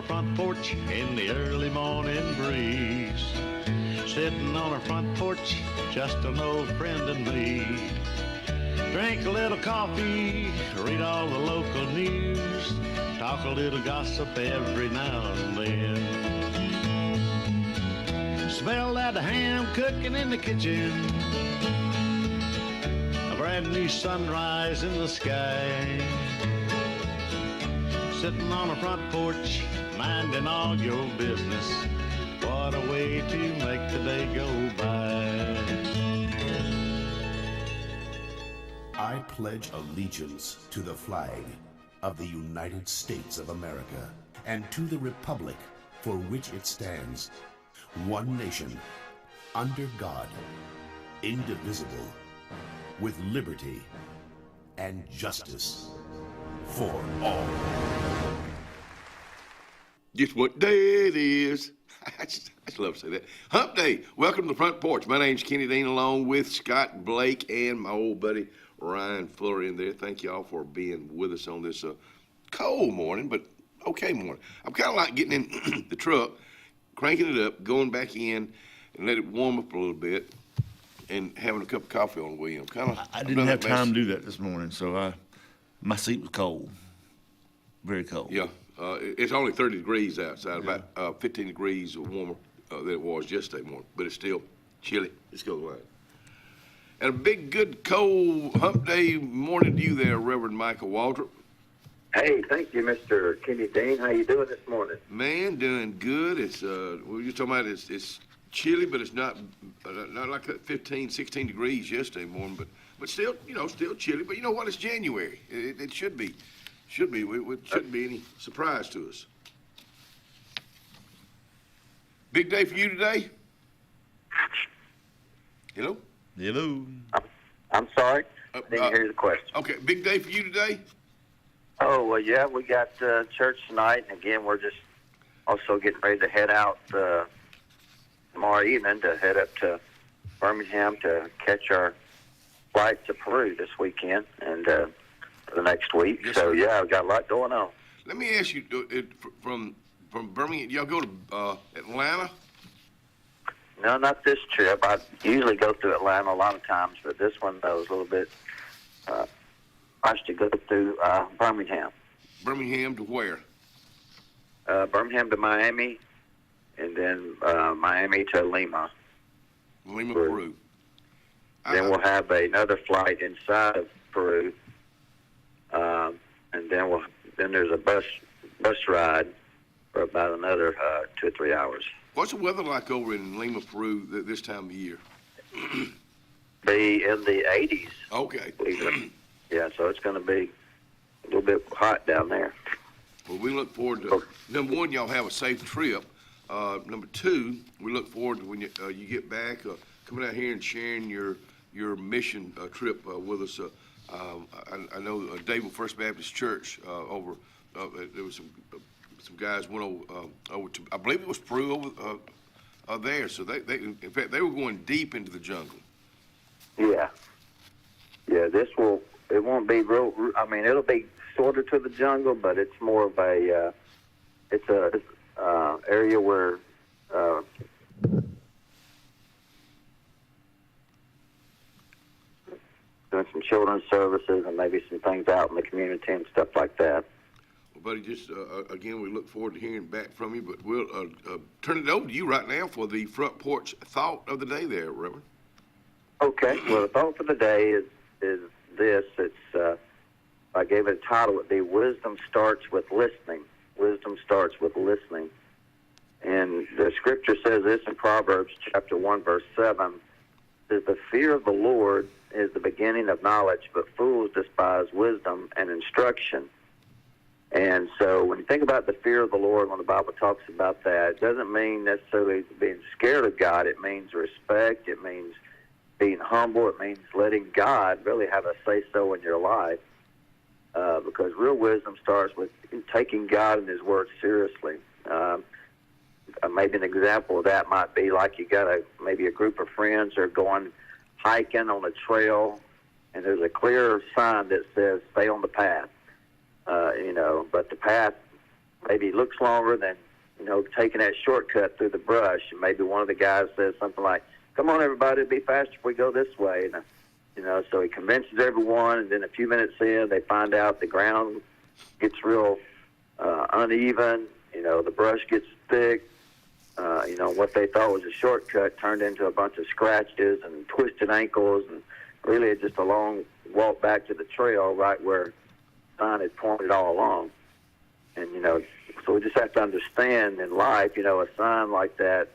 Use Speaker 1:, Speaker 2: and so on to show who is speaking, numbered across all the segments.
Speaker 1: front porch in the early morning breeze. Sitting on our front porch, just an old friend and me. Drink a little coffee, read all the local news, talk a little gossip every now and then. Smell that ham cooking in the kitchen, a brand new sunrise in the sky. Sitting on a front porch, minding all your business. What a way to make the day go by.
Speaker 2: I pledge allegiance to the flag of the United States of America and to the republic for which it stands, one nation, under God, indivisible, with liberty and justice for all.
Speaker 3: Guess what day it is? I just love to say that. Hump Day. Welcome to the Front Porch. My name's Kenny Dean, along with Scott Blake and my old buddy Ryan Fuller in there. Thank y'all for being with us on this cold morning, but okay morning. I'm kind of like getting in the truck, cranking it up, going back in, and let it warm up a little bit, and having a cup of coffee on the way.
Speaker 4: I didn't have time to do that this morning, so my seat was cold, very cold.
Speaker 3: Yeah. It's only 30 degrees outside, yeah. About 15 degrees warmer than it was yesterday morning, but it's still chilly. Let's go line. And a big, good, cold hump day morning to you there, Reverend Michael Waldrop.
Speaker 5: Hey, thank you, Mr. Kenny Dean. How you doing this morning?
Speaker 3: Man, doing good. It's we were talking about it's chilly, but it's not like that 15, 16 degrees yesterday morning, but still, still chilly. But you know what? It's January. It should be. It shouldn't be any surprise to us. Big day for you today? Hello?
Speaker 4: Hello.
Speaker 5: I'm sorry. I didn't hear the question.
Speaker 3: Okay, big day for you today?
Speaker 5: Oh, well, yeah, we got church tonight. And again, we're just also getting ready to head out tomorrow evening to head up to Birmingham to catch our flight to Peru this weekend. And the next week. Yes, so, yeah, I've got a lot going on.
Speaker 3: Let me ask you, from Birmingham, y'all go to Atlanta?
Speaker 5: No, not this trip. I usually go through Atlanta a lot of times, but this one, was a little bit, I should go through Birmingham.
Speaker 3: Birmingham to where?
Speaker 5: Birmingham to Miami, and then Miami to Lima.
Speaker 3: Lima, Peru.
Speaker 5: Then we'll have another flight inside of Peru. And then there's a bus ride for about another 2 or 3 hours.
Speaker 3: What's the weather like over in Lima, Peru this time of year?
Speaker 5: Be in the 80s.
Speaker 3: Okay.
Speaker 5: Yeah, so it's going to be a little bit hot down there.
Speaker 3: Well, we look forward to, number one, y'all have a safe trip. Number two, we look forward to when you get back, coming out here and sharing your mission trip with us. I know Dable First Baptist Church there was some guys went over to, I believe it was Peru over there. So they in fact they were going deep into the jungle.
Speaker 5: Yeah. It won't be real. I mean, it'll be sort of to the jungle, but it's more of a it's area where. Doing some children's services and maybe some things out in the community and stuff like that.
Speaker 3: Well, buddy, just again, we look forward to hearing back from you, but we'll turn it over to you right now for the Front Porch Thought of the Day there, Reverend.
Speaker 5: Okay. Well, the thought for the day is this. It's I gave it a title. It'd be Wisdom Starts with Listening. Wisdom starts with listening. And the scripture says this in Proverbs chapter 1, verse 7. It says, the fear of the Lord is the beginning of knowledge, but fools despise wisdom and instruction. And so when you think about the fear of the Lord, when the Bible talks about that, it doesn't mean necessarily being scared of God. It means respect. It means being humble. It means letting God really have a say-so in your life. Because real wisdom starts with taking God and His Word seriously. Maybe an example of that might be like you got maybe a group of friends are going hiking on a trail, and there's a clear sign that says stay on the path. But the path maybe looks longer than, taking that shortcut through the brush. And maybe one of the guys says something like, "Come on, everybody, it'll be faster if we go this way." And, so he convinces everyone, and then a few minutes in, they find out the ground gets real uneven. The brush gets thick. What they thought was a shortcut turned into a bunch of scratches and twisted ankles, and really just a long walk back to the trail right where the sign had pointed all along. And, so we just have to understand in life, a sign like that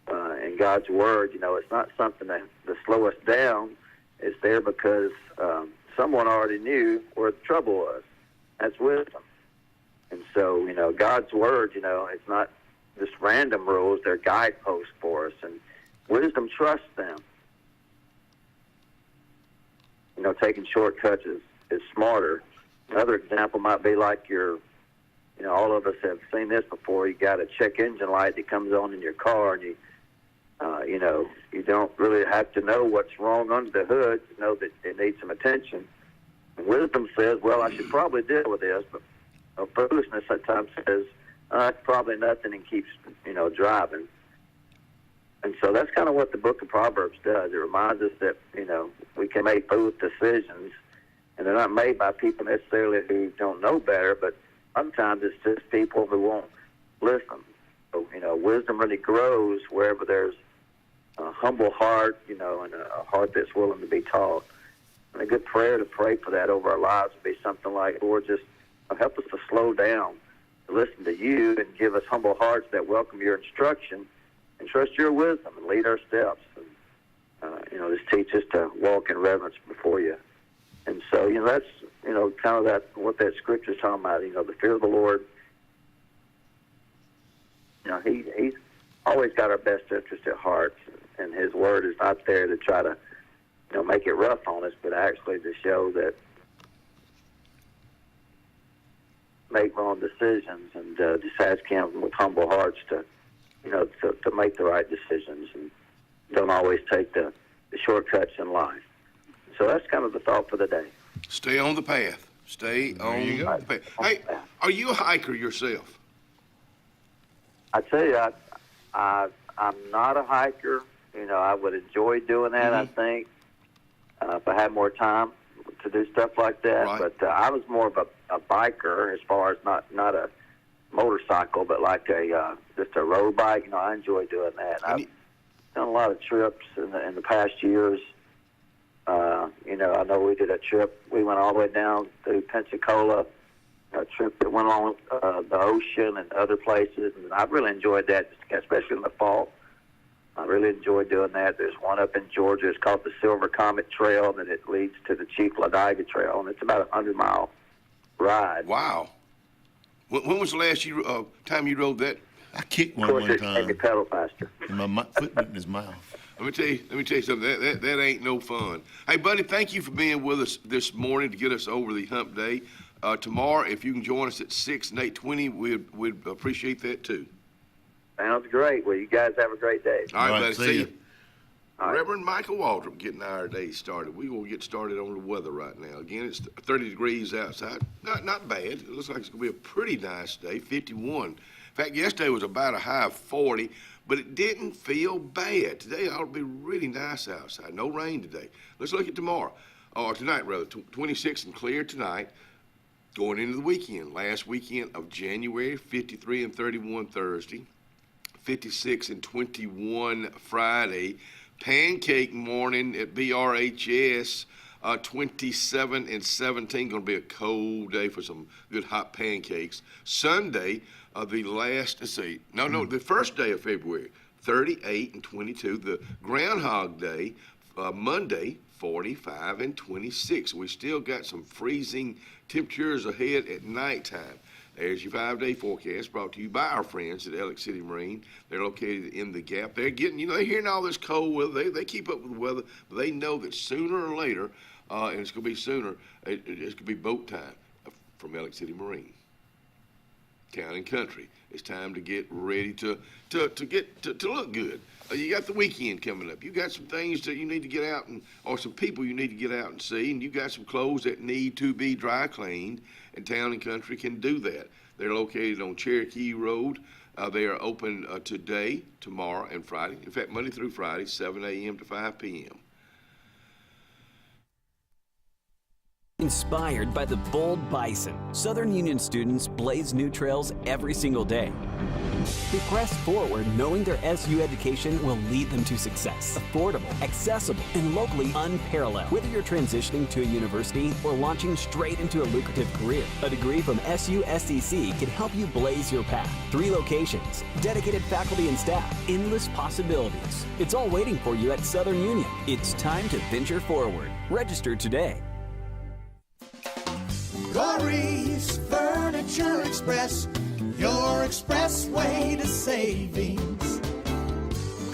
Speaker 5: in God's Word, it's not something to slow us down. It's there because someone already knew where the trouble was. That's wisdom. And so, God's Word, it's not just random rules. They're guideposts for us. And wisdom trusts them. Taking shortcuts is smarter. Another example might be like all of us have seen this before. You got a check engine light that comes on in your car, and you don't really have to know what's wrong under the hood to know that it needs some attention. And wisdom says, well, I should probably deal with this, but foolishness at times says, it's probably nothing, and keeps, driving. And so that's kind of what the book of Proverbs does. It reminds us that, we can make foolish decisions, and they're not made by people necessarily who don't know better, but sometimes it's just people who won't listen. So, wisdom really grows wherever there's a humble heart, and a heart that's willing to be taught. And a good prayer to pray for that over our lives would be something like, Lord, just help us to slow down, to listen to you, and give us humble hearts that welcome your instruction and trust your wisdom and lead our steps. And, just teach us to walk in reverence before you. And so, that's, kind of what that scripture is talking about. The fear of the Lord, he's always got our best interest at heart, and his word is not there to try to, make it rough on us, but actually to show that make wrong decisions, and just ask him with humble hearts to make the right decisions, and don't always take the shortcuts in life. So that's kind of the thought for the day.
Speaker 3: Stay on the path. Stay on the path. Hey, are you a hiker yourself?
Speaker 5: I tell you, I'm not a hiker. I would enjoy doing that, I think, if I had more time to do stuff like that.
Speaker 3: Right.
Speaker 5: But I was more of a biker as far as not a motorcycle, but like just a road bike. I enjoy doing that. I've done a lot of trips in the past years. I know we did a trip. We went all the way down to Pensacola, a trip that went along the ocean and other places, and I really enjoyed that, especially in the fall. I really enjoyed doing that. There's one up in Georgia. It's called the Silver Comet Trail, and it leads to the Chief Ladiga Trail, and it's about a 100-mile ride.
Speaker 3: Wow. When was the last time you rode that?
Speaker 4: I kicked one
Speaker 5: Of course, it
Speaker 4: time.
Speaker 5: made me pedal faster.
Speaker 4: And my foot went in his mouth.
Speaker 3: Let me tell you something. That ain't no fun. Hey, buddy, thank you for being with us this morning to get us over the hump day. Tomorrow, if you can join us at 6 and 8:20, we'd appreciate that too.
Speaker 5: Sounds great. Well, you guys have a great day.
Speaker 3: All right, buddy. See you.
Speaker 5: All right.
Speaker 3: Reverend Michael Waldrop getting our day started. We're going to get started on the weather right now. Again, it's 30 degrees outside. Not bad. It looks like it's going to be a pretty nice day, 51. In fact, yesterday was about a high of 40, but it didn't feel bad. Today ought to be really nice outside. No rain today. Let's look at tomorrow, or tonight rather, 26 and clear tonight. Going into the weekend, last weekend of January, 53 and 31 Thursday, 56 and 21 Friday, pancake morning at BRHS, 27 and 17. Going to be a cold day for some good hot pancakes. Sunday, the first day of February, 38 and 22. The Groundhog Day, Monday, 45 and 26. We still got some freezing temperatures ahead at nighttime. There's your 5-day forecast brought to you by our friends at Alex City Marine. They're located in the Gap. They're getting, they're hearing all this cold weather. They keep up with the weather, but they know that sooner or later, and it's going to be sooner, it's going to be boat time from Alex City Marine. Town and country. It's time to get ready to look good. You got the weekend coming up. You got some things that you need to get out or some people you need to get out and see, and you got some clothes that need to be dry cleaned, and Town and Country can do that. They're located on Cherokee Road. They are open today, tomorrow, and Friday. In fact, Monday through Friday, 7 a.m. to 5 p.m.
Speaker 6: Inspired by the bold bison, Southern Union students blaze new trails every single day. They press forward knowing their SU education will lead them to success. Affordable, accessible, and locally unparalleled. Whether you're transitioning to a university or launching straight into a lucrative career, a degree from SU SCC can help you blaze your path. 3 locations, dedicated faculty and staff, endless possibilities. It's all waiting for you at Southern Union. It's time to venture forward. Register today.
Speaker 7: Corey's Furniture Express, your expressway to savings.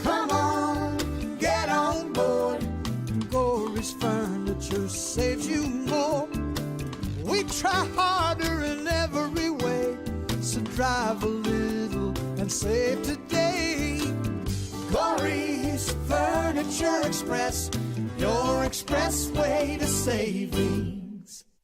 Speaker 7: Come on, get on board. Corey's Furniture saves you more. We try harder in every way, so drive a little and save today. Corey's Furniture Express, your expressway to savings.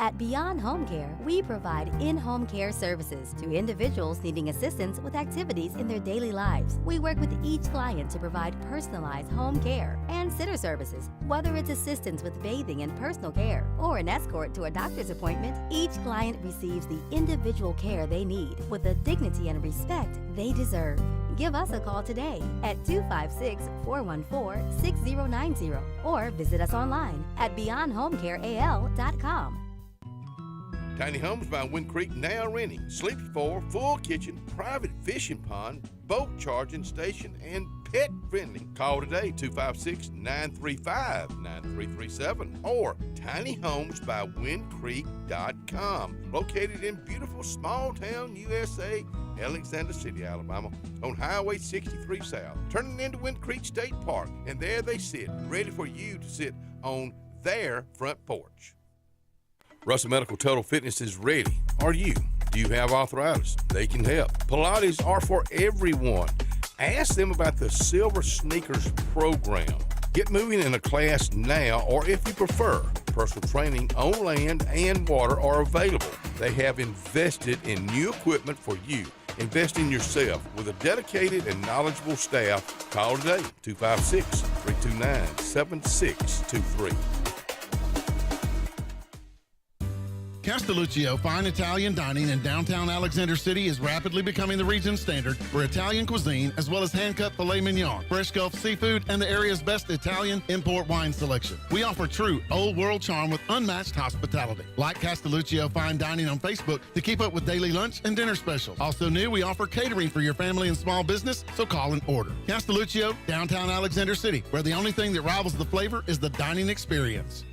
Speaker 8: At Beyond Home Care, we provide in-home care services to individuals needing assistance with activities in their daily lives. We work with each client to provide personalized home care and sitter services. Whether it's assistance with bathing and personal care or an escort to a doctor's appointment, each client receives the individual care they need with the dignity and respect they deserve. Give us a call today at 256-414-6090 or visit us online at beyondhomecareal.com.
Speaker 3: Tiny Homes by Wind Creek now renting Sleepy 4, full kitchen, private fishing pond, boat charging station, and pet friendly. Call today, 256-935-9337 or tinyhomesbywindcreek.com. Located in beautiful small town USA, Alexander City, Alabama, on Highway 63 South, turning into Wind Creek State Park. And there they sit, ready for you to sit on their front porch. Russell Medical Total Fitness is ready. Are you? Do you have arthritis? They can help. Pilates are for everyone. Ask them about the Silver Sneakers program. Get moving in a class now, or if you prefer, personal training on land and water are available. They have invested in new equipment for you. Invest in yourself with a dedicated and knowledgeable staff. Call today, 256-329-7623.
Speaker 9: Castelluccio Fine Italian Dining in downtown Alexander City is rapidly becoming the region's standard for Italian cuisine, as well as hand-cut filet mignon, fresh Gulf seafood, and the area's best Italian import wine selection. We offer true old-world charm with unmatched hospitality. Like Castelluccio Fine Dining on Facebook to keep up with daily lunch and dinner specials. Also new, we offer catering for your family and small business, so call and order. Castelluccio, downtown Alexander City, where the only thing that rivals the flavor is the dining experience.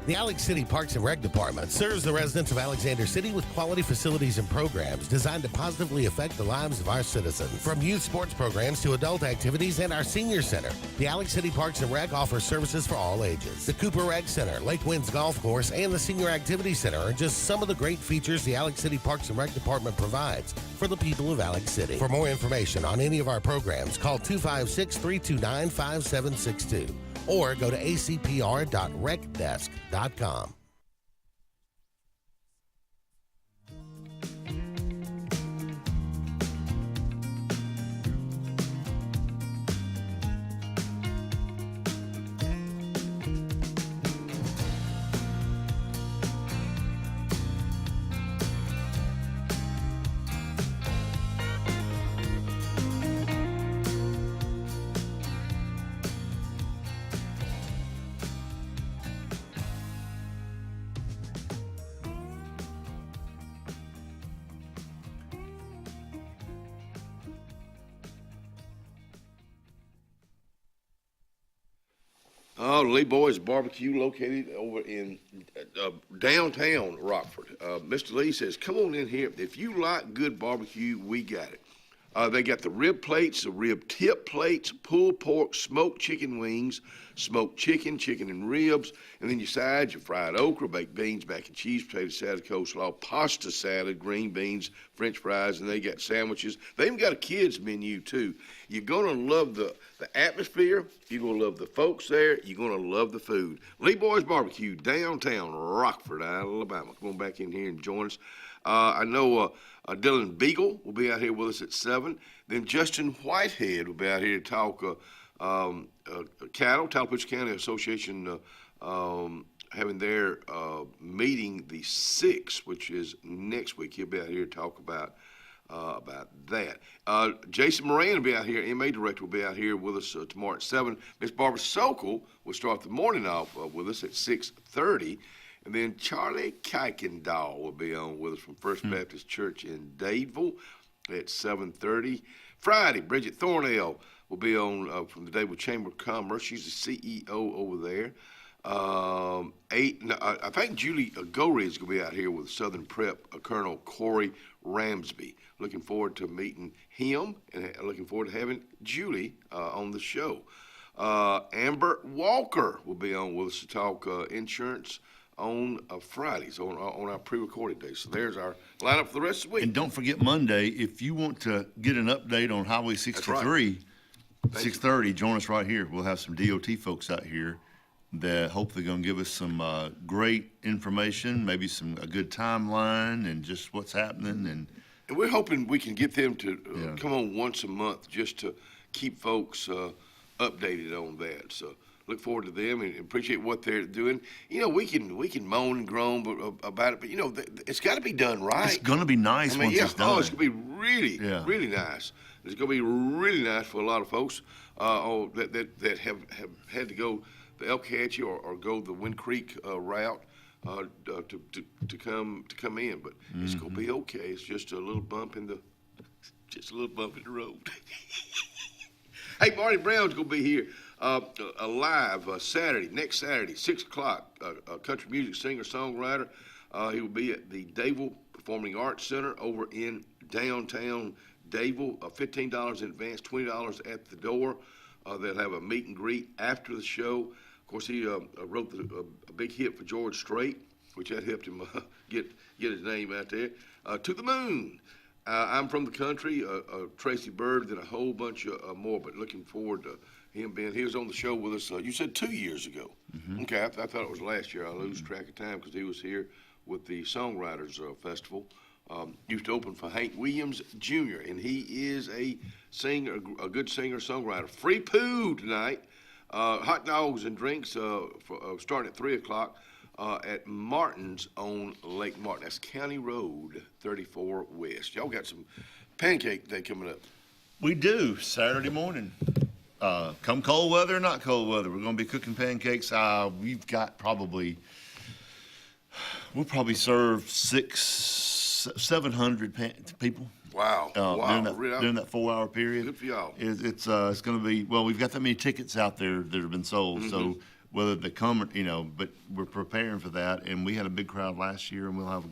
Speaker 10: The Alex City Parks and Rec Department serves the residents of Alexander City with quality facilities and programs designed to positively affect the lives of our citizens. From youth sports programs to adult activities and our senior center, the Alex City Parks and Rec offers services for all ages. The Cooper Rec Center, Lake Winds Golf Course, and the Senior Activity Center are just some of the great features the Alex City Parks and Rec Department provides for the people of Alex City. For more information on any of our programs, call 256-329-5762. or go to acpr.recdesk.com.
Speaker 3: Oh, Lee Boys Barbecue located over in downtown Rockford. Mr. Lee says, come on in here. If you like good barbecue, we got it. They got the rib plates, the rib tip plates, pulled pork, smoked chicken wings, smoked chicken, chicken and ribs, and then your sides, your fried okra, baked beans, mac and cheese, potato salad, coleslaw, pasta salad, green beans, french fries, and they got sandwiches. They even got a kids menu, too. You're going to love the atmosphere. You're going to love the folks there. You're going to love the food. Lee Boys Barbecue, downtown Rockford, Alabama. Come on back in here and join us. I know Dylan Beagle will be out here with us at 7. Then Justin Whitehead will be out here to talk cattle. Tallapoosa County Association having their meeting the 6th, which is next week. He'll be out here to talk about that. Jason Moran will be out here. MA Director will be out here with us tomorrow at 7. Miss Barbara Sokol will start the morning off with us at 6:30. And then Charlie Kuykendall will be on with us from First Baptist Church in Dadeville at 7:30. Friday, Bridget Thornell will be on from the Dadeville Chamber of Commerce. She's the CEO over there. I think Julie Gorey is going to be out here with Southern Prep Colonel Corey Ramsby. Looking forward to meeting him and looking forward to having Julie on the show. Amber Walker will be on with us to talk insurance on Fridays, on our pre-recorded days. So there's our lineup for the rest of the week.
Speaker 4: And don't forget Monday, if you want to get an update on Highway 63, 6:30, join us right here. We'll have some DOT folks out here that hopefully going to give us some great information, maybe a good timeline and just what's happening.
Speaker 3: And we're hoping we can get them to come on once a month just to keep folks updated on that. So look forward to them and appreciate what they're doing. You know, we can moan and groan about it, but, you know, it's got to be done right.
Speaker 4: It's going to be nice once it's done.
Speaker 3: Oh, it's going to be really nice. It's going to be really nice for a lot of folks that have had to go the Elkhatchee or go the Wind Creek route to come in, but it's going to be okay. It's just a little bump in the road. Hey, Marty Brown's going to be here live next Saturday, 6 o'clock. A country music singer songwriter. He will be at the Dadeville Performing Arts Center over in downtown Dadeville. $15 in advance, $20 at the door. They'll have a meet and greet after the show. Of course, he wrote a big hit for George Strait, which had helped him get his name out there. To the Moon. I'm From the Country, Tracy Bird, and a whole bunch of more, but looking forward to him being. He was on the show with us, you said 2 years ago. Mm-hmm. Okay, I thought it was last year. I lose track of time because he was here with the Songwriters Festival. Used to open for Hank Williams Jr., and he is a singer, a good singer-songwriter. Free poo tonight. Hot dogs and drinks starting at 3 o'clock at Martin's on Lake Martin. That's County Road 34 West. Y'all got some pancake day coming up.
Speaker 4: We do, Saturday morning. Come cold weather or not cold weather, we're going to be cooking pancakes. We've got we'll probably serve 700 people.
Speaker 3: Wow.
Speaker 4: During that 4-hour period.
Speaker 3: Good for y'all.
Speaker 4: It's going to be, well, we've got that many tickets out there that have been sold. Mm-hmm. So whether they come, but we're preparing for that. And we had a big crowd last year, and we'll have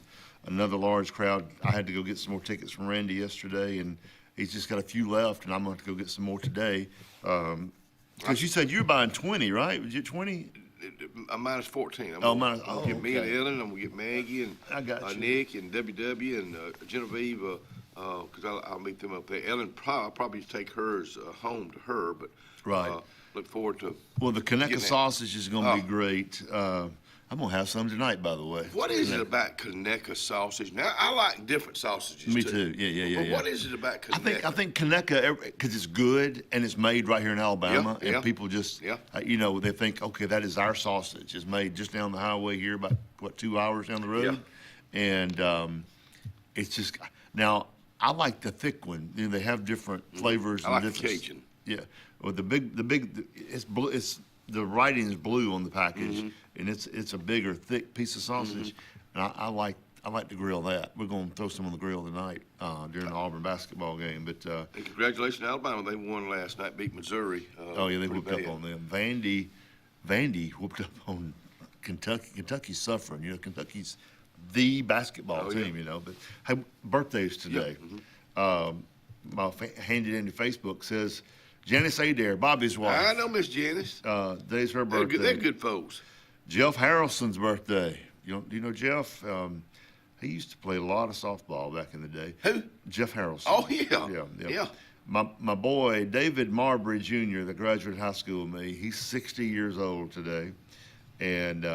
Speaker 4: another large crowd. I had to go get some more tickets from Randy yesterday, and he's just got a few left, and I'm going to have to go get some more today. Because you said you were buying 20, right? Was it 20?
Speaker 3: I'm minus 14.
Speaker 4: I'm
Speaker 3: going to get me and Ellen. I'm going to get Maggie and Nick and WW and Genevieve, because I'll meet them up there. Ellen, I'll probably take hers home to her, but look forward to.
Speaker 4: Well, the Conecuh sausage is going to be great. I'm going to have some tonight, by the way.
Speaker 3: What is it about Conecuh sausage? Now, I like different sausages,
Speaker 4: Me too. Yeah.
Speaker 3: But what is it about Conecuh?
Speaker 4: I think Conecuh, because it's good and it's made right here in Alabama, and people just, they think, okay, that is our sausage. It's made just down the highway here, about, 2 hours down the road? Yeah. And it's just, now, I like the thick one. You know, they have different flavors.
Speaker 3: I like the Cajun.
Speaker 4: Yeah. Well, the writing is blue on the package, and it's a bigger, thick piece of sausage. And I like to grill that. We're going to throw some on the grill tonight during the Auburn basketball game. But
Speaker 3: and congratulations, Alabama! They won last night, beat Missouri.
Speaker 4: They whooped up on them. Vandy whooped up on Kentucky. Kentucky's suffering. You know, Kentucky's the basketball team. You know, but hey, birthdays today. My handy dandy Facebook says. Janice Adair, Bobby's wife.
Speaker 3: I know Miss Janice.
Speaker 4: Today's her birthday.
Speaker 3: They're good folks.
Speaker 4: Jeff Harrelson's birthday. Do you know Jeff? He used to play a lot of softball back in the day.
Speaker 3: Who?
Speaker 4: Jeff Harrelson.
Speaker 3: Oh, yeah.
Speaker 4: My boy, David Marbury Jr., that graduated high school with me, he's 60 years old today. And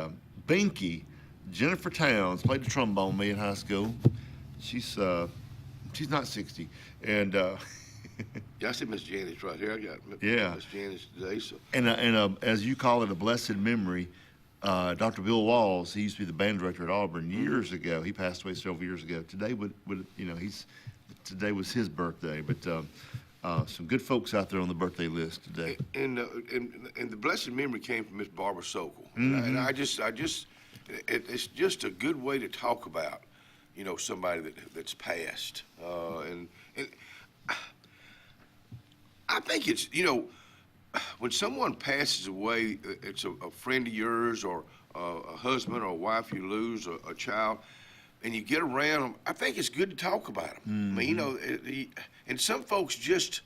Speaker 4: Binky, Jennifer Towns, played the trombone with me in high school. She's not 60, and
Speaker 3: Yeah, I see Miss Janice right here. I got
Speaker 4: Yeah.
Speaker 3: Miss Janice today. So
Speaker 4: and as you call it, a blessed memory. Dr. Bill Walls, he used to be the band director at Auburn years ago. He passed away several years ago. Today today was his birthday, but some good folks out there on the birthday list today.
Speaker 3: and the blessed memory came from Miss Barbara Sokol, and I just it's just a good way to talk about, somebody that's passed, and I think it's, when someone passes away, it's a friend of yours or a husband or a wife you lose, a child, and you get around them, I think it's good to talk about them. I mean, and some folks just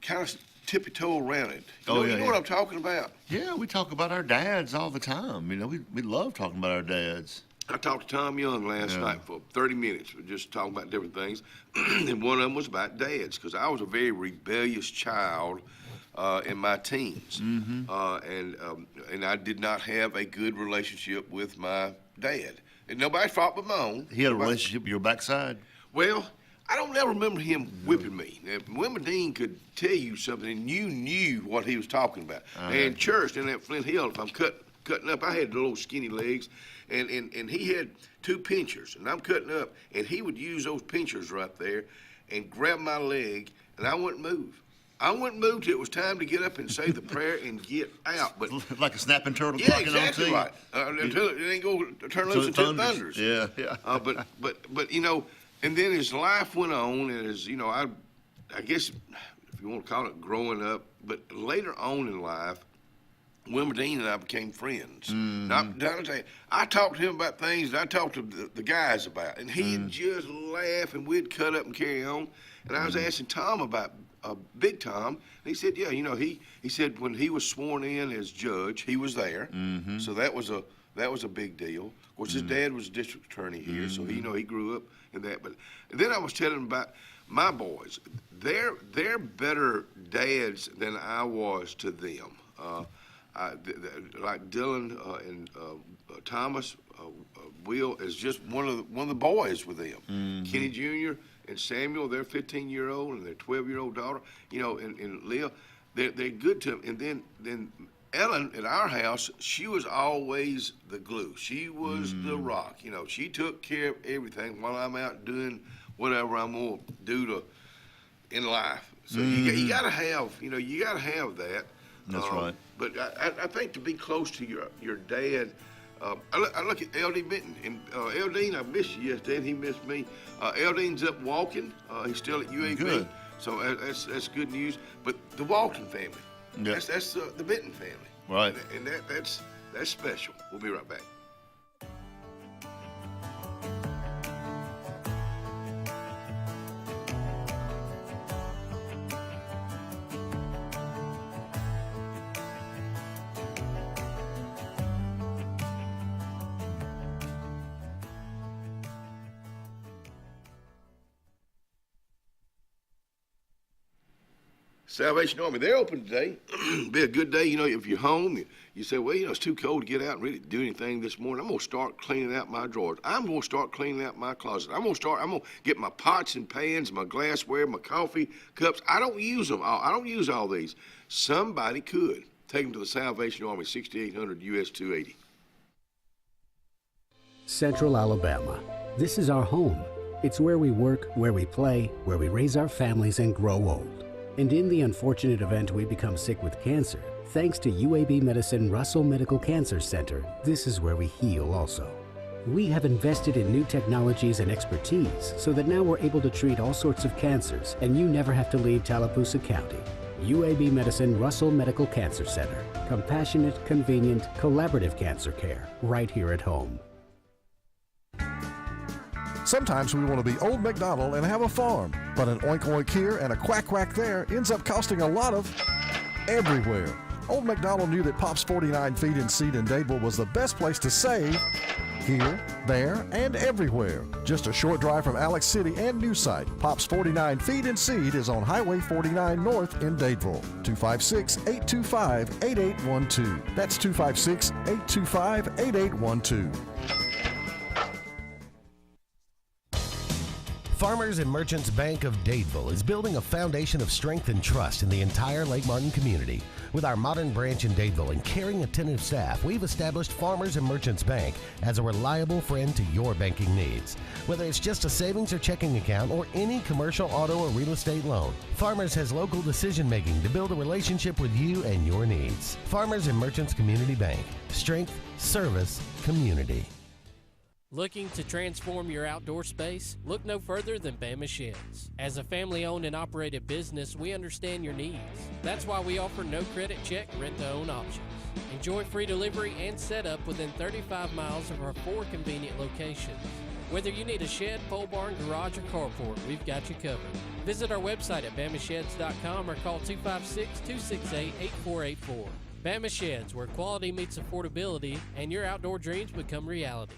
Speaker 3: kind of tippy-toe around it. You know what I'm talking about?
Speaker 4: Yeah, we talk about our dads all the time. We love talking about our dads.
Speaker 3: I talked to Tom Young last night for 30 minutes, just talking about different things, and one of them was about dads, because I was a very rebellious child in my teens, and I did not have a good relationship with my dad. And nobody's fault but my own.
Speaker 4: He had a relationship with your backside?
Speaker 3: Well, I don't ever remember him whipping me. If Wilma Dean could tell you something, and you knew what he was talking about. And church in that Flint Hill, if I'm cutting up, I had little skinny legs, and he had two pinchers, and I'm cutting up, and he would use those pinchers right there and grab my leg, and I wouldn't move. I wouldn't move till it was time to get up and say the prayer and get out. But
Speaker 4: like a snapping turtle.
Speaker 3: Yeah, exactly right. Until it ain't go turn loose until it thunders.
Speaker 4: Yeah.
Speaker 3: But and then as life went on, and as I guess if you want to call it growing up, but later on in life, Wilma Dean and I became friends. I talked to him about things that I talked to the guys about, and he'd just laugh, and we'd cut up and carry on. And I was asking Tom about Big Tom, and he said, yeah, he said when he was sworn in as judge, he was there, so that was a big deal. Of course, his dad was district attorney here, so he grew up in that. But then I was telling him about my boys. They're better dads than I was to them. Like Dylan and Thomas, Will is just one of the boys with them. Kenny Jr. and Samuel, their 15-year-old and their 12-year-old daughter, and Leah, they're good to them. And then Ellen at our house, she was always the glue. She was the rock. She took care of everything while I'm out doing whatever I'm gonna do in life. So you gotta have that.
Speaker 4: That's right.
Speaker 3: But I think to be close to your dad, I look at L.D. Benton, and L.D., I missed you yesterday, and he missed me. L.D.'s up walking. He's still at UAB.
Speaker 4: Good.
Speaker 3: So that's good news. But the Walton family, that's the Benton family.
Speaker 4: Right.
Speaker 3: And that's special. We'll be right back. Salvation Army, they're open today. Be a good day, if you're home, you say, well, it's too cold to get out and really do anything this morning. I'm going to start cleaning out my drawers. I'm going to start cleaning out my closet. I'm going to get my pots and pans, my glassware, my coffee cups. I don't use them all. I don't use all these. Somebody could. Take them to the Salvation Army, 6800 US 280.
Speaker 11: Central Alabama. This is our home. It's where we work, where we play, where we raise our families and grow old. And in the unfortunate event we become sick with cancer, thanks to UAB Medicine Russell Medical Cancer Center, this is where we heal also. We have invested in new technologies and expertise so that now we're able to treat all sorts of cancers, and you never have to leave Tallapoosa County. UAB Medicine Russell Medical Cancer Center. Compassionate, convenient, collaborative cancer care right here at home.
Speaker 12: Sometimes we want to be Old MacDonald and have a farm, but an oink oink here and a quack quack there ends up costing a lot of everywhere. Old MacDonald knew that Pop's 49 Feed and Seed in Dadeville was the best place to save here, there, and everywhere. Just a short drive from Alex City and new site. Pop's 49 Feed and Seed is on Highway 49 North in Dadeville. 256-825-8812. That's 256-825-8812.
Speaker 10: Farmers and Merchants Bank of Dadeville is building a foundation of strength and trust in the entire Lake Martin community. With our modern branch in Dadeville and caring, attentive staff, we've established Farmers and Merchants Bank as a reliable friend to your banking needs. Whether it's just a savings or checking account or any commercial, auto, or real estate loan, Farmers has local decision-making to build a relationship with you and your needs. Farmers and Merchants Community Bank. Strength, service, community.
Speaker 13: Looking to transform your outdoor space? Look no further than Bama Sheds. As a family-owned and operated business, we understand your needs. That's why we offer no credit check, rent-to-own options. Enjoy free delivery and setup within 35 miles of our 4 convenient locations. Whether you need a shed, pole barn, garage, or carport, we've got you covered. Visit our website at bamasheds.com or call 256-268-8484. Bama Sheds, where quality meets affordability and your outdoor dreams become reality.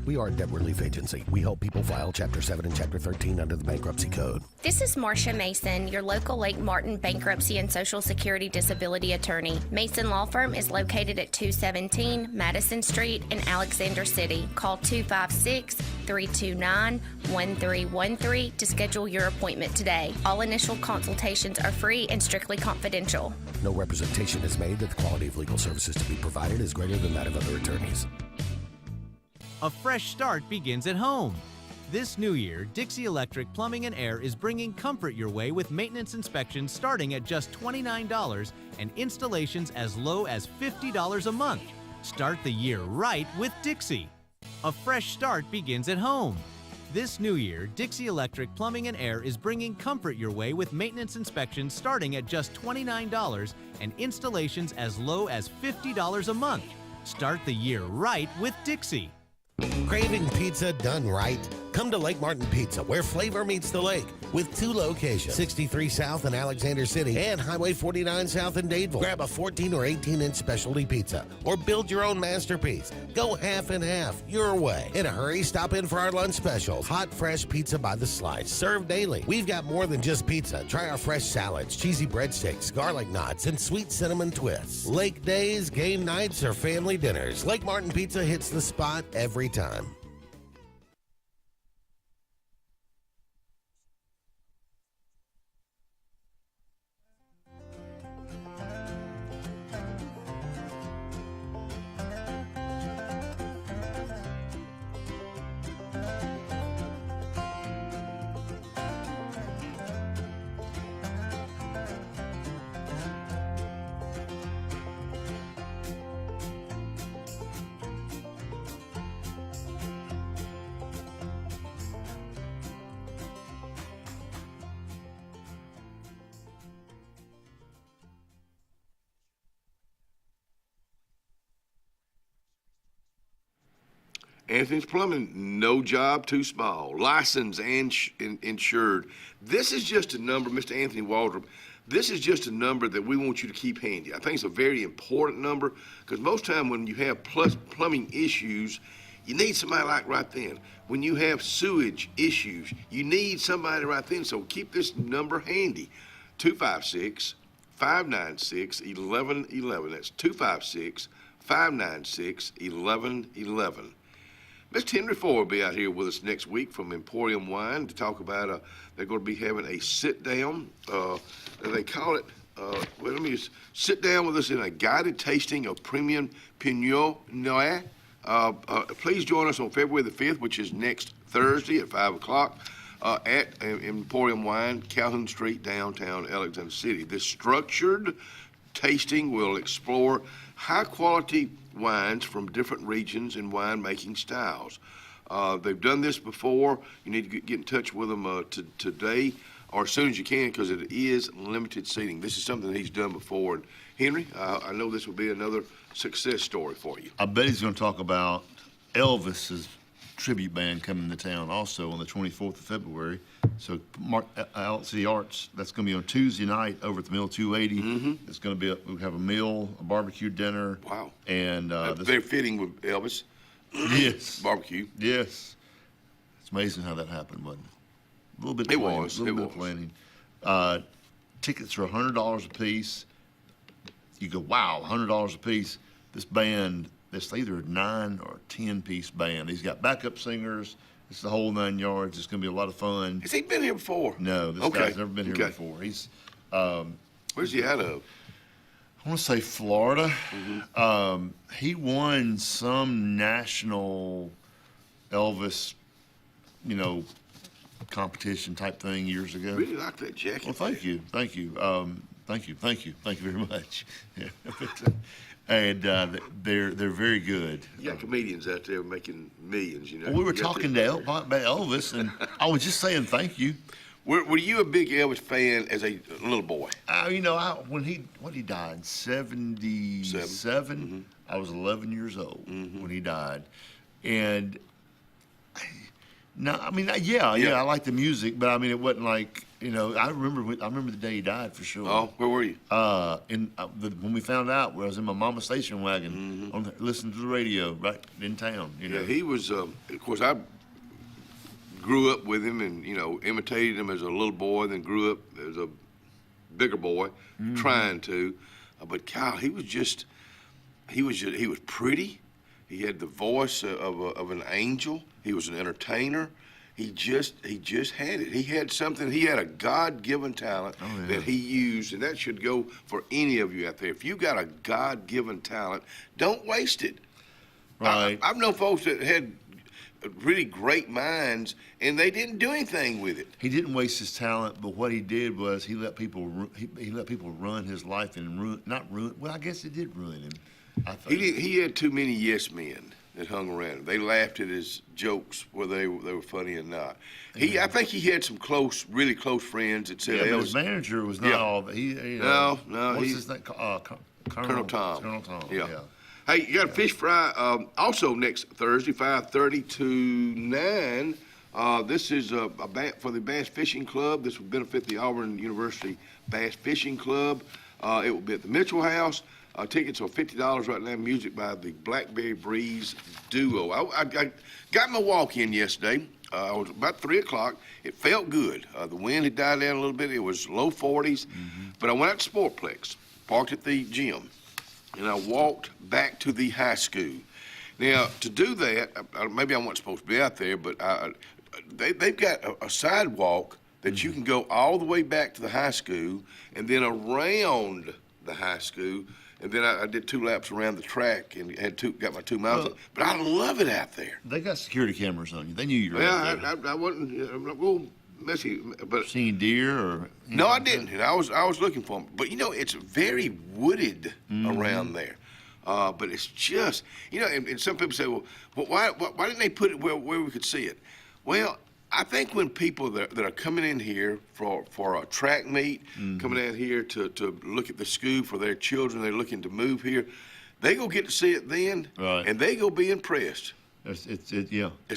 Speaker 10: We are a debt relief agency. We help people file Chapter 7 and Chapter 13 under the Bankruptcy Code.
Speaker 14: This is Marcia Mason, your local Lake Martin bankruptcy and Social Security disability attorney. Mason Law Firm is located at 217 Madison Street in Alexander City. Call 256-329-1313 to schedule your appointment today. All initial consultations are free and strictly confidential.
Speaker 10: No representation is made that the quality of legal services to be provided is greater than that of other attorneys.
Speaker 15: A fresh start begins at home. This new year, Dixie Electric Plumbing and Air is bringing comfort your way with maintenance inspections starting at just $29 and installations as low as $50 a month. Start the year right with Dixie. A fresh start begins at home. This new year, Dixie Electric Plumbing and Air is bringing comfort your way with maintenance inspections starting at just $29 and installations as low as $50 a month. Start the year right with Dixie.
Speaker 10: Craving pizza done right? Come to Lake Martin Pizza, where flavor meets the lake, with 2 locations, 63 South in Alexander City and Highway 49 South in Dadeville. Grab a 14 or 18-inch specialty pizza or build your own masterpiece. Go half and half, your way. In a hurry, stop in for our lunch specials. Hot, fresh pizza by the slice, served daily. We've got more than just pizza. Try our fresh salads, cheesy breadsticks, garlic knots, and sweet cinnamon twists. Lake days, game nights, or family dinners, Lake Martin Pizza hits the spot every time.
Speaker 3: Anthony's Plumbing, no job too small, licensed and insured. This is just a number, Mr. Anthony Waldrop, this is just a number that we want you to keep handy. I think it's a very important number because most time when you have plumbing issues, you need somebody like right then. When you have sewage issues, you need somebody right then. So keep this number handy, 256-596-1111. That's 256-596-1111. Mr. Henry Ford will be out here with us next week from Emporium Wine to talk about, they're going to be having a sit-down, they call it, let me just sit down with us in a guided tasting of premium Pinot Noir. Please join us on February the 5th, which is next Thursday at 5 o'clock at Emporium Wine, Calhoun Street, downtown Alexander City. This structured tasting will explore high-quality wines from different regions and winemaking styles. They've done this before. You need to get in touch with them today or as soon as you can because it is limited seating. This is something that he's done before. And Henry, I know this will be another success story for you.
Speaker 4: I bet he's going to talk about Elvis's tribute band coming to town also on the 24th of February. So LC Arts, that's going to be on Tuesday night over at the Mill 280. Mm-hmm. It's going to be, we'll have a meal, a barbecue dinner. Wow. And
Speaker 3: very fitting with Elvis.
Speaker 4: Yes.
Speaker 3: Barbecue.
Speaker 4: Yes. It's amazing how that happened, wasn't it? A little bit of planning.
Speaker 3: A
Speaker 4: little bit of planning. Tickets are $100 a piece. You go, wow, $100 a piece. This band, it's either a 9 or 10 piece band. He's got backup singers, It's the whole 9 yards. It's going to be a lot of fun.
Speaker 3: Has he been here before?
Speaker 4: No, this guy's never been here before. He's
Speaker 3: where's he out of?
Speaker 4: I want to say Florida. He won some national Elvis, competition type thing years ago.
Speaker 3: Really like that jacket.
Speaker 4: Well, thank you very much. Yeah. And they're very good.
Speaker 3: You got comedians out there making millions,
Speaker 4: Well, we were talking about Elvis, and I was just saying thank you.
Speaker 3: Were you a big Elvis fan as a little boy?
Speaker 4: When he died, 77. I was 11 years old when he died, and I like the music, but it wasn't like I remember the day he died for sure.
Speaker 3: Oh, where were you?
Speaker 4: When we found out, I was in my mama's station wagon, listening to the radio right in town.
Speaker 3: Yeah, he was. Of course, I grew up with him and imitated him as a little boy, then grew up as a bigger boy, trying to. But Kyle, he was pretty. He had the voice of an angel. He was an entertainer. He just had it. He had something. He had a God-given talent that he used, and that should go for any of you out there. If you got a God-given talent, don't waste it.
Speaker 4: Right.
Speaker 3: I've known folks that had really great minds, and they didn't do anything with it.
Speaker 4: He didn't waste his talent, but what he did was he let people run his life and not ruin. Well, I guess it did ruin him. I think.
Speaker 3: He had too many yes men that hung around him. They laughed at his jokes, whether they were funny or not. I think he had some really close friends that said,
Speaker 4: his manager was not all that.
Speaker 3: No.
Speaker 4: What's his name?
Speaker 3: Colonel Tom.
Speaker 4: Colonel Tom.
Speaker 3: Yeah. Hey, you got a fish fry also next Thursday, 5:30 to 9. This is for the Bass Fishing Club. This will benefit the Auburn University Bass Fishing Club. It will be at the Mitchell House. Tickets are $50 right now. Music by the Blackberry Breeze Duo. I got my walk-in yesterday. It was about 3 o'clock. It felt good. The wind had died down a little bit. It was low 40s. But I went out to Sportplex, parked at the gym, and I walked back to the high school. Now, to do that, maybe I wasn't supposed to be out there, but they've got a sidewalk that you can go all the way back to the high school and then around the high school. And then I did 2 laps around the track and got my 2 miles. But I love it out there.
Speaker 4: They got security cameras on you. They knew you were out there.
Speaker 3: I wasn't. I'm not going messy. But
Speaker 4: seeing deer or
Speaker 3: no, I didn't. And I was looking for them. But it's very wooded around there. But it's just and some people say, well, why didn't they put it where we could see it? Well, I think when people that are coming in here for a track meet, coming out here to look at the school for their children, they're looking to move here, they go get to see it then, and they go be impressed.
Speaker 4: It's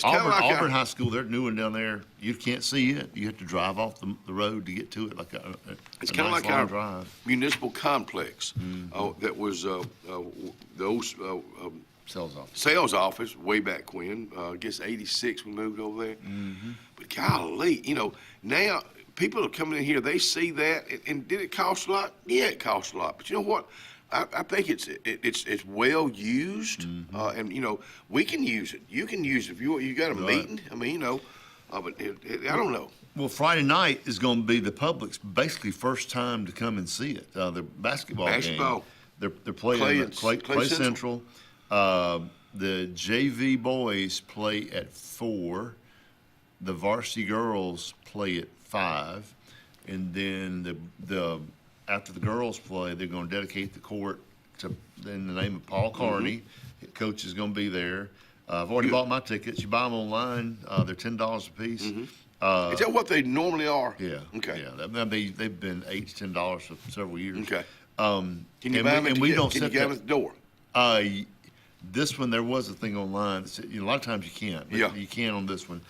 Speaker 4: kind of
Speaker 3: like
Speaker 4: Auburn High School. They're new one down there. You can't see it. You have to drive off the road to get to it.
Speaker 3: It's kind of like our
Speaker 4: drive.
Speaker 3: Municipal complex that was the old sales office way back when. I guess '86 we moved over there. But golly, now people are coming in here. They see that, and did it cost a lot? Yeah, it cost a lot. But you know what? I think it's well used, and we can use it. You can use it if you got a meeting. But I don't know.
Speaker 4: Well, Friday night is going to be the public's basically first time to come and see it. The basketball game. They're playing at Clay Central. The JV boys play at 4. The varsity girls play at 5, and then the after the girls play, they're going to dedicate the court in the name of Paul Carney. Coach is going to be there. I've already bought my tickets. You buy them online. They're $10 a piece.
Speaker 3: Is that what they normally are?
Speaker 4: Yeah.
Speaker 3: Okay.
Speaker 4: Yeah. They've been $8 to $10 for several years.
Speaker 3: Okay.
Speaker 4: Can
Speaker 3: you buy them at the door?
Speaker 4: This one, there was a thing online. A lot of times you can't. But you can on this one.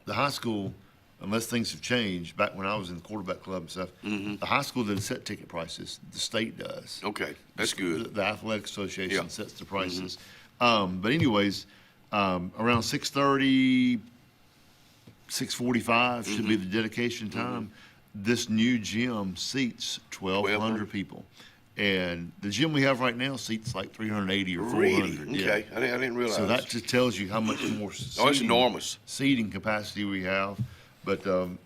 Speaker 4: The high school, unless things have changed, back when I was in the quarterback club and stuff, the high school doesn't set ticket prices. The state does.
Speaker 3: Okay, that's good.
Speaker 4: The Athletic Association sets the prices. But anyways, around 6:30, 6:45 should be the dedication time. This new gym seats 1,200 people. And the gym we have right now seats like 380 or 400.
Speaker 3: Really?
Speaker 4: Yeah.
Speaker 3: Okay, I didn't realize.
Speaker 4: So that just tells you how much more
Speaker 3: it's enormous.
Speaker 4: seating capacity we have. But I'm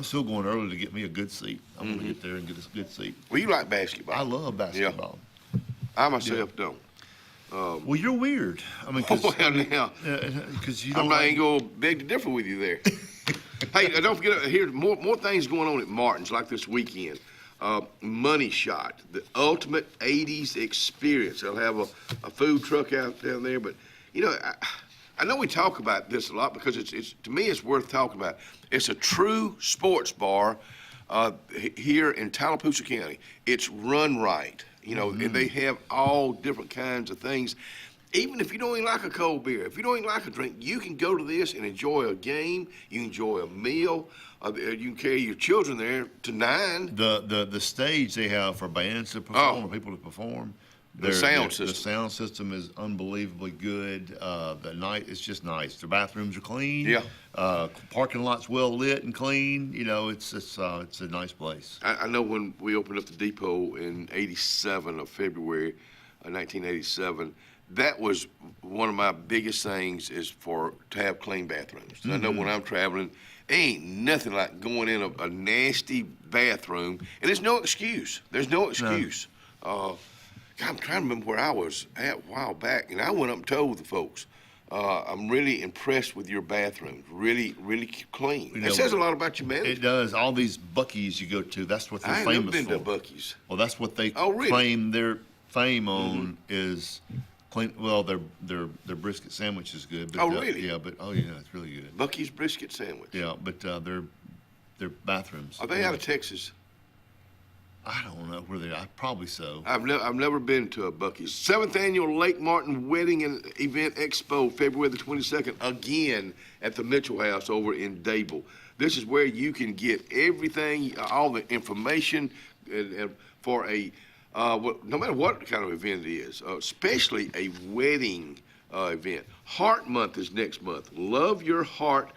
Speaker 4: still going early to get me a good seat. I'm going to get there and get a good seat.
Speaker 3: Well, you like basketball.
Speaker 4: I love basketball.
Speaker 3: Yeah. I myself don't.
Speaker 4: Well, you're weird. I mean,
Speaker 3: well, now,
Speaker 4: because you
Speaker 3: I'm
Speaker 4: don't.
Speaker 3: not ain't gonna beg to differ with you there. Hey, don't forget, here's more things going on at Martin's like this weekend. Money Shot, the ultimate 80s experience. They'll have a food truck out down there, but you know, I know we talk about this a lot because it's to me it's worth talking about. It's a true sports bar here in Tallapoosa County. It's run right, you know, and they have all different kinds of things. Even if you don't even like a cold beer, if you don't even like a drink, you can go to this and enjoy a game. You can enjoy a meal. You can carry your children there to 9.
Speaker 4: The stage they have for bands to perform, or people to perform.
Speaker 3: The sound system.
Speaker 4: The sound system is unbelievably good. The night is just nice. The bathrooms are clean.
Speaker 3: Yeah.
Speaker 4: Parking lot's well lit and clean. You know, it's a nice place.
Speaker 3: I know when we opened up the depot in '87 of February, 1987. That was one of my biggest things is to have clean bathrooms. I know when I'm traveling, ain't nothing like going in a nasty bathroom, and there's no excuse. There's no excuse. God, I'm trying to remember where I was at a while back, and I went up and told the folks, I'm really impressed with your bathrooms. Really, really clean. It says a lot about your management.
Speaker 4: It does. All these Buc-ee's you go to, that's what they're famous for.
Speaker 3: I ain't never been to Buc-ee's.
Speaker 4: Well, that's what they
Speaker 3: really?
Speaker 4: claim their fame on is clean. Well, their brisket sandwich is good. But,
Speaker 3: really?
Speaker 4: Yeah, it's really good.
Speaker 3: Buc-ee's brisket sandwich.
Speaker 4: Yeah, but their bathrooms.
Speaker 3: Are they out of Texas?
Speaker 4: I don't know where they are. Probably so.
Speaker 3: I've never been to a Buc-ee's. 7th Annual Lake Martin Wedding and Event Expo, February the 22nd, again at the Mitchell House over in Dable. This is where you can get everything, all the information and for a, no matter what kind of event it is, especially a wedding event. Heart Month is next month. Love Your Heart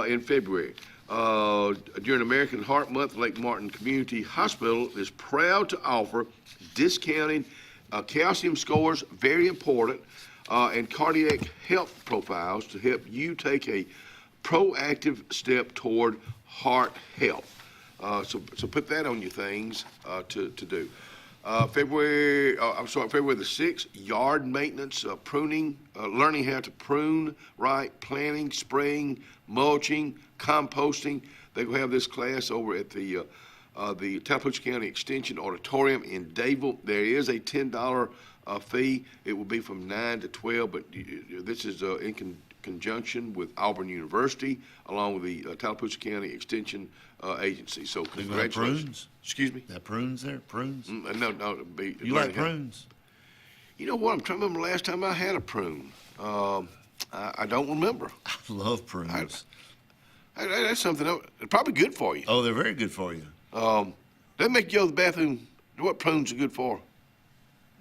Speaker 3: in February. During American Heart Month, Lake Martin Community Hospital is proud to offer discounted calcium scores, very important, and cardiac health profiles to help you take a proactive step toward heart health. So put that on your things to do. February the 6th, yard maintenance, pruning, learning how to prune right, planting, spraying, mulching, composting. They will have this class over at the Tallapoosa County Extension Auditorium in Dable. There is a $10 fee. It will be from 9 to 12, but this is in conjunction with Auburn University, along with the Tallapoosa County Extension Agency. So congratulations.
Speaker 4: Prunes?
Speaker 3: Excuse me?
Speaker 4: That prunes there? Prunes?
Speaker 3: No.
Speaker 4: You like prunes?
Speaker 3: You know what? I'm trying to remember the last time I had a prune. I don't remember.
Speaker 4: I love prunes.
Speaker 3: That's something else. Probably good for you.
Speaker 4: Oh, they're very good for you.
Speaker 3: They make you go to the bathroom. What prunes are good for?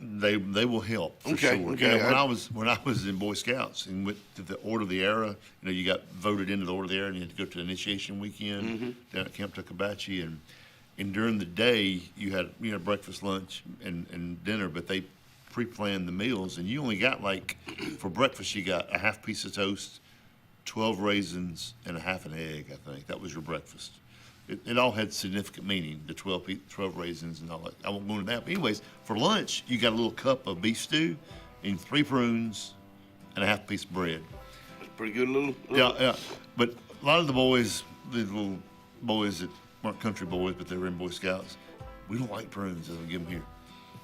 Speaker 4: They will help for sure.
Speaker 3: Okay.
Speaker 4: You know, when I was in Boy Scouts and went to the Order of the Era, you know, you got voted into the Order of the Era and you had to go to the initiation weekend down at Camp Tuckabatchee, and during the day you had breakfast, lunch, and dinner, but they pre-planned the meals, and you only got for breakfast you got a half piece of toast, 12 raisins, and a half an egg. I think that was your breakfast. It all had significant meaning, the 12 raisins and all that. I won't go into that. But anyways, for lunch, you got a little cup of beef stew and 3 prunes and a half piece of bread.
Speaker 3: That's pretty good little.
Speaker 4: Yeah. But a lot of the boys, the little boys that weren't country boys, but they were in Boy Scouts, we don't like prunes, so we give them here.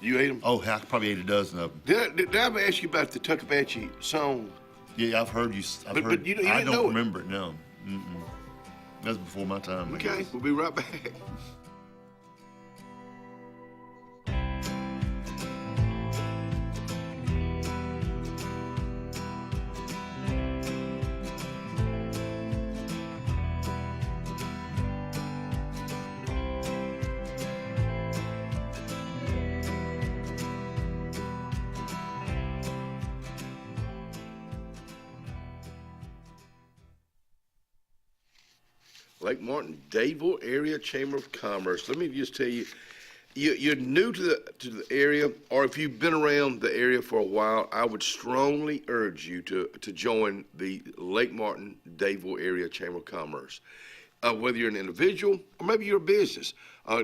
Speaker 3: You ate them?
Speaker 4: Oh, I probably ate a dozen of them.
Speaker 3: Did I ever ask you about the Tuckabatchee song?
Speaker 4: Yeah, I've heard you.
Speaker 3: But you didn't
Speaker 4: I don't
Speaker 3: know it.
Speaker 4: remember it, no. That's before my time.
Speaker 3: Okay, we'll be right back. Lake Martin, Dable Area Chamber of Commerce. Let me just tell you, you're new to the area, or if you've been around the area for a while, I would strongly urge you to join the Lake Martin, Dadeville Area Chamber of Commerce. Whether you're an individual or maybe you're a business,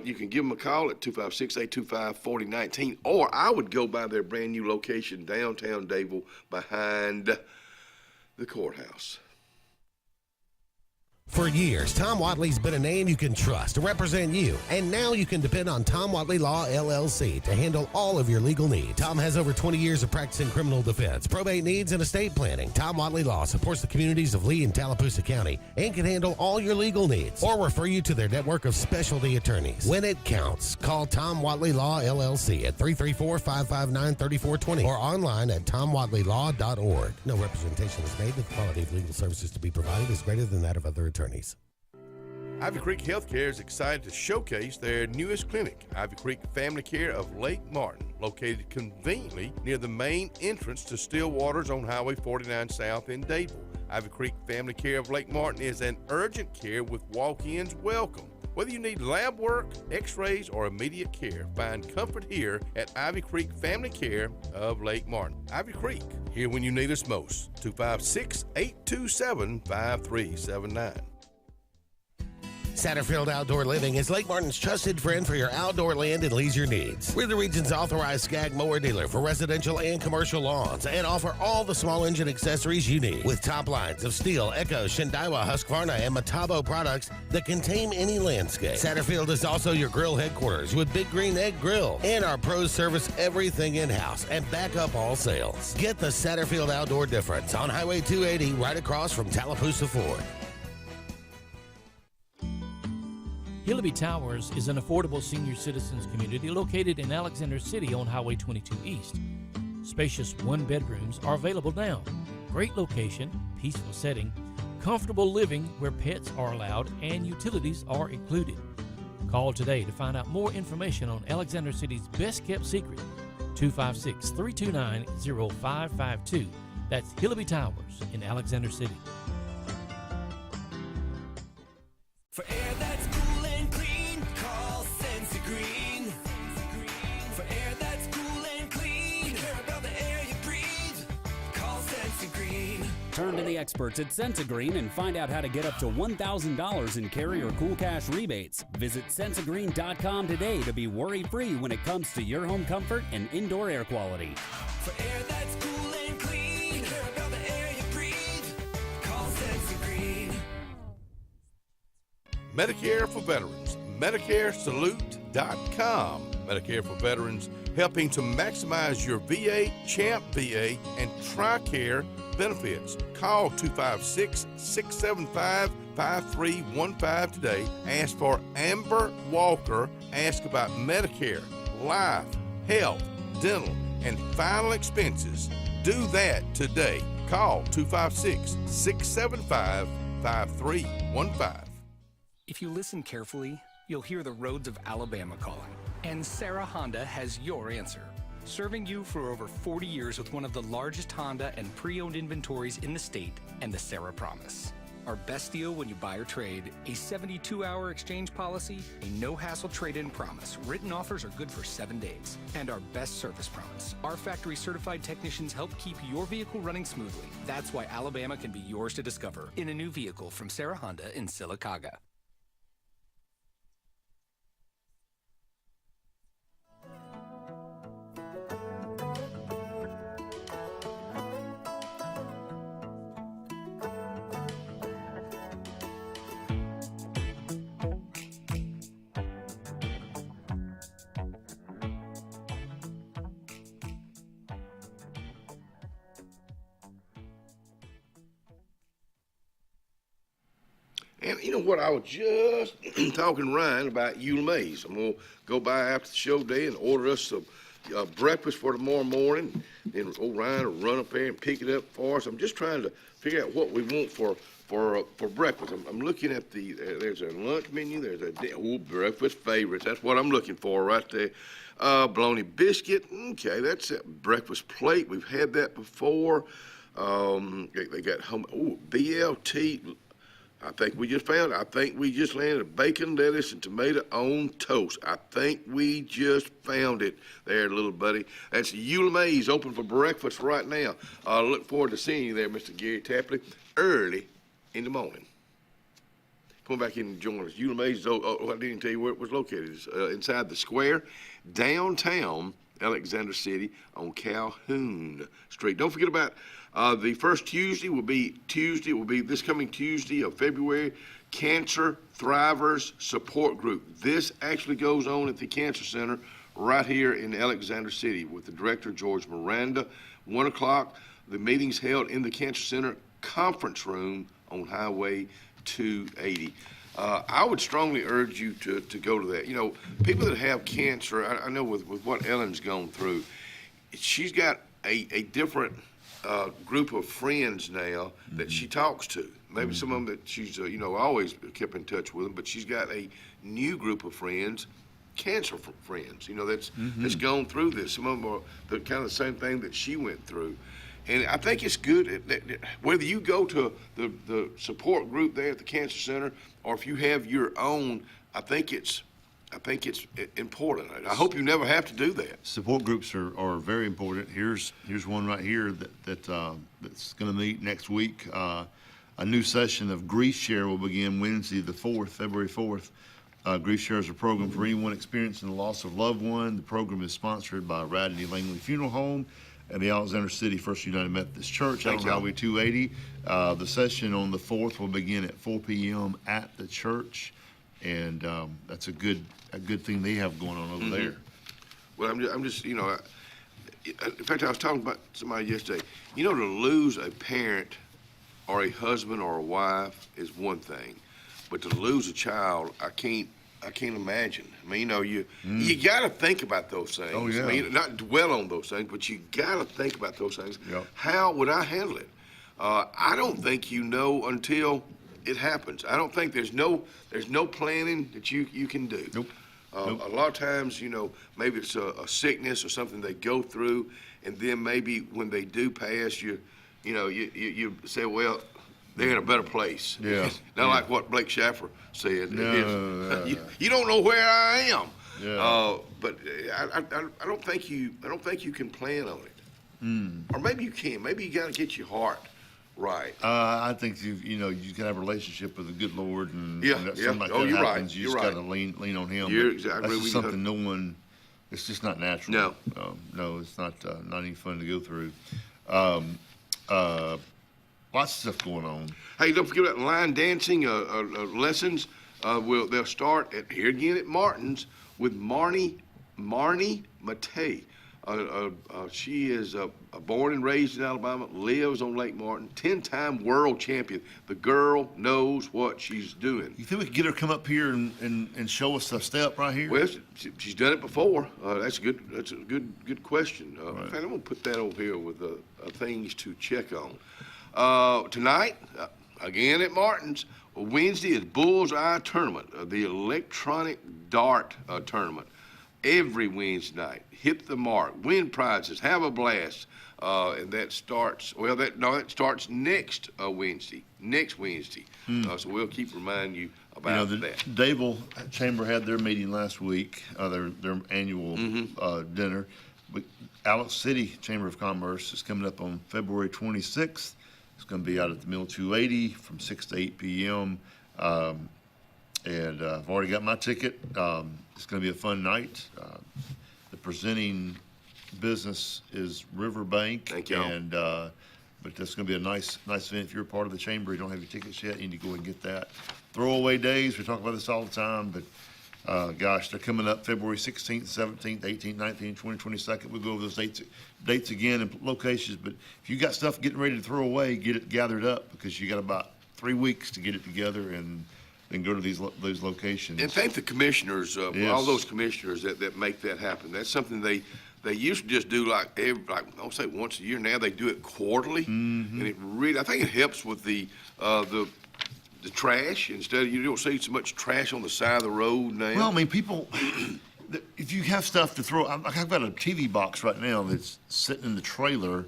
Speaker 3: you can give them a call at 256-825-4019, or I would go by their brand new location downtown Dadeville behind the courthouse.
Speaker 10: For years, Tom Watley's been a name you can trust to represent you. And now you can depend on Tom Watley Law, LLC to handle all of your legal needs. Tom has over 20 years of practice in criminal defense, probate needs, and estate planning. Tom Watley Law supports the communities of Lee and Tallapoosa County and can handle all your legal needs or refer you to their network of specialty attorneys. When it counts, call Tom Watley Law, LLC at 334-559-3420 or online at tomwatleylaw.org. No representation is made that the quality of legal services to be provided is greater than that of other attorneys.
Speaker 3: Ivy Creek Healthcare is excited to showcase their newest clinic, Ivy Creek Family Care of Lake Martin, located conveniently near the main entrance to Stillwater's on Highway 49 South in Dadeville. Ivy Creek Family Care of Lake Martin is an urgent care with walk-ins welcome. Whether you need lab work, x-rays, or immediate care, find comfort here at Ivy Creek Family Care of Lake Martin. Ivy Creek, here when you need us most. 256-827-5379.
Speaker 10: Satterfield Outdoor Living is Lake Martin's trusted friend for your outdoor land and leisure needs. We're the region's authorized Skag mower dealer for residential and commercial lawns and offer all the small engine accessories you need with top lines of Steel, Echo, Shindaiwa, Husqvarna, and Metabo products that can tame any landscape. Satterfield is also your grill headquarters with Big Green Egg Grill, and our pros service everything in-house and back up all sales. Get the Satterfield Outdoor difference on Highway 280 right across from Tallapoosa Ford.
Speaker 16: Hillaby Towers is an affordable senior citizens community located in Alexander City on Highway 22 East. Spacious one-bedrooms are available now. Great location, peaceful setting, comfortable living where pets are allowed, and utilities are included. Call today to find out more information on Alexander City's best-kept secret, 256-329-0552. That's Hillaby Towers in Alexander City.
Speaker 7: For air that's cool and clean, call Sensi Green. For air that's cool and clean, care about the air you breathe, call Sensi Green.
Speaker 17: Turn to the experts at Sensigreen and find out how to get up to $1,000 in carrier cool cash rebates. Visit Sensigreen.com today to be worry-free when it comes to your home comfort and indoor air quality.
Speaker 7: For air that's cool and clean, care about the air you breathe, call Sensi Green.
Speaker 3: Medicare for Veterans, MedicareSalute.com. Medicare for Veterans, helping to maximize your VA, CHAMP VA, and TRICARE benefits. Call 256-675-5315 today. Ask for Amber Walker. Ask about Medicare, life, health, dental, and final expenses. Do that today. Call 256-675-5315.
Speaker 18: If you listen carefully, you'll hear the roads of Alabama calling. And Sarah Honda has your answer. Serving you for over 40 years with one of the largest Honda and pre-owned inventories in the state and the Sarah Promise. Our best deal when you buy or trade, a 72-hour exchange policy, a no-hassle trade-in promise. Written offers are good for 7 days. And our best service promise. Our factory-certified technicians help keep your vehicle running smoothly. That's why Alabama can be yours to discover in a new vehicle from Sarah Honda in Sylacauga.
Speaker 3: And you know what? I was just talking to Ryan about Eula Mays. I'm going to go by after the show day and order us some breakfast for tomorrow morning. Then old Ryan will run up there and pick it up for us. I'm just trying to figure out what we want for breakfast. I'm looking at there's a lunch menu. There's breakfast favorites. That's what I'm looking for right there. Bologna biscuit. Okay, that's a breakfast plate. We've had that before. They got BLT. I think we just found it. I think we just landed a bacon, lettuce, and tomato on toast. I think we just found it there, little buddy. That's Eula Mays open for breakfast right now. I look forward to seeing you there, Mr. Gary Tapley, early in the morning. Come back in and join us. Eula Mays, I didn't even tell you where it was located. It's inside the square, downtown Alexander City on Calhoun Street. Don't forget about the first Tuesday will be this coming Tuesday of February, Cancer Thrivers Support Group. This actually goes on at the Cancer Center right here in Alexander City with the director, George Miranda. 1 o'clock, the meeting's held in the Cancer Center conference room on Highway 280. I would strongly urge you to go to that. You know, people that have cancer, I know with what Ellen's gone through, she's got a different group of friends now that she talks to. Maybe some of them that she's, always kept in touch with them, but she's got a new group of friends, cancer friends, that's gone through this. Some of them are the kind of the same thing that she went through. And I think it's good, whether you go to the support group there at the Cancer Center or if you have your own, I think it's important. I hope you never have to do that.
Speaker 4: Support groups are very important. Here's one right here that's going to meet next week. A new session of Grief Share will begin Wednesday the 4th, February 4th. Grief Share is a program for anyone experiencing the loss of a loved one. The program is sponsored by Radney Langley Funeral Home at the Alexander City First United Methodist Church on Highway 280. The session on the 4th will begin at 4 p.m. at the church, and that's a good thing they have going on over there.
Speaker 3: Well, I'm just in fact, I was talking about somebody yesterday. To lose a parent or a husband or a wife is one thing, but to lose a child, I can't imagine. I mean, you got to think about those things.
Speaker 4: Oh, yeah.
Speaker 3: I mean, not dwell on those things, but you got to think about those things.
Speaker 4: Yep.
Speaker 3: How would I handle it? I don't think you know until it happens. I don't think there's no planning that you can do.
Speaker 4: Nope.
Speaker 3: A lot of times, maybe it's a sickness or something they go through, and then maybe when they do pass, you say, well, they're in a better place.
Speaker 4: Yeah.
Speaker 3: Not like what Blake Schaffer said.
Speaker 4: No.
Speaker 3: You don't know where I am.
Speaker 4: Yeah.
Speaker 3: But I don't think you can plan on it. Or maybe you can. Maybe you got to get your heart right.
Speaker 4: I think you can have a relationship with the good Lord, and
Speaker 3: Yeah,
Speaker 4: and
Speaker 3: yeah.
Speaker 4: something like
Speaker 3: Oh,
Speaker 4: that
Speaker 3: you're right.
Speaker 4: happens. You
Speaker 3: You're
Speaker 4: just
Speaker 3: right.
Speaker 4: got to lean on Him.
Speaker 3: You're
Speaker 4: But
Speaker 3: exactly
Speaker 4: that's
Speaker 3: right.
Speaker 4: just something no one. It's just not natural.
Speaker 3: No.
Speaker 4: No, it's not any fun to go through. Lots of stuff going on.
Speaker 3: Hey, don't forget about line dancing lessons. They'll start here again at Martin's with Marnie Matei. She is born and raised in Alabama, lives on Lake Martin, 10-time world champion. The girl knows what she's doing.
Speaker 4: You think we could get her to come up here and show us a step right here?
Speaker 3: Well, she's done it before. That's a good question. In fact, I'm gonna put that over here with things to check on. Tonight, again at Martin's. Wednesday is Bullseye Tournament, the electronic dart tournament. Every Wednesday night, hit the mark, win prizes, have a blast, and that starts. Well, that starts next Wednesday. So we'll keep reminding you about that.
Speaker 4: Dable Chamber had their meeting last week, their annual dinner. Alex City Chamber of Commerce is coming up on February 26th. It's going to be out at the Mill 280 from 6 to 8 p.m. And I've already got my ticket. It's going to be a fun night. The presenting business is Riverbank.
Speaker 3: Thank you.
Speaker 4: But that's going to be a nice event. If you're a part of the chamber, you don't have your tickets yet, you need to go and get that. Throwaway days, we talk about this all the time, but gosh, they're coming up February 16th, 17th, 18th, 19th, 20th, 22nd. We'll go over those dates again and locations. But if you got stuff getting ready to throw away, get it gathered up, because you got about 3 weeks to get it together and go to those locations.
Speaker 3: And thank the commissioners,
Speaker 4: Yes.
Speaker 3: all those commissioners that make that happen. That's something they used to just do I'll say once a year. Now they do it quarterly, and it really, I think it helps with the trash. Instead, you don't see so much trash on the side of the road now.
Speaker 4: Well, I mean, people, if you have stuff to throw, I've got a TV box right now that's sitting in the trailer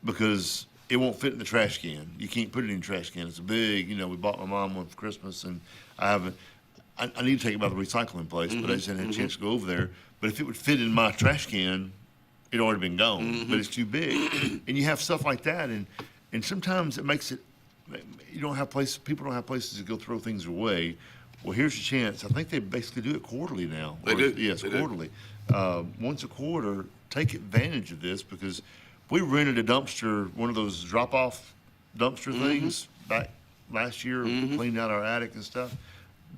Speaker 4: because it won't fit in the trash can. You can't put it in the trash can. It's a big, we bought my mom one for Christmas, and I need to take it by the recycling place, but I just hadn't had a chance to go over there. But if it would fit in my trash can, it'd already been gone, but it's too big. And you have stuff like that, and sometimes it makes it, people don't have places to go throw things away. Well, here's your chance. I think they basically do it quarterly now.
Speaker 3: They do?
Speaker 4: Yes,
Speaker 3: They do.
Speaker 4: quarterly. Once a quarter, take advantage of this, because we rented a dumpster, one of those drop-off dumpster things back last year, cleaned out our attic and stuff.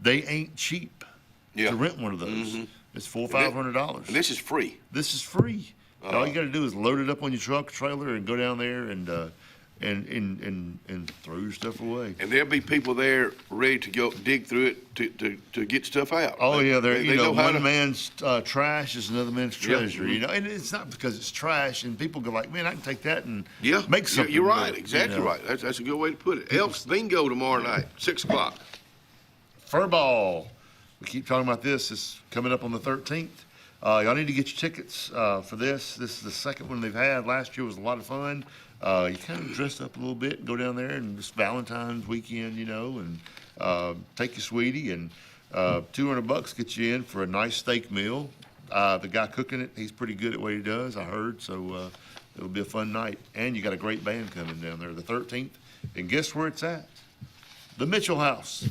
Speaker 4: They ain't cheap to rent one of those. It's $400 or $500.
Speaker 3: And this is free.
Speaker 4: This is free. All you got to do is load it up on your truck, trailer, and go down there and throw your stuff away.
Speaker 3: And there'll be people there ready to go dig through it to get stuff out.
Speaker 4: Oh yeah,
Speaker 3: they know how
Speaker 4: one man's trash is another man's treasure. And it's not because it's trash, and people go like, man, I can take that and make something.
Speaker 3: You're right,
Speaker 4: with it,
Speaker 3: exactly right. That's a good way to put it. Elks Bingo tomorrow night, 6 o'clock.
Speaker 4: Furball. We keep talking about this. It's coming up on the 13th. Y'all need to get your tickets for this. This is the second one they've had. Last year was a lot of fun. You kind of dress up a little bit and go down there, and it's Valentine's weekend, and take your sweetie, and $200 gets you in for a nice steak meal. The guy cooking it, he's pretty good at what he does, I heard, so it'll be a fun night. And you got a great band coming down there the 13th. And guess where it's at? The Mitchell House.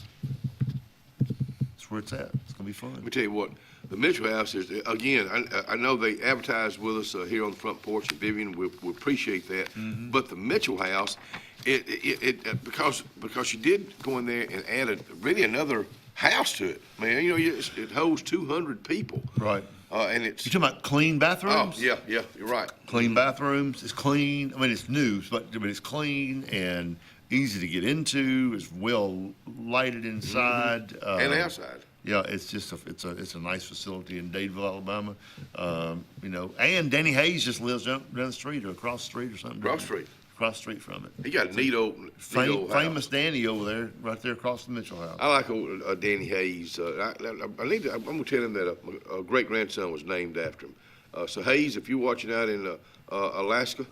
Speaker 4: That's where it's at. It's going to be fun.
Speaker 3: Let me tell you what. The Mitchell House is, again, I know they advertised with us here on the front porch, and Vivian, we appreciate that. But the Mitchell House, because you did go in there and add really another house to it, man. It holds 200 people.
Speaker 4: Right.
Speaker 3: And it's.
Speaker 4: You talking about clean bathrooms?
Speaker 3: Oh, yeah, you're right.
Speaker 4: Clean bathrooms. It's clean. I mean, it's new, but it's clean and easy to get into. It's well lighted inside.
Speaker 3: And outside.
Speaker 4: Yeah, it's just it's a nice facility in Dadeville, Alabama. And Danny Hayes just lives down the street or across the street or something.
Speaker 3: Across the street
Speaker 4: from it.
Speaker 3: He got a neat old
Speaker 4: famous Danny over there, right there across the Mitchell House.
Speaker 3: I like old Danny Hayes. I'm gonna tell him that a great grandson was named after him. So Hayes, if you're watching out in Alaska,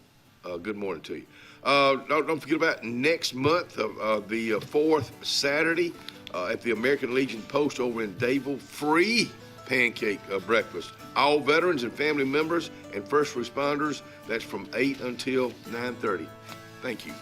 Speaker 3: good morning to you. Don't forget about next month, the fourth Saturday. At the American Legion Post over in Dadeville, free pancake breakfast. All veterans and family members and first responders, that's from 8 until 9:30. Thank you.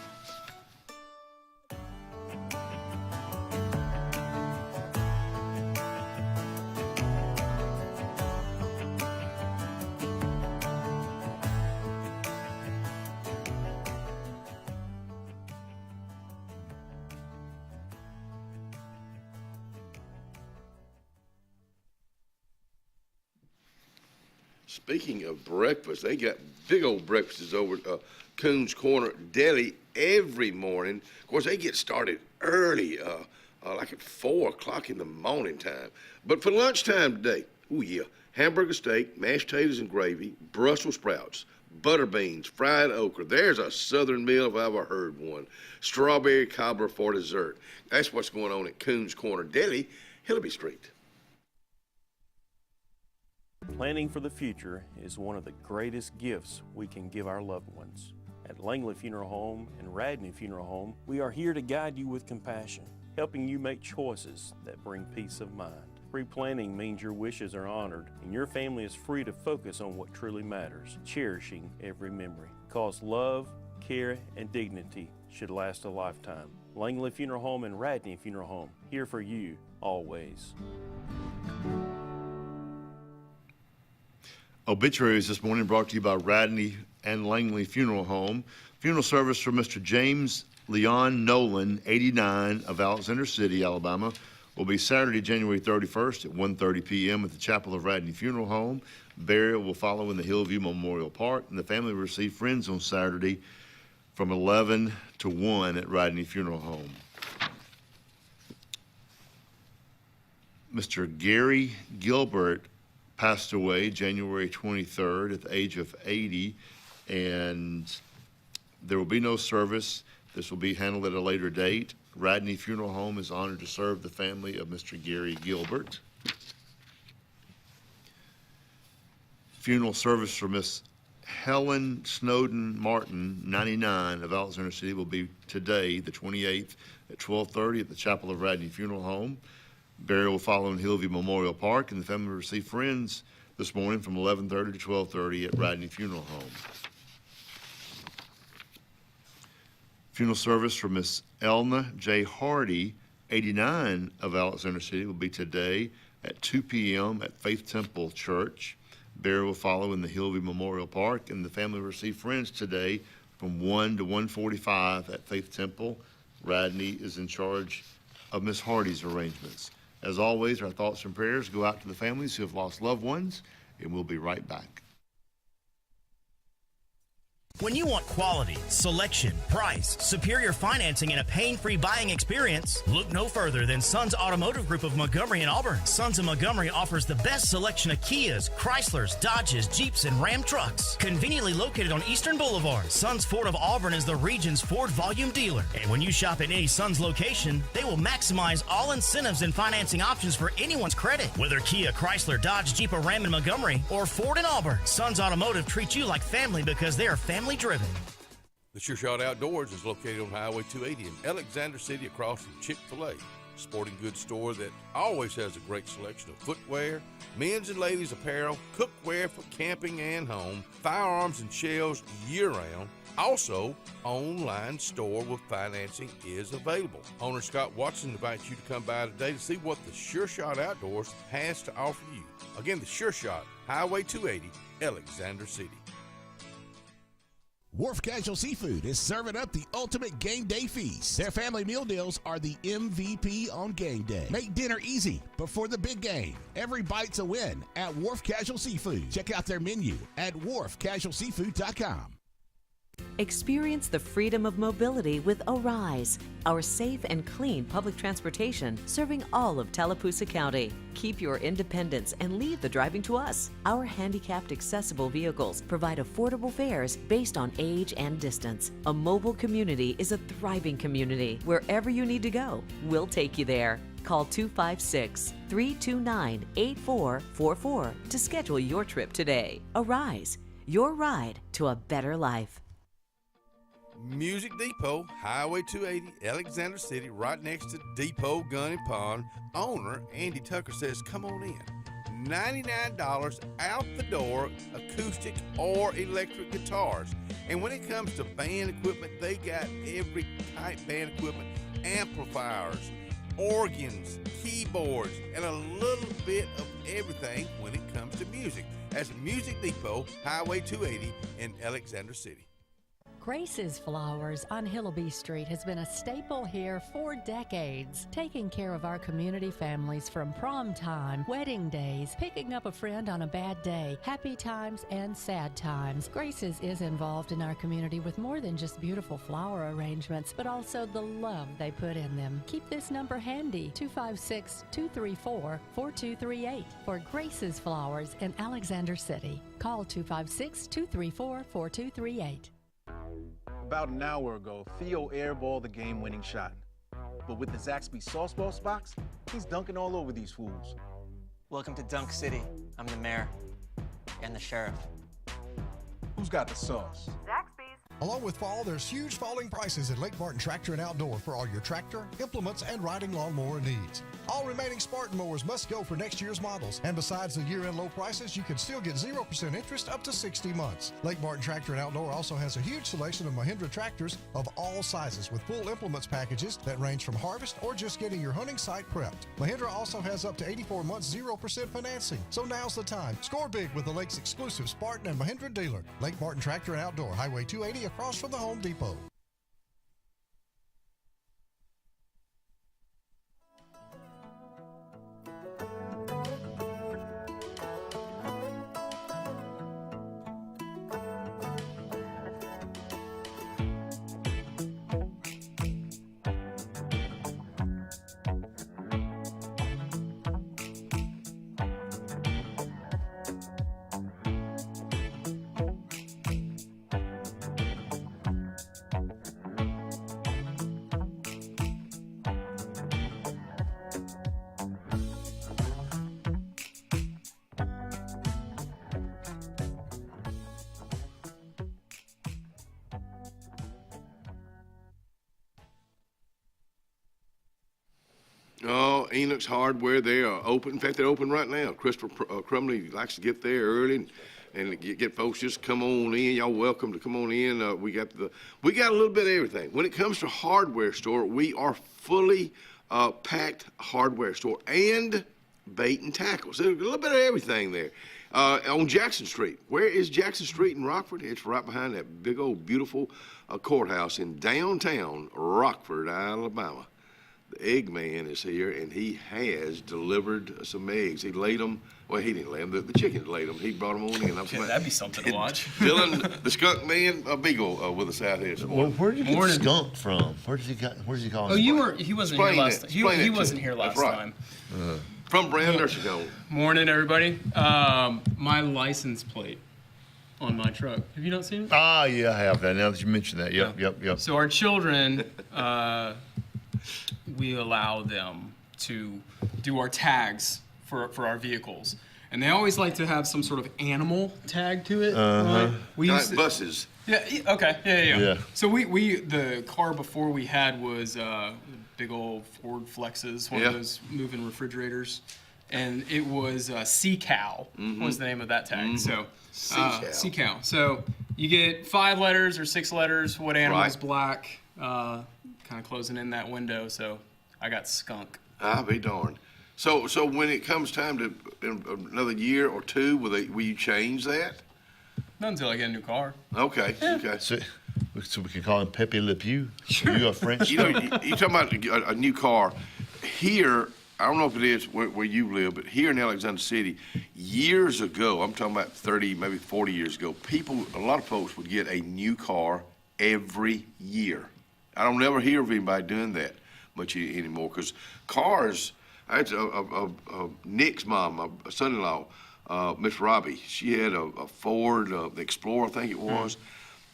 Speaker 3: Speaking of breakfast, they got big old breakfasts over at Coons Corner Deli every morning. Of course, they get started early, like at 4 o'clock in the morning time. But for lunchtime today, hamburger steak, mashed potatoes and gravy, Brussels sprouts, butter beans, fried okra. There's a southern meal if I ever heard one. Strawberry cobbler for dessert. That's what's going on at Coons Corner Deli, Hillaby Street.
Speaker 19: Planning for the future is one of the greatest gifts we can give our loved ones. At Langley Funeral Home and Radney Funeral Home, we are here to guide you with compassion, helping you make choices that bring peace of mind. Pre-planning means your wishes are honored and your family is free to focus on what truly matters, cherishing every memory. Because love, care, and dignity should last a lifetime. Langley Funeral Home and Radney Funeral Home, here for you always.
Speaker 4: Obituaries this morning brought to you by Radney and Langley Funeral Home. Funeral service for Mr. James Leon Nolan, 89, of Alexander City, Alabama, will be Saturday, January 31st at 1:30 p.m. at the Chapel of Radney Funeral Home. Burial will follow in the Hillview Memorial Park, and the family will receive friends on Saturday from 11 to 1 at Radney Funeral Home. Mr. Gary Gilbert passed away January 23rd at the age of 80, and there will be no service. This will be handled at a later date. Radney Funeral Home is honored to serve the family of Mr. Gary Gilbert. Funeral service for Miss Helen Snowden Martin, 99, of Alexander City, will be today, the 28th, at 12:30 at the Chapel of Radney Funeral Home. Burial will follow in Hillview Memorial Park, and the family will receive friends this morning from 11:30 to 12:30 at Radney Funeral Home. Funeral service for Miss Elna J. Hardy, 89, of Alexander City, will be today at 2 p.m. at Faith Temple Church. Burial will follow in the Hillview Memorial Park, and the family will receive friends today from 1 to 1:45 at Faith Temple. Radney is in charge of Miss Hardy's arrangements. As always, our thoughts and prayers go out to the families who have lost loved ones, and we'll be right back.
Speaker 20: When you want quality, selection, price, superior financing, and a pain-free buying experience, look no further than Sons Automotive Group of Montgomery and Auburn. Sons of Montgomery offers the best selection of Kias, Chryslers, Dodges, Jeeps, and Ram trucks. Conveniently located on Eastern Boulevard, Sons Ford of Auburn is the region's Ford volume dealer. And when you shop at any Sons location, they will maximize all incentives and financing options for anyone's credit. Whether Kia, Chrysler, Dodge, Jeep, or Ram in Montgomery, or Ford in Auburn, Sons Automotive treats you like family because they are family driven.
Speaker 21: The Sure Shot Outdoors is located on Highway 280 in Alexander City across from Chick-fil-A. Sporting goods store that always has a great selection of footwear, men's and ladies apparel, cookware for camping and home, firearms and shells year-round. Also, online store with financing is available. Owner Scott Watson invites you to come by today to see what the Sure Shot Outdoors has to offer you. Again, the Sure Shot, Highway 280, Alexander City.
Speaker 22: Wharf Casual Seafood is serving up the ultimate game day feast. Their family meal deals are the MVP on game day. Make dinner easy before the big game. Every bite's a win at Wharf Casual Seafood. Check out their menu at wharfcasualseafood.com.
Speaker 23: Experience the freedom of mobility with Arise, our safe and clean public transportation serving all of Tallapoosa County. Keep your independence and leave the driving to us. Our handicapped accessible vehicles provide affordable fares based on age and distance. A mobile community is a thriving community. Wherever you need to go, we'll take you there. Call 256-329-8444 to schedule your trip today. Arise, your ride to a better life.
Speaker 21: Music Depot, Highway 280, Alexander City, right next to Depot Gun and Pond. Owner Andy Tucker says, come on in. $99 out the door, acoustic or electric guitars. And when it comes to band equipment, they got every type band equipment, amplifiers, organs, keyboards, and a little bit of everything when it comes to music. That's Music Depot, Highway 280 in Alexander City.
Speaker 24: Grace's Flowers on Hillaby Street has been a staple here for decades, taking care of our community families from prom time, wedding days, picking up a friend on a bad day, happy times, and sad times. Grace's is involved in our community with more than just beautiful flower arrangements, but also the love they put in them. Keep this number handy, 256-234-4238 for Grace's Flowers in Alexander City. Call 256-234-4238.
Speaker 25: About an hour ago, Theo airballed the game-winning shot. But with the Zaxby Sauce Boss box, he's dunking all over these fools.
Speaker 26: Welcome to Dunk City. I'm the mayor and the sheriff.
Speaker 25: Who's got the sauce?
Speaker 27: Along with fall, there's huge falling prices at Lake Martin Tractor and Outdoor for all your tractor, implements, and riding lawnmower needs. All remaining Spartan mowers must go for next year's models. And besides the year-end low prices, you can still get 0% interest up to 60 months. Lake Martin Tractor and Outdoor also has a huge selection of Mahindra tractors of all sizes with full implements packages that range from harvest or just getting your hunting site prepped. Mahindra also has up to 84 months 0% financing. So now's the time. Score big with the Lake's exclusive Spartan and Mahindra dealer. Lake Martin Tractor and Outdoor, Highway 280 across from the Home Depot.
Speaker 3: Enoch's Hardware. They are open. In fact, they're open right now. Christopher Crumley likes to get there early and get folks just come on in. Y'all welcome to come on in. We got a little bit of everything. When it comes to hardware store, we are fully packed hardware store and bait and tackles. There's a little bit of everything there. On Jackson Street. Where is Jackson Street in Rockford? It's right behind that big old beautiful courthouse in downtown Rockford, Alabama. The egg man is here, and he has delivered some eggs. He laid them. Well, he didn't lay them. The chickens laid them. He brought them on in.
Speaker 1: That'd be something to watch.
Speaker 3: Dylan, the skunk man, Beagle, with us out here this morning.
Speaker 4: Where did you get skunk from? Where does he call him?
Speaker 1: He wasn't here last time. He wasn't here last time.
Speaker 3: From Brown Nursing Home.
Speaker 1: Morning, everybody. My license plate on my truck. Have you not seen it?
Speaker 4: Ah, yeah, I have that. Now that you mentioned that. Yep.
Speaker 1: So our children, we allow them to do our tags for our vehicles. And they always like to have some sort of animal tag to it. Right? We
Speaker 3: like buses.
Speaker 1: Yeah, okay. Yeah. So the car before we had was big old Ford Flexes, one of those moving refrigerators. And it was Sea Cow was the name of that tag. So Sea Cow. So you get 5 letters or 6 letters, what animal is black, kind of closing in that window. So I got skunk.
Speaker 3: I'll be darned. So when it comes time to in another year or two, will you change that?
Speaker 1: Not until I get a new car.
Speaker 3: Okay.
Speaker 4: So we can call him Pepe Le Pew. Sure. You a French?
Speaker 3: You talking about a new car. Here, I don't know if it is where you live, but here in Alexander City, years ago, I'm talking about 30, maybe 40 years ago, a lot of folks would get a new car every year. I don't never hear of anybody doing that much anymore, because cars, I had Nick's mom, my son-in-law, Miss Robbie, she had a Ford Explorer, I think it was.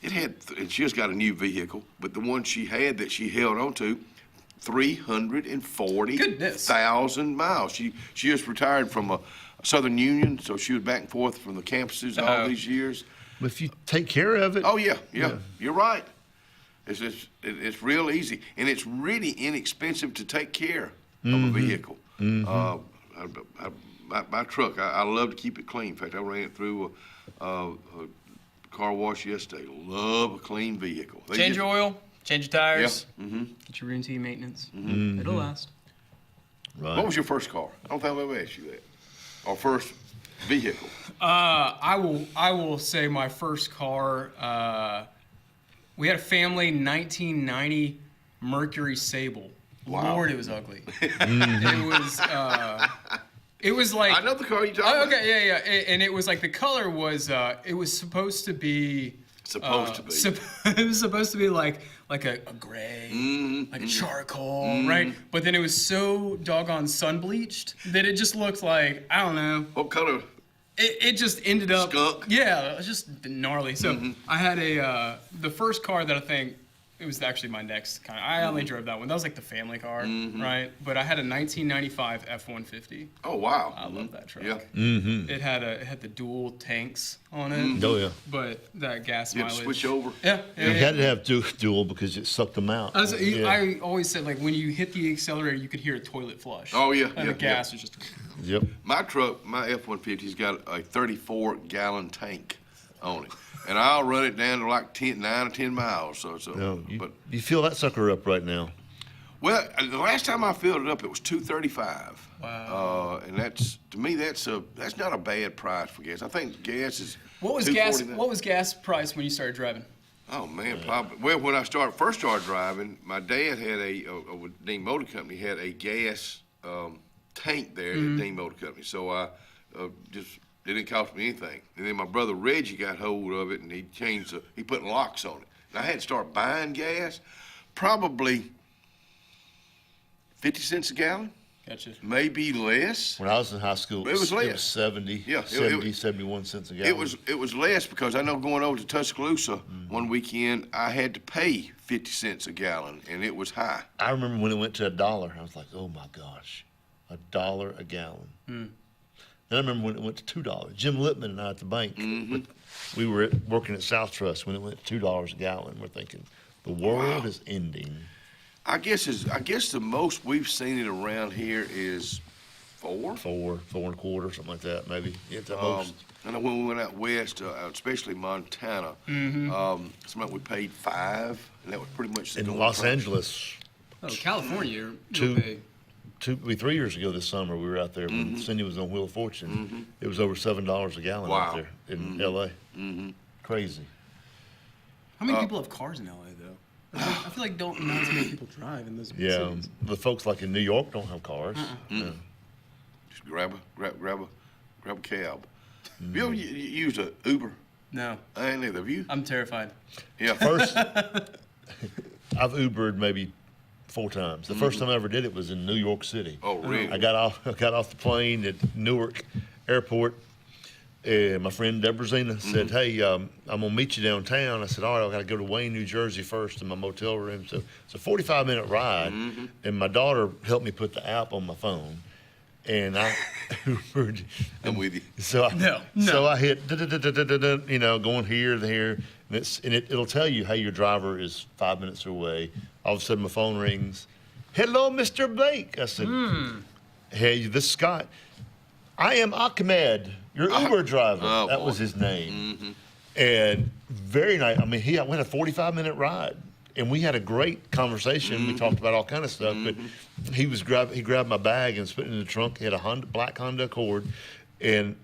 Speaker 3: And she just got a new vehicle, but the one she had that she held on to, 340,000 miles. She just retired from a Southern Union, so she was back and forth from the campuses all these years.
Speaker 4: But if you take care of it.
Speaker 3: Oh, yeah. You're right. It's real easy, and it's really inexpensive to take care of a vehicle. My truck, I love to keep it clean. In fact, I ran it through a car wash yesterday. Love a clean vehicle.
Speaker 1: Change your oil, change your tires,
Speaker 3: Yeah.
Speaker 1: get your routine maintenance.
Speaker 3: Mhm.
Speaker 1: It'll last.
Speaker 3: Right. What was your first car? I don't think I've ever asked you that. Or first vehicle?
Speaker 1: I will say my first car. We had a family 1990 Mercury Sable.
Speaker 3: Wow.
Speaker 1: Lord, it was ugly. It was like
Speaker 3: I know the car you're talking about.
Speaker 1: Okay, yeah. And it was like the color was it was supposed to be it was supposed to be like a gray, like a charcoal, right? But then it was so doggone sun bleached that it just looked like, I don't know.
Speaker 3: What color?
Speaker 1: It just ended up
Speaker 3: skunk.
Speaker 1: Yeah, it was just gnarly. So I had the first car that I think it was actually my next kind of. I only drove that one. That was like the family car, right? But I had a 1995 F-150.
Speaker 3: Oh wow!
Speaker 1: I love that truck.
Speaker 3: Yeah.
Speaker 1: It had the dual tanks on it.
Speaker 4: Oh yeah.
Speaker 1: But that gas
Speaker 3: You had to
Speaker 1: mileage.
Speaker 3: switch over.
Speaker 1: Yeah.
Speaker 4: You had to have dual because it sucked them out.
Speaker 1: I always said, like, when you hit the accelerator, you could hear a toilet flush.
Speaker 3: Oh yeah.
Speaker 1: And the gas was just.
Speaker 4: Yep.
Speaker 3: My truck, my F-150's got a 34-gallon tank on it, and I'll run it down to like 9 or 10 miles. But
Speaker 4: you fill that sucker up right now.
Speaker 3: Well, the last time I filled it up, it was $2.35.
Speaker 1: Wow.
Speaker 3: And that's, to me, that's not a bad price for gas. I think gas is.
Speaker 1: What was gas price when you started driving?
Speaker 3: Oh man, probably. Well, when I first started driving, my dad had with Dean Motor Company had a gas tank there at Dean Motor Company. So I it didn't cost me anything. And then my brother Reggie got hold of it, and he put locks on it. And I had to start buying gas, probably 50 cents a gallon.
Speaker 1: Gotcha.
Speaker 3: Maybe less.
Speaker 4: When I was in high school,
Speaker 3: it was less.
Speaker 4: It was 70,
Speaker 3: yeah,
Speaker 4: 71 cents a gallon.
Speaker 3: It was less because I know going over to Tuscaloosa one weekend, I had to pay 50 cents a gallon, and it was high.
Speaker 4: I remember when it went to $1. I was like, oh my gosh, $1 a gallon. Then I remember when it went to $2. Jim Lippman and I at the bank, we were working at South Trust when it went to $2 a gallon. We're thinking, the world is ending.
Speaker 3: I guess the most we've seen it around here is 4.
Speaker 4: 4.25, something like that, maybe. Yeah, at the most.
Speaker 3: I know when we went out west, especially Montana, something we paid 5, and that was pretty much the
Speaker 4: In
Speaker 3: going
Speaker 4: Los
Speaker 3: price.
Speaker 4: Angeles,
Speaker 1: Oh, California, you'll pay.
Speaker 4: 3 years ago this summer, we were out there when Cindy was on Wheel of Fortune. It was over $7 a gallon
Speaker 3: Wow.
Speaker 4: out there in L.A. Crazy.
Speaker 1: How many people have cars in LA though? I feel like not as many people drive in those big
Speaker 4: Yeah,
Speaker 1: cities.
Speaker 4: the folks like in New York don't have cars. Yeah.
Speaker 3: Just grab a cab. Have you ever used a Uber?
Speaker 1: No.
Speaker 3: I ain't neither. Have you?
Speaker 1: I'm terrified.
Speaker 3: Yeah.
Speaker 4: First, I've Ubered maybe 4 times. The first time I ever did it was in New York City.
Speaker 3: Oh, really?
Speaker 4: I got off the plane at Newark Airport, and my friend Deborah Zena said, "Hey, I'm gonna meet you downtown." I said, "All right, I got to go to Wayne, New Jersey first in my motel room." So it's a 45-minute ride, and my daughter helped me put the app on my phone, and I Ubered.
Speaker 3: I'm with you.
Speaker 4: So
Speaker 1: No.
Speaker 4: So I hit, going here, there, and it'll tell you, hey, your driver is 5 minutes away. All of a sudden, my phone rings. Hello, Mr. Blake. I said, hey, this is Scott. I am Ahmed, your Uber driver.
Speaker 3: Oh,
Speaker 4: that
Speaker 3: boy.
Speaker 4: was his name. And very nice. I mean, we had a 45-minute ride, and we had a great conversation. We talked about all kind of stuff, but he grabbed my bag and was putting it in the trunk. He had a black Honda Accord, and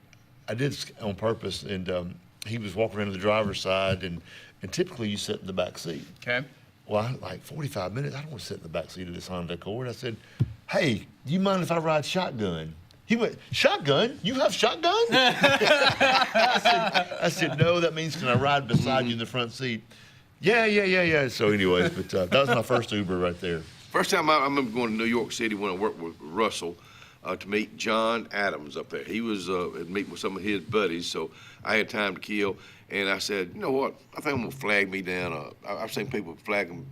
Speaker 4: I did it on purpose. And he was walking around to the driver's side, and typically you sit in the back seat.
Speaker 1: Okay.
Speaker 4: Well, like 45 minutes, I don't want to sit in the back seat of this Honda Accord. I said, hey, do you mind if I ride shotgun? He went, shotgun? You have shotgun? I said, no, that means can I ride beside you in the front seat? Yeah. So anyways, but that was my first Uber right there.
Speaker 3: First time I remember going to New York City when I worked with Russell to meet John Adams up there. He was meeting with some of his buddies, so I had time to kill. And I said, you know what? I think I'm gonna flag me down. I've seen people flag them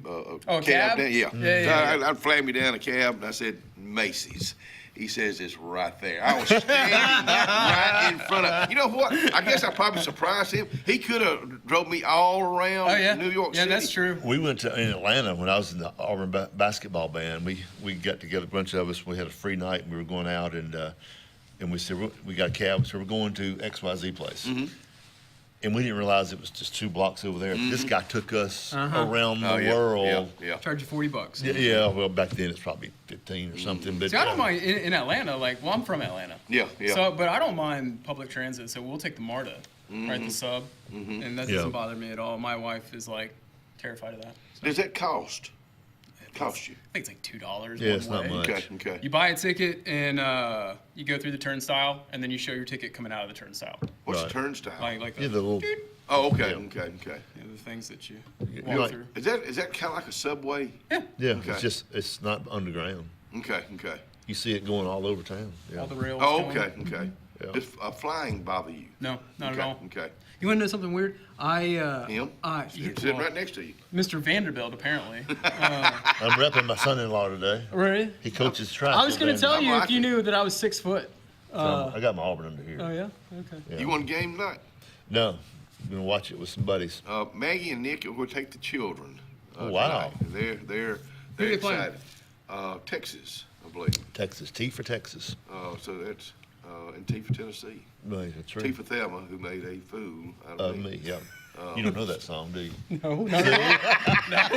Speaker 1: a cab?
Speaker 3: down. Yeah.
Speaker 1: Yeah.
Speaker 3: So I'd flag me down a cab, and I said Macy's. He says it's right there. I was standing right in front of. You know what? I guess I probably surprised him. He could have drove me all around New York City.
Speaker 1: Yeah, that's true.
Speaker 4: We went in Atlanta when I was in the Auburn basketball band. We got together, a bunch of us. We had a free night, and we were going out, and we said we got a cab, so we're going to XYZ place. And we didn't realize it was just 2 blocks over there. This guy took us around the world.
Speaker 3: Yeah.
Speaker 1: Charge you $40.
Speaker 4: Yeah, well, back then it's probably 15 or something. But
Speaker 1: See, I don't mind in Atlanta. Well, I'm from Atlanta.
Speaker 3: Yeah.
Speaker 1: So, but I don't mind public transit. So we'll take the MARTA, right? The sub, and that doesn't bother me at all. My wife is like terrified of that. So.
Speaker 3: Does that cost you?
Speaker 1: I think it's like $2.
Speaker 4: Yeah, it's
Speaker 1: one
Speaker 4: not
Speaker 1: way.
Speaker 4: much.
Speaker 3: Okay.
Speaker 1: You buy a ticket and you go through the turnstile, and then you show your ticket coming out of the turnstile.
Speaker 3: What's the turnstile?
Speaker 1: Like
Speaker 4: Yeah, the little.
Speaker 3: Oh, okay.
Speaker 1: the things that you
Speaker 4: You're
Speaker 1: walk
Speaker 4: like-
Speaker 1: through.
Speaker 3: Is that kind of like a subway?
Speaker 4: Yeah,
Speaker 3: Okay.
Speaker 4: it's not underground.
Speaker 3: Okay.
Speaker 4: You see it going all over town. Yeah.
Speaker 1: All the rails.
Speaker 3: Oh,
Speaker 1: going.
Speaker 3: okay.
Speaker 4: Yeah.
Speaker 3: Does flying bother you?
Speaker 1: No, not
Speaker 3: Okay,
Speaker 1: at all.
Speaker 3: Okay.
Speaker 1: You want to know something weird?
Speaker 3: Him? Sitting
Speaker 1: well,
Speaker 3: right next to you.
Speaker 1: Mr. Vanderbilt, apparently.
Speaker 4: I'm repping my son-in-law today.
Speaker 1: Really?
Speaker 4: He coaches track.
Speaker 1: I was
Speaker 4: at
Speaker 1: going to
Speaker 4: Vanderbilt.
Speaker 1: tell you
Speaker 3: like
Speaker 1: if you
Speaker 3: it.
Speaker 1: knew that I was 6 foot.
Speaker 4: So I got my Auburn under here.
Speaker 1: Oh yeah. Okay.
Speaker 4: Yeah.
Speaker 3: You want game night?
Speaker 4: No, I'm gonna watch it with some buddies.
Speaker 3: Maggie and Nick will take the children.
Speaker 4: Oh, wow.
Speaker 3: Tonight. They're
Speaker 1: they playing?
Speaker 3: excited. Texas, I believe.
Speaker 4: Texas, T for Texas.
Speaker 3: So that's and T for Tennessee.
Speaker 4: Right, that's
Speaker 3: T
Speaker 4: right.
Speaker 3: for Thelma, who made a fool out of me.
Speaker 4: Me, yeah. You don't know that song, do you?
Speaker 1: No, not at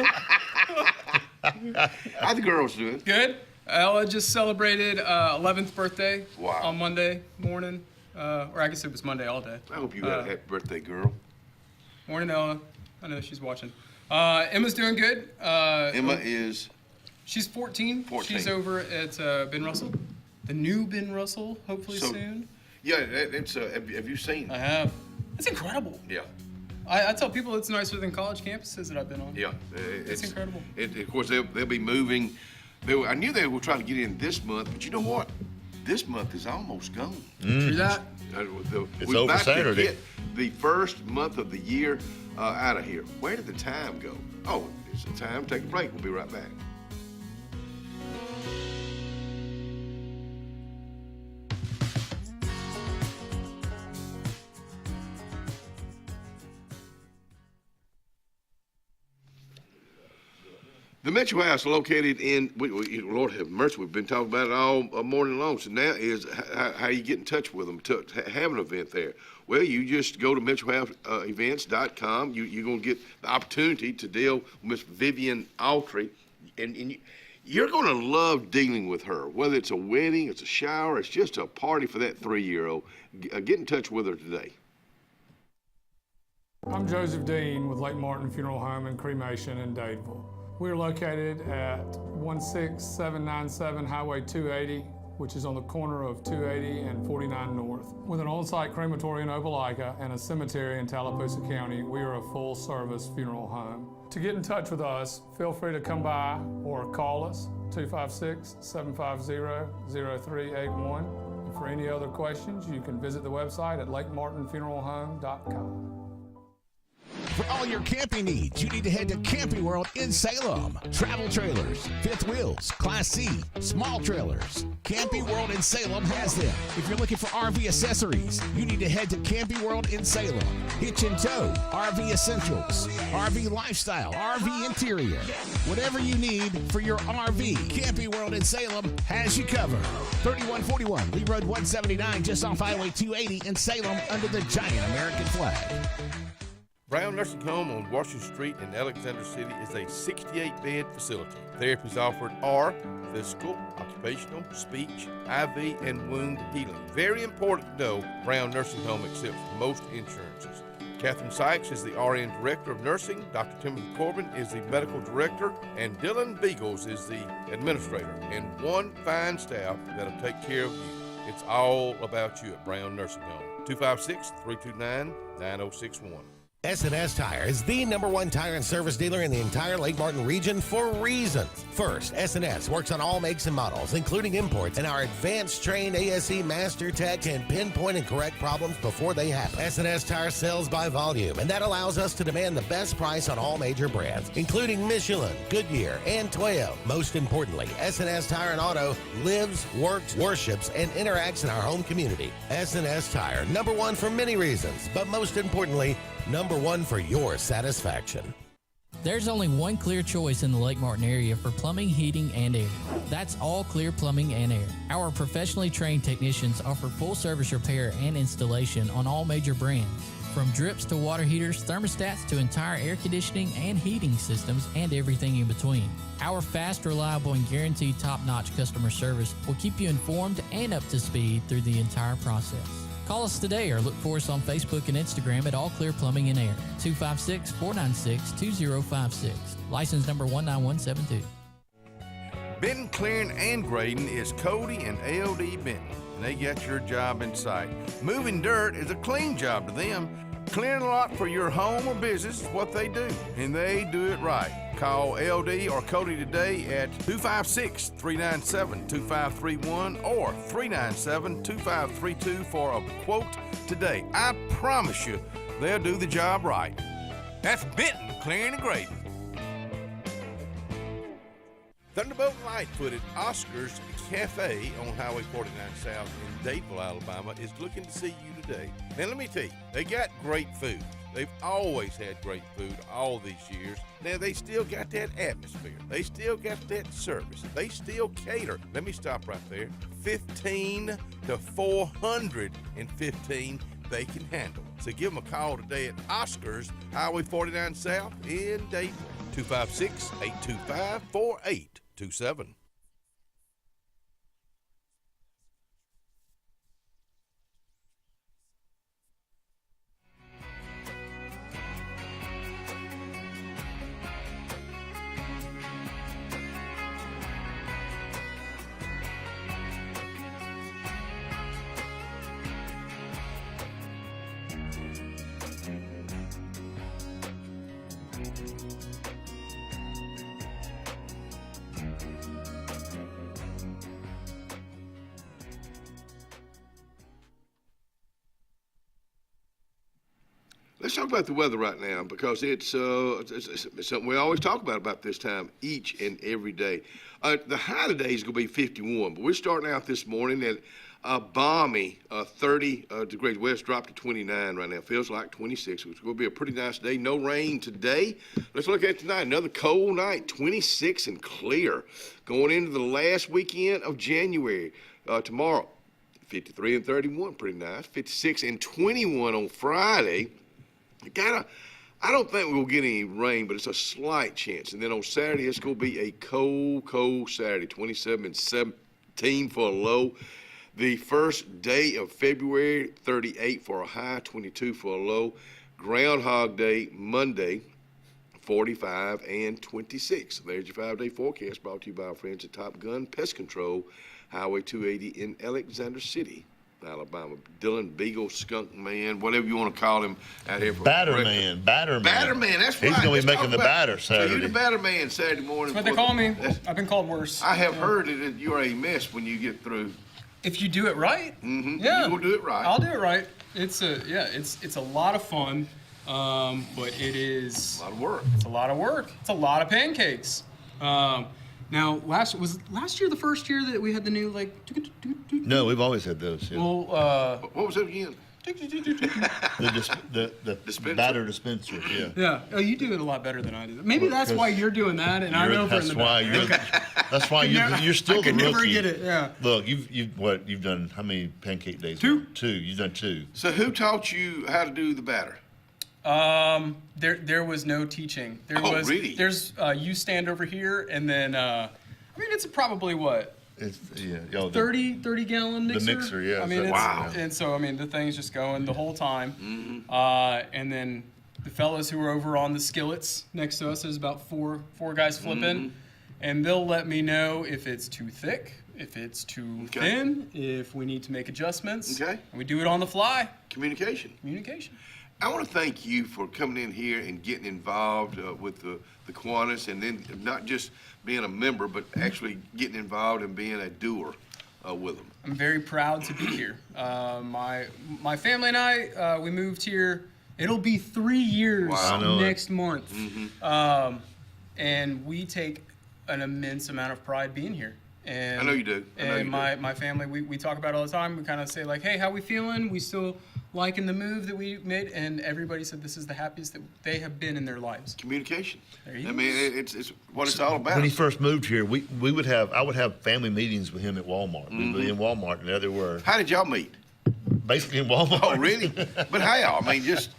Speaker 1: all.
Speaker 3: How the girls doing?
Speaker 1: Good. Ella just celebrated 11th birthday
Speaker 3: Wow.
Speaker 1: on Monday morning. Or I guess it was Monday all day.
Speaker 3: I hope you got a happy birthday, girl.
Speaker 1: Morning, Ella. I know she's watching. Emma's doing good.
Speaker 3: Emma is.
Speaker 1: She's 14.
Speaker 3: 14.
Speaker 1: She's over at Ben Russell. The new Ben Russell, hopefully
Speaker 3: So-
Speaker 1: soon.
Speaker 3: Yeah, it's. Have you seen?
Speaker 1: I have. It's incredible.
Speaker 3: Yeah.
Speaker 1: I tell people it's nicer than college campuses that I've been on.
Speaker 3: Yeah,
Speaker 1: It's incredible.
Speaker 3: Of course, they'll be moving. I knew they were trying to get in this month, but you know what? This month is almost gone.
Speaker 1: True that.
Speaker 4: It's
Speaker 3: We're
Speaker 4: over
Speaker 3: about
Speaker 4: Saturday.
Speaker 3: to get the first month of the year out of here. Where did the time go? Oh, it's the time. Take a break. We'll be right back. The Mitchell House located in, Lord have mercy, we've been talking about it all morning long. So now is how you get in touch with them to have an event there. Well, you just go to MitchellHouseEvents.com. You're going to get the opportunity to deal with Miss Vivian Autry, and you're going to love dealing with her. Whether it's a wedding, it's a shower, it's just a party for that 3-year-old. Get in touch with her today.
Speaker 2: I'm Joseph Dean with Lake Martin Funeral Home and Cremation in Dadeville. We're located at 16797 Highway 280, which is on the corner of 280 and 49 North. With an on-site crematory in Opelika and a cemetery in Tallapoosa County, we are a full-service funeral home. To get in touch with us, feel free to come by or call us, 256-750-0381. And for any other questions, you can visit the website at lakemartinfuneralhome.com.
Speaker 22: For all your camping needs, you need to head to Camping World in Salem. Travel trailers, fifth wheels, Class C, small trailers. Camping World in Salem has them. If you're looking for RV accessories, you need to head to Camping World in Salem. Hitch and tow, RV essentials, RV lifestyle, RV interior. Whatever you need for your RV, Camping World in Salem has you covered. 3141 Lee Road 179, just off Highway 280 in Salem, under the giant American flag.
Speaker 21: Brown Nursing Home on Washington Street in Alexander City is a 68-bed facility. Therapies offered are physical, occupational, speech, IV, and wound healing. Very important to know, Brown Nursing Home accepts most insurances. Catherine Sykes is the RN Director of Nursing, Dr. Timothy Corbin is the Medical Director, and Dylan Beagles is the Administrator, and one fine staff that'll take care of you. It's all about you at Brown Nursing Home. 256-329-9061.
Speaker 10: S&S Tire is the #1 tire and service dealer in the entire Lake Martin region for reasons. First, S&S works on all makes and models, including imports, and our advanced trained ASE Master Tech can pinpoint and correct problems before they happen. S&S Tire sells by volume, and that allows us to demand the best price on all major brands, including Michelin, Goodyear, and Toyo. Most importantly, S&S Tire and Auto lives, works, worships, and interacts in our home community. S&S Tire, #1 for many reasons, but most importantly, #1 for your satisfaction.
Speaker 16: There's only one clear choice in the Lake Martin area for plumbing, heating, and air. That's All Clear Plumbing and Air. Our professionally trained technicians offer full service repair and installation on all major brands. From drips to water heaters, thermostats to entire air conditioning and heating systems, and everything in between. Our fast, reliable, and guaranteed top-notch customer service will keep you informed and up to speed through the entire process. Call us today or look for us on Facebook and Instagram at All Clear Plumbing and Air, 256-496-2056. License number 19172.
Speaker 21: Benton, clearing, and grading is Cody and AOD Benton, and they got your job in sight. Moving dirt is a clean job to them. Clearing a lot for your home or business is what they do, and they do it right. Call LD or Cody today at 256-397-2531 or 397-2532 for a quote today. I promise you, they'll do the job right. That's Benton Clearing and Grading. Thunderbolt and Lightfoot at Oscar's Cafe on Highway 49 South in Dadeville, Alabama is looking to see you today. Now let me tell you, they got great food. They've always had great food all these years. Now they still got that atmosphere. They still got that service. They still cater. Let me stop right there. 15 to 415 they can handle. So give them a call today at Oscar's Highway 49 South in Dadeville. 256-825-4827.
Speaker 3: let's talk about the weather right now, because it's something we always talk about this time, each and every day. The high today is going to be 51, but we're starting out this morning at a balmy 30 degrees. West dropped to 29 right now. Feels like 26. It's going to be a pretty nice day. No rain today. Let's look at tonight. Another cold night, 26 and clear. Going into the last weekend of January. Tomorrow, 53 and 31, pretty nice. 56 and 21 on Friday. I don't think we'll get any rain, but it's a slight chance. And then on Saturday, it's going to be a cold Saturday, 27 and 17 for a low. The first day of February, 38 for a high, 22 for a low. Groundhog Day, Monday, 45 and 26. There's your 5-day forecast brought to you by our friends at Top Gun Pest Control, Highway 280 in Alexander City, Alabama. Dylan Beagle, Skunk Man, whatever you want to call him out here.
Speaker 4: Batterman,
Speaker 3: Batter Man, that's right.
Speaker 4: He's going to be
Speaker 3: Let's
Speaker 4: making
Speaker 3: talk
Speaker 4: the
Speaker 3: about-
Speaker 4: batter
Speaker 3: So
Speaker 4: Saturday.
Speaker 3: you're the Batter Man Saturday morning.
Speaker 1: That's what they call me. I've been called worse.
Speaker 3: I have heard that you're a mess when you get through.
Speaker 1: If you do it right,
Speaker 3: Yeah, you will do it right.
Speaker 1: I'll do it right. It's a lot of fun, but it is
Speaker 3: a lot of work.
Speaker 1: It's a lot of work. It's a lot of pancakes. Now, last year the first year that we had the new like.
Speaker 4: No, we've always had those. Yeah.
Speaker 1: Well,
Speaker 3: what was it again?
Speaker 4: the batter dispenser. Yeah.
Speaker 1: Yeah. Oh, you do it a lot better than I do. Maybe that's why you're doing that, and I'm over in the back.
Speaker 4: That's why you're still
Speaker 1: I
Speaker 4: the
Speaker 1: could
Speaker 4: rookie.
Speaker 1: never get it. Yeah.
Speaker 4: Look, you've done how many pancake days?
Speaker 1: 2.
Speaker 4: 2. You've done 2.
Speaker 3: So who taught you how to do the batter?
Speaker 1: There was no teaching.
Speaker 3: Really?
Speaker 1: There's you stand over here, and then it's probably what.
Speaker 4: It's
Speaker 1: 30 gallon mixer.
Speaker 4: The mixer, yeah.
Speaker 1: I mean,
Speaker 3: wow.
Speaker 1: And so the thing's just going the whole time. And then the fellas who are over on the skillets next to us, there's about four guys flipping, and they'll let me know if it's too thick, if it's too thin, if we need to make adjustments.
Speaker 3: Okay.
Speaker 1: And we do it on the fly.
Speaker 3: Communication. I want to thank you for coming in here and getting involved with the Kiwanis, and then not just being a member, but actually getting involved and being a doer with them.
Speaker 1: I'm very proud to be here. My family and I, we moved here. It'll be 3 years next month. And we take an immense amount of pride being here. And
Speaker 3: I know you do.
Speaker 1: My family, we talk about it all the time. We kind of say like, hey, how we feeling? We still liking the move that we made? And everybody said this is the happiest that they have been in their lives.
Speaker 3: Communication.
Speaker 1: There you go.
Speaker 3: I mean, it's what it's all about.
Speaker 4: When he first moved here, I would have family meetings with him at Walmart. We'd be in Walmart, and there they were.
Speaker 3: How did y'all meet?
Speaker 4: Basically in Walmart.
Speaker 3: Oh, really? But how? I mean, just.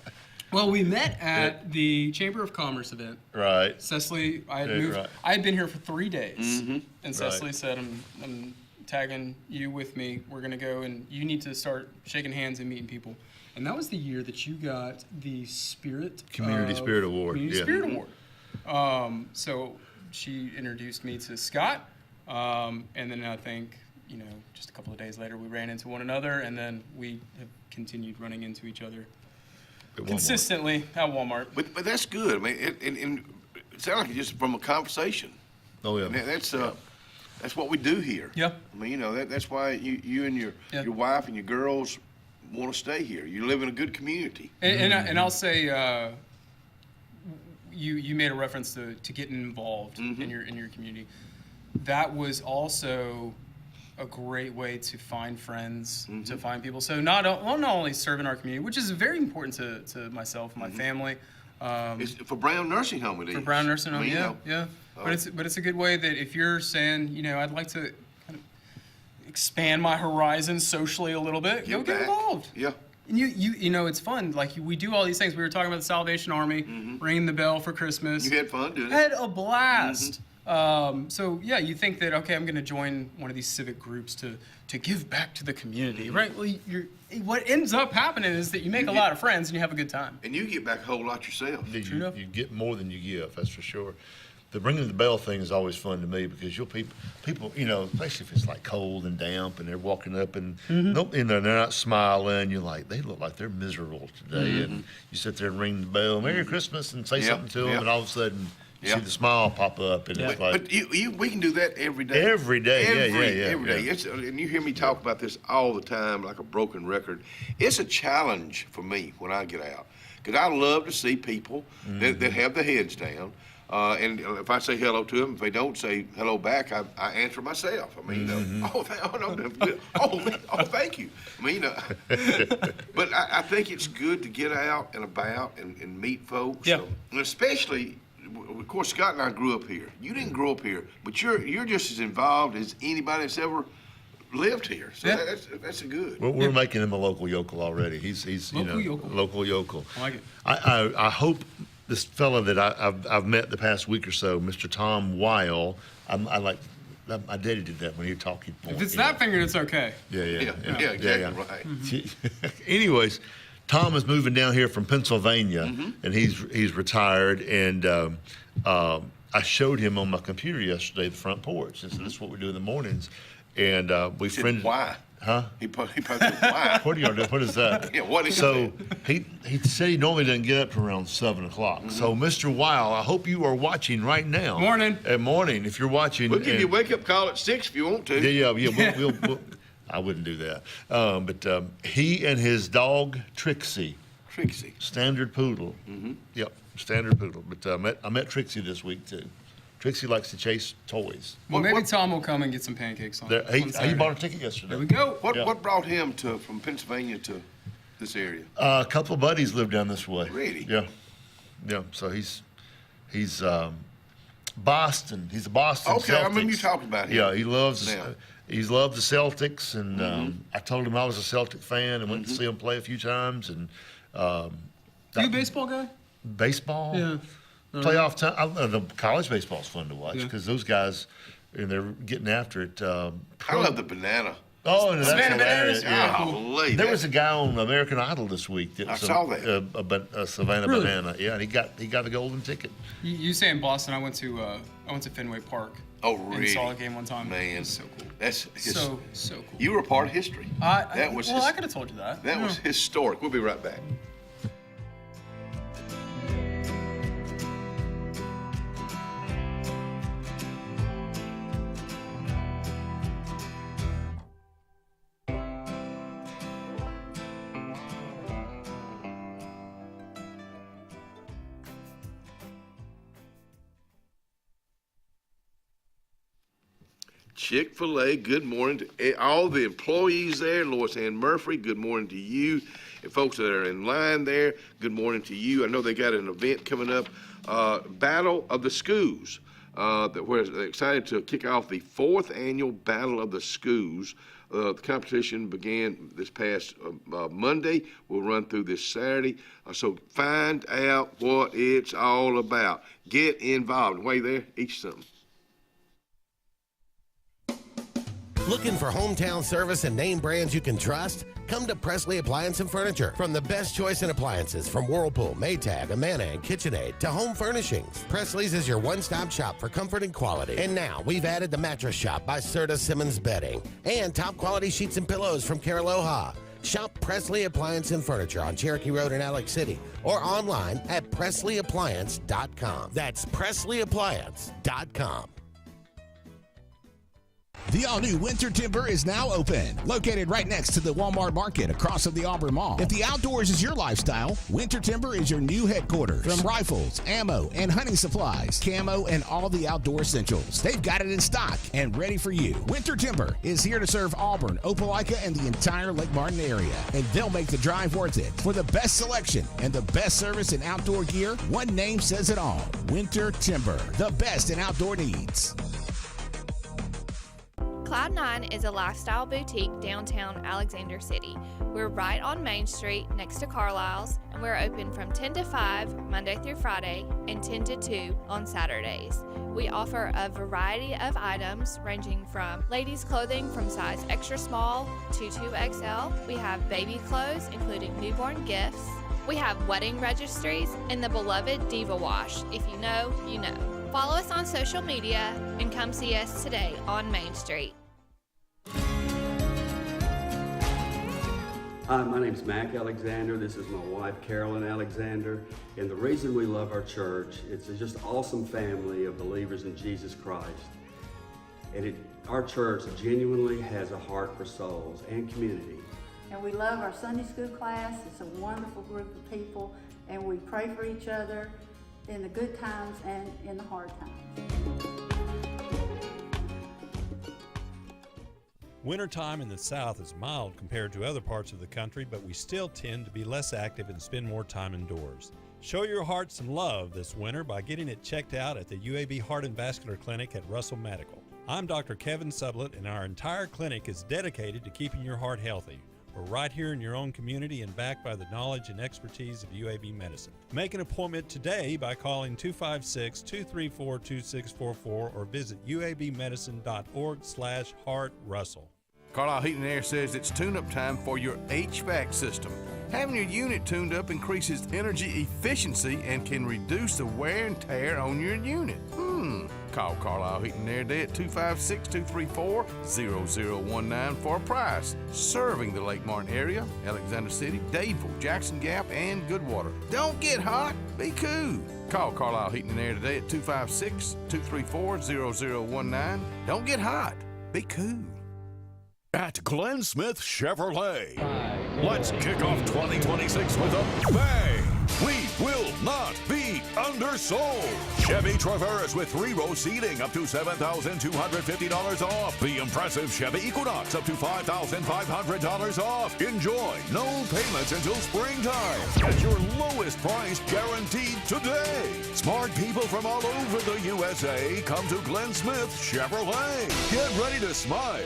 Speaker 1: Well, we met at the Chamber of Commerce event.
Speaker 4: Right.
Speaker 1: Cecily, I had moved. Right. I had been here for 3 days, and Cecily said, "I'm tagging you with me. We're gonna go, and you need to start shaking hands and meeting people." And that was the year that you got the
Speaker 4: Community Spirit Award.
Speaker 1: Spirit Award. So she introduced me to Scott, and then I think just a couple of days later we ran into one another, and then we have continued running into each other. Consistently at Walmart.
Speaker 3: But that's good. I mean, it sounds like it's just from a conversation.
Speaker 4: Oh yeah.
Speaker 3: And that's what we do here.
Speaker 1: Yeah.
Speaker 3: I mean, that's why you and your wife and your girls want to stay here. You live in a good community.
Speaker 1: And I'll say, you made a reference to getting involved in your community. That was also a great way to find friends, to find people. So not only serving our community, which is very important to myself and my family.
Speaker 3: It's for Brown Nursing Home, it is.
Speaker 1: For Brown Nursing Home, yeah. But it's a good way that if you're saying, I'd like to kind of expand my horizons socially a little bit, get involved.
Speaker 3: Yeah.
Speaker 1: And it's fun. Like we do all these things. We were talking about the Salvation Army, ringing the bell for Christmas.
Speaker 3: You had fun doing it.
Speaker 1: Had a blast. So yeah, you think that I'm going to join one of these civic groups to give back to the community, right? Well, what ends up happening is that you make a lot of friends and you have a good time.
Speaker 3: And you get back a whole lot yourself.
Speaker 4: You get more than you give, that's for sure. The ringing the bell thing is always fun to me because people, especially if it's like cold and damp and they're walking up and they're not smiling. You're like, they look like they're miserable today, and you sit there and ring the bell, Merry Christmas, and say something to them, and all of a sudden. You see the smile pop up, and it's like.
Speaker 3: But we can do that every day.
Speaker 4: Every day,
Speaker 3: every day. And you hear me talk about this all the time, like a broken record. It's a challenge for me when I get out, Because I love to see people that have their heads down. And if I say hello to them, if they don't say hello back, I answer myself. I mean, thank you. I mean, but I think it's good to get out and about and meet folks.
Speaker 1: Yeah.
Speaker 3: And especially, of course, Scott and I grew up here. You didn't grow up here, but you're just as involved as anybody that's ever lived here. So that's a good.
Speaker 4: We're making him a local yokel already. He's local yokel.
Speaker 1: I like it.
Speaker 4: I hope this fella that I've met the past week or so, Mr. Tom Weil, my daddy did that when he was talking point.
Speaker 1: If it's that finger, it's okay.
Speaker 3: Yeah, exactly right.
Speaker 4: Anyways, Tom is moving down here from Pennsylvania, and he's retired. And I showed him on my computer yesterday the front porch. And so this is what we do in the mornings. And we friended.
Speaker 3: Why?
Speaker 4: Huh?
Speaker 3: He posted why.
Speaker 4: What is that?
Speaker 3: Yeah, what is
Speaker 4: so he said he normally doesn't get up to around 7 o'clock. So Mr. Weil, I hope you are watching right now.
Speaker 1: Morning.
Speaker 4: Morning, if you're watching.
Speaker 3: We'll give you a wake-up call at 6 if you want to.
Speaker 4: Yeah. We'll I wouldn't do that. But he and his dog Trixie. Standard poodle. Yep, standard poodle. But I met Trixie this week too. Trixie likes to chase toys.
Speaker 1: Well, maybe Tom will come and get some pancakes on
Speaker 4: He bought a ticket yesterday.
Speaker 1: There we go.
Speaker 3: What brought him from Pennsylvania to this area?
Speaker 4: A couple of buddies live down this way.
Speaker 3: Really?
Speaker 4: Yeah. So he's Boston. He's a Boston.
Speaker 3: Okay,
Speaker 4: Celtics.
Speaker 3: I remember you talking about him.
Speaker 4: Yeah, he loves the Celtics, and I told him I was a Celtic fan and went to see him play a few times. And
Speaker 1: you a baseball guy?
Speaker 4: Baseball?
Speaker 1: Yeah.
Speaker 4: Playoff time. The college baseball's fun to watch because those guys, and they're getting after it.
Speaker 3: I love the banana.
Speaker 4: Oh, and that's hilarious.
Speaker 3: Yeah.
Speaker 4: There was a guy on American Idol this week.
Speaker 3: I saw that.
Speaker 4: A Savannah Banana. Yeah, and he got a golden ticket.
Speaker 1: You say in Boston? I went to Fenway Park.
Speaker 3: Oh, really?
Speaker 1: And saw a game one time.
Speaker 3: Man,
Speaker 1: it was so cool.
Speaker 3: That's
Speaker 1: so cool.
Speaker 3: You were a part of history.
Speaker 1: I could have told you that.
Speaker 3: That was historic. We'll be right back. Chick-fil-A, good morning to all the employees there. Lois Ann Murphy, good morning to you. And folks that are in line there, good morning to you. I know they got an event coming up, Battle of the Schools. They're excited to kick off the 4th annual Battle of the Schools. The competition began this past Monday. We'll run through this Saturday. So find out what it's all about. Get involved. While you're there, eat something.
Speaker 10: Looking for hometown service and name brands you can trust? Come to Presley Appliance and Furniture. From the best choice in appliances from Whirlpool, Maytag, Amana, and KitchenAid to home furnishings, Presley's is your one-stop shop for comfort and quality. And now we've added the Mattress Shop by Serta Simmons Bedding and top quality sheets and pillows from Caraloha. Shop Presley Appliance and Furniture on Cherokee Road in Alex City or online at PresleyAppliance.com. That's PresleyAppliance.com.
Speaker 22: The all-new Winter Timber is now open. Located right next to the Walmart Market across from the Auburn Mall. If the outdoors is your lifestyle, Winter Timber is your new headquarters. From rifles, ammo, and hunting supplies, camo, and all the outdoor essentials, they've got it in stock and ready for you. Winter Timber is here to serve Auburn, Opelika, and the entire Lake Martin area. And they'll make the drive worth it. For the best selection and the best service in outdoor gear, one name says it all. Winter Timber, the best in outdoor needs.
Speaker 5: Cloud9 is a lifestyle boutique downtown Alexander City. We're right on Main Street next to Carlisle's, and we're open from 10 to 5 Monday through Friday and 10 to 2 on Saturdays. We offer a variety of items ranging from ladies' clothing from size extra small to 2XL. We have baby clothes including newborn gifts. We have wedding registries and the beloved Diva Wash. If you know, you know. Follow us on social media and come see us today on Main Street.
Speaker 6: Hi, my name's Mac Alexander. This is my wife, Carolyn Alexander. And the reason we love our church, it's just an awesome family of believers in Jesus Christ. And our church genuinely has a heart for souls and community.
Speaker 8: And we love our Sunday school class. It's a wonderful group of people. and we pray for each other in the good times and in the hard times.
Speaker 9: Wintertime in the South is mild compared to other parts of the country, but we still tend to be less active and spend more time indoors. Show your heart some love this winter by getting it checked out at the UAB Heart and Vascular Clinic at Russell Medical. I'm Dr. Kevin Sublett, and our entire clinic is dedicated to keeping your heart healthy. We're right here in your own community and backed by the knowledge and expertise of UAB Medicine. Make an appointment today by calling 256-234-2644 or visit uabmedicine.org/heartrussell.
Speaker 21: Carlisle Heating and Air says it's tune-up time for your HVAC system. Having your unit tuned up increases energy efficiency and can reduce the wear and tear on your unit. Call Carlisle Heating and Air today at 256-234-0019 for a price. Serving the Lake Martin area, Alexander City, Dadeville, Jackson Gap, and Goodwater. Don't get hot, be cool. Call Carlisle Heating and Air today at 256-234-0019. Don't get hot, be cool.
Speaker 11: At Glenn Smith Chevrolet, let's kick off 2026 with a bang. We will not be undersold. Chevy Traverse with 3-row seating up to $7,250 off. The impressive Chevy Equinox up to $5,500 off. Enjoy no payments until springtime at your lowest price guaranteed today. Smart people from all over the USA come to Glenn Smith Chevrolet. Get ready to smile.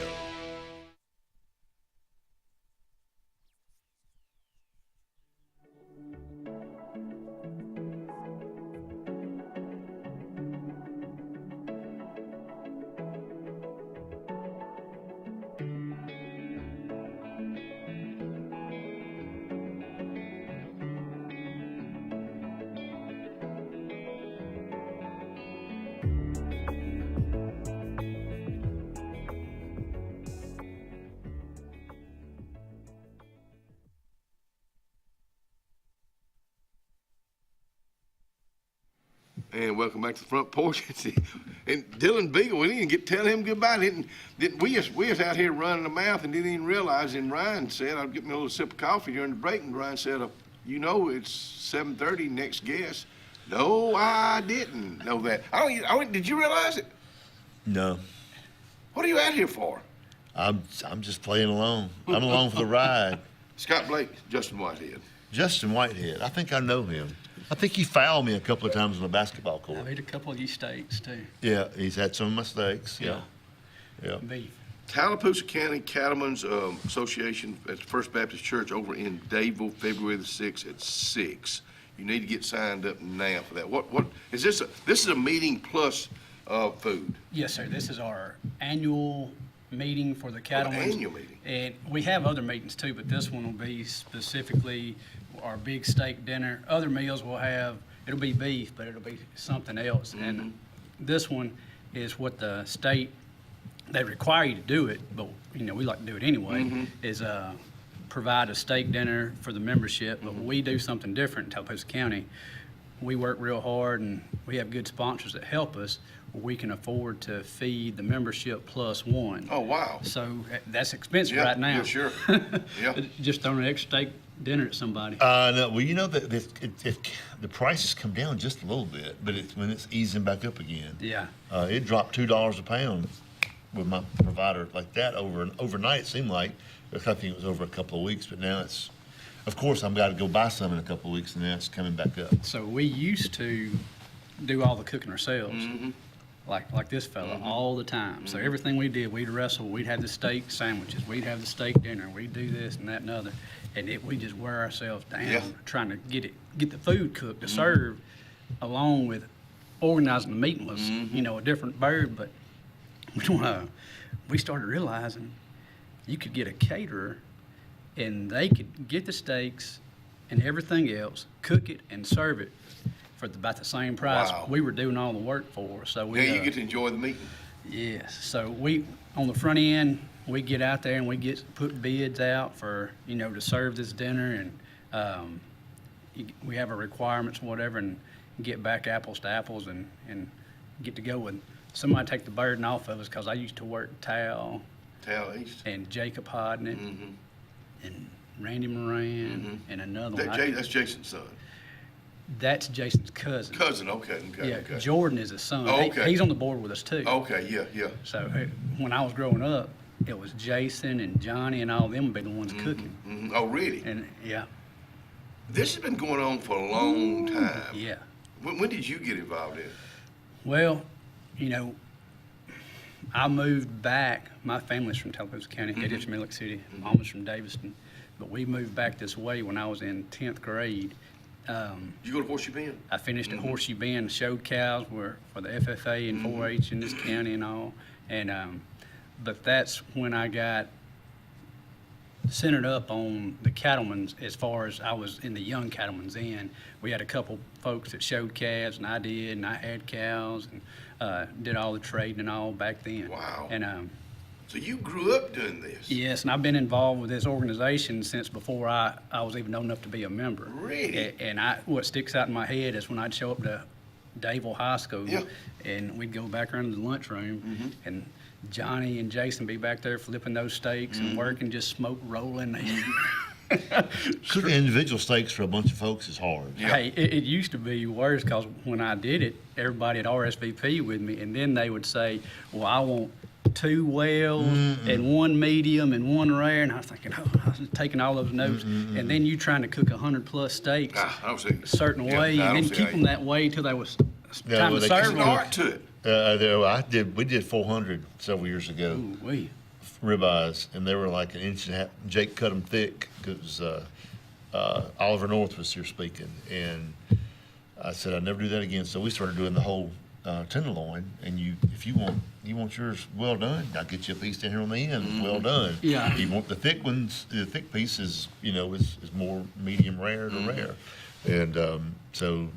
Speaker 3: And welcome back to the front porch. And Dylan Beagle, we didn't get to tell him goodbye. We was out here running the mouth and didn't even realize. And Ryan said, "I'll get me a little sip of coffee during the break." And Ryan said, "You know, it's 7:30. Next guest." No, I didn't know that. Did you realize it?
Speaker 4: No.
Speaker 3: What are you out here for?
Speaker 4: I'm just playing along. I'm along for the ride.
Speaker 3: Scott Blake, Justin Whitehead.
Speaker 4: Justin Whitehead. I think I know him. I think he fouled me a couple of times on the basketball court.
Speaker 12: I've ate a couple of these steaks, too.
Speaker 4: Yeah, he's had some of my steaks. Yeah.
Speaker 12: Beef.
Speaker 3: Tallapoosa County Cattlemen's Association at the First Baptist Church over in Dadeville, February the 6th at 6. You need to get signed up now for that. What is this? This is a meeting plus food.
Speaker 12: Yes, sir. This is our annual meeting for the cattlemen.
Speaker 3: Annual meeting.
Speaker 12: And we have other meetings too, but this one will be specifically our big steak dinner. Other meals it'll be beef, but it'll be something else. Mm-hmm. And this one is what the state, they require you to do it, but we like to do it anyway, is provide a steak dinner for the membership. But we do something different in Tallapoosa County. We work real hard and we have good sponsors that help us. We can afford to feed the membership plus one.
Speaker 3: Oh, wow.
Speaker 12: So that's expensive right now.
Speaker 3: Yeah, sure. Yeah.
Speaker 12: Just throwing an extra steak dinner at somebody.
Speaker 4: No, well, the prices come down just a little bit, but when it's easing back up again.
Speaker 12: Yeah.
Speaker 4: It dropped $2 a pound with my provider like that overnight. It seemed like, I think it was over a couple of weeks, but now it's, of course, I've got to go buy some in a couple of weeks, and now it's coming back up.
Speaker 12: So we used to do all the cooking ourselves. Like this fella, all the time. So everything we did, we'd wrestle, we'd have the steak sandwiches, we'd have the steak dinner, we'd do this and that and other. And we just wear ourselves down trying to get the food cooked to serve, along with organizing the meeting was, a different bird. But we started realizing you could get a caterer and they could get the steaks and everything else, cook it and serve it for about the same price we were doing all the work for. So
Speaker 3: you get to enjoy the meeting.
Speaker 12: Yes. So we, on the front end, we get out there and we put bids out for, to serve this dinner, and we have our requirements and whatever, and get back apples to apples and get to go with somebody take the burden off of us, because I used to work Tal
Speaker 3: East
Speaker 12: and Jacob Hodnett and Randy Moran and another one.
Speaker 3: That's Jason's son.
Speaker 12: That's Jason's cousin.
Speaker 3: Cousin, okay.
Speaker 12: Yeah,
Speaker 3: okay.
Speaker 12: Jordan is his son.
Speaker 3: Oh, okay.
Speaker 12: He's on the board with us too.
Speaker 3: Okay, yeah.
Speaker 12: So when I was growing up, it was Jason and Johnny and all of them would be the ones cooking.
Speaker 3: Mm-hmm. Oh, really?
Speaker 12: And yeah.
Speaker 3: This has been going on for a long time.
Speaker 12: Yeah.
Speaker 3: When did you get involved in it?
Speaker 12: Well, I moved back. My family's from Tallapoosa County, Edith, Millick City. Mom was from Daviston. But we moved back this way when I was in 10th grade.
Speaker 3: You go to Horseshoe Bend?
Speaker 12: I finished at Horseshoe Bend, showed cows for the FFA and 4-H in this county and all. And but that's when I got centered up on the cattlemen's as far as I was in the young cattlemen's end. We had a couple folks that showed calves, and I did, and I had cows, and did all the trading and all back then.
Speaker 3: Wow.
Speaker 12: And
Speaker 3: so you grew up doing this?
Speaker 12: Yes, and I've been involved with this organization since before I was even old enough to be a member.
Speaker 3: Really?
Speaker 12: And what sticks out in my head is when I'd show up to Davil High School, and we'd go back around to the lunchroom, and Johnny and Jason be back there flipping those steaks and working, just smoke rolling.
Speaker 4: Cooking individual steaks for a bunch of folks is hard.
Speaker 12: Hey, it used to be worse because when I did it, everybody had RSVP with me, and then they would say, well, I want 2 wells and 1 medium and 1 rare, and I was thinking, I was taking all those notes, and then you trying to cook 100+ steaks a certain way, and then keep them that way till they was time to serve them.
Speaker 3: Art to it.
Speaker 4: We did 400 several years ago. Ribeyes, and they were like 1.5 inches. Jake cut them thick because Oliver North was here speaking, and I said I'd never do that again. So we started doing the whole tenderloin, and if you want yours well done, I'll get you a piece down here on the end, well done.
Speaker 12: Yeah.
Speaker 4: You want the thick ones, the thick piece is more medium rare to rare, and so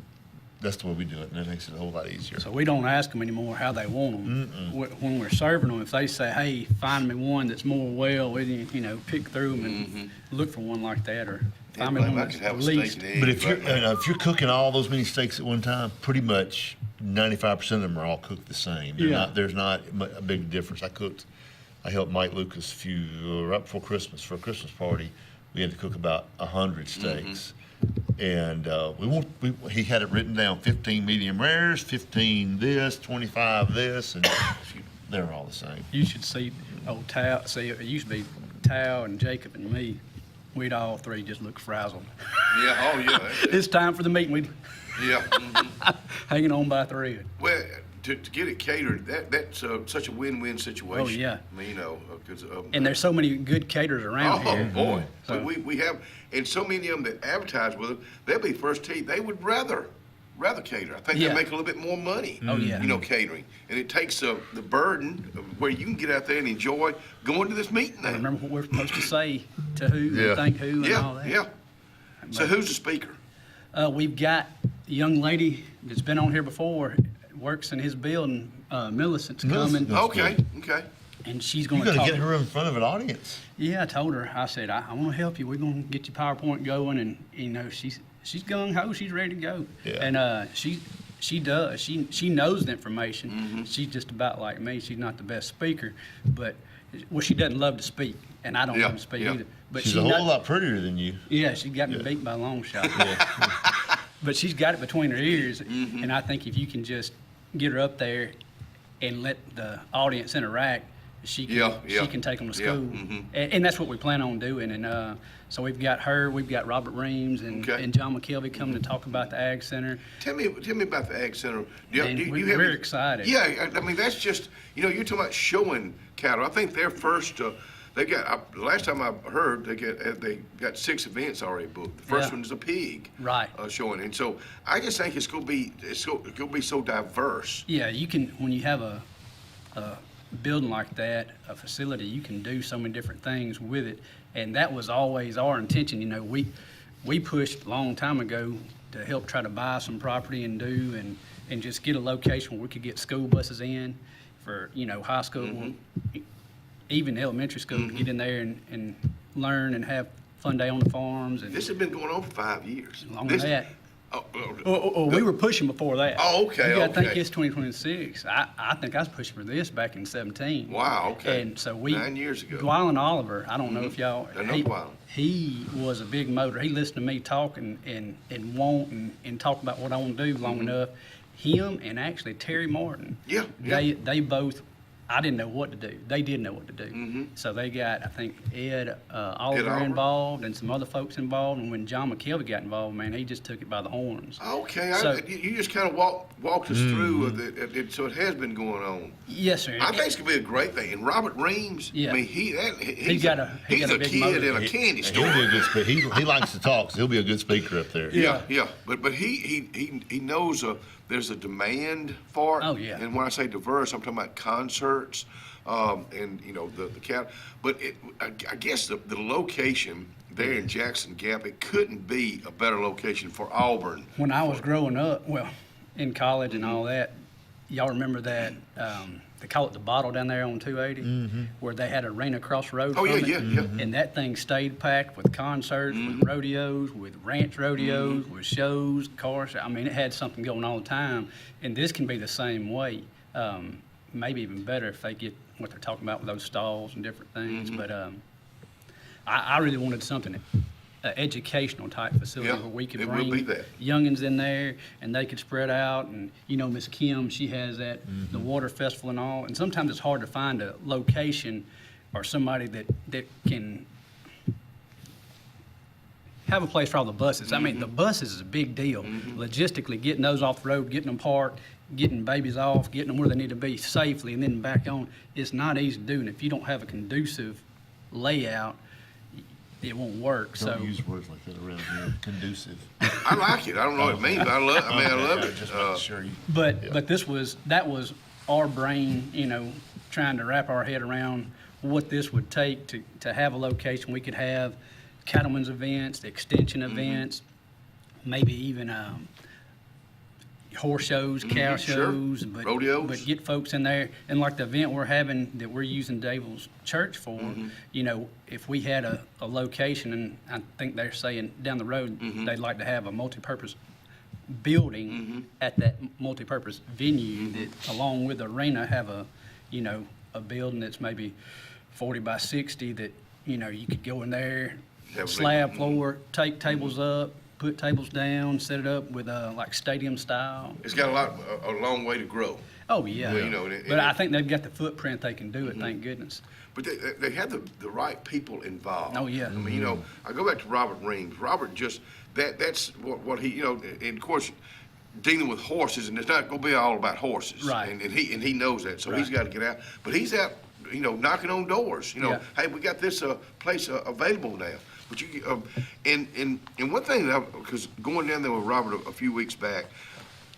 Speaker 4: that's the way we do it, and that makes it a whole lot easier.
Speaker 12: So we don't ask them anymore how they want them. When we're serving them, if they say, hey, find me one that's more well, we pick through them and look for one like that, or find me one that's at least.
Speaker 4: But if you're cooking all those many steaks at one time, pretty much 95% of them are all cooked the same. There's not a big difference. I helped Mike Lucas right before Christmas for a Christmas party. We had to cook about 100 steaks. And he had it written down: 15 medium rares, 15 this, 25 this, and they're all the same.
Speaker 12: You should see old Tao. See, it used to be Tao and Jacob and me. We'd all three just look frazzled.
Speaker 3: Yeah, oh yeah.
Speaker 12: It's time for the meeting. We'd hanging on by a thread.
Speaker 3: Well, to get it catered, that's such a win-win situation.
Speaker 12: Oh yeah.
Speaker 3: I mean, because
Speaker 12: and there's so many good caterers around here.
Speaker 3: Oh boy,
Speaker 12: So
Speaker 3: we have, and so many of them that advertise with them, they'll be first team. They would rather cater. I think they make a little bit more money.
Speaker 12: Oh yeah.
Speaker 3: Catering, and it takes the burden of where you can get out there and enjoy going to this meeting. Now.
Speaker 12: Remember what we're supposed to say to who, and thank who, and all that.
Speaker 3: Yeah. So who's the speaker?
Speaker 12: We've got a young lady that's been on here before, works in his building, Millicent's coming.
Speaker 3: Okay.
Speaker 12: And she's going to
Speaker 4: You're
Speaker 12: talk.
Speaker 4: going to get her in front of an audience.
Speaker 12: Yeah, I told her. I said, I want to help you. We're going to get your PowerPoint going, and she's gung ho. She's ready to go.
Speaker 4: Yeah.
Speaker 12: And she does. She knows the information. She's just about like me. She's not the best speaker, but she doesn't love to speak, and I don't love to speak either. But
Speaker 4: she's a whole lot prettier than you.
Speaker 12: Yeah, she got me beat by a long shot. But she's got it between her ears, and I think if you can just get her up there and let the audience interact, she can take them to school. And that's what we plan on doing. And so we've got her, we've got Robert Reams and John McKelvey coming to talk about the Ag Center.
Speaker 3: Tell me about the Ag Center.
Speaker 12: We're excited.
Speaker 3: Yeah, I mean, that's just, you're talking about showing cattle. I think their first, they got, the last time I heard, they got 6 events already booked. The first one is a pig showing. And so I just think it's going to be so diverse.
Speaker 12: Yeah, you can, when you have a building like that, a facility, you can do so many different things with it. And that was always our intention. We pushed a long time ago to help try to buy some property and and just get a location where we could get school buses in for, high school, even elementary school, to get in there and learn and have fun day on the farms. And
Speaker 3: this has been going on for 5 years.
Speaker 12: Longer than that. We were pushing before that.
Speaker 3: Oh, okay,
Speaker 12: You got to think
Speaker 3: okay.
Speaker 12: it's 2026. I think I was pushing for this back in 17.
Speaker 3: Wow, okay.
Speaker 12: And so we
Speaker 3: 9 years ago.
Speaker 12: Dwylan Oliver, I don't know if y'all.
Speaker 3: I know Dwylan.
Speaker 12: He was a big motor. He listened to me talk and want and talk about what I want to do long enough. Him and actually Terry Martin.
Speaker 3: Yeah.
Speaker 12: They both. I didn't know what to do. They did know what to do. So they got, I think, Ed Oliver involved and some other folks involved. And when John McKelvey got involved, man, he just took it by the horns.
Speaker 3: Okay,
Speaker 12: So-
Speaker 3: you just kind of walked us through it, so it has been going on.
Speaker 12: Yes, sir.
Speaker 3: I think it's gonna be a great thing. And Robert Reams,
Speaker 12: Yeah.
Speaker 3: I mean, he's
Speaker 12: got
Speaker 3: a
Speaker 12: a big
Speaker 3: kid
Speaker 12: motor.
Speaker 3: in a candy store.
Speaker 4: He'll be a good speaker. He likes to talk, so he'll be a good speaker up there.
Speaker 3: Yeah. But he knows there's a demand for it.
Speaker 12: Oh, yeah.
Speaker 3: And when I say diverse, I'm talking about concerts, and the cat. But I guess the location there in Jackson Gap, it couldn't be a better location for Auburn.
Speaker 12: When I was growing up, well, in college and all that, y'all remember that, they call it the bottle down there on 280, where they had a arena across the road
Speaker 3: Oh,
Speaker 12: from
Speaker 3: yeah,
Speaker 12: it?
Speaker 3: yeah.
Speaker 12: And that thing stayed packed with concerts, with rodeos, with ranch rodeos, with shows, cars. I mean, it had something going all the time. And this can be the same way, maybe even better if they get what they're talking about with those stalls and different things. But I really wanted something, educational type facility
Speaker 3: Yeah,
Speaker 12: where we could
Speaker 3: it will
Speaker 12: bring
Speaker 3: be that.
Speaker 12: youngins in there and they could spread out. And Miss Kim, she has that the water festival and all. And sometimes it's hard to find a location or somebody that can have a place for all the buses. I mean, the buses is a big deal. Logistically, getting those off the road, getting them parked, getting babies off, getting them where they need to be safely, and then back on. It's not easy to do. And if you don't have a conducive layout, it won't work.
Speaker 4: Don't use words like that around here. Conducive.
Speaker 3: I like it. I don't know what it means, but I love it.
Speaker 4: Just making sure you.
Speaker 12: But that was our brain, trying to wrap our head around what this would take to have a location. We could have cattlemen's events, extension events, maybe even horse shows, cow shows, but
Speaker 3: rodeos.
Speaker 12: But get folks in there. And like the event we're having that we're using Dable's Church for, if we had a location, and I think they're saying down the road they'd like to have a multi-purpose building at that multi-purpose venue that, along with the arena, have a building that's maybe 40 by 60 that you could go in there, slab floor, take tables up, put tables down, set it up with like stadium style.
Speaker 3: It's got a long way to grow.
Speaker 12: Oh yeah,
Speaker 3: Well,
Speaker 12: but I think they've got the footprint they can do it. Thank goodness.
Speaker 3: But they have the right people involved.
Speaker 12: Oh yeah.
Speaker 3: I mean, I go back to Robert Reams. Robert just that's what he and of course dealing with horses, and it's not going to be all about horses.
Speaker 12: Right.
Speaker 3: And he knows that, so he's got to get out. But he's out, knocking on doors. Hey, we got this place available now. But and one thing because going down there with Robert a few weeks back,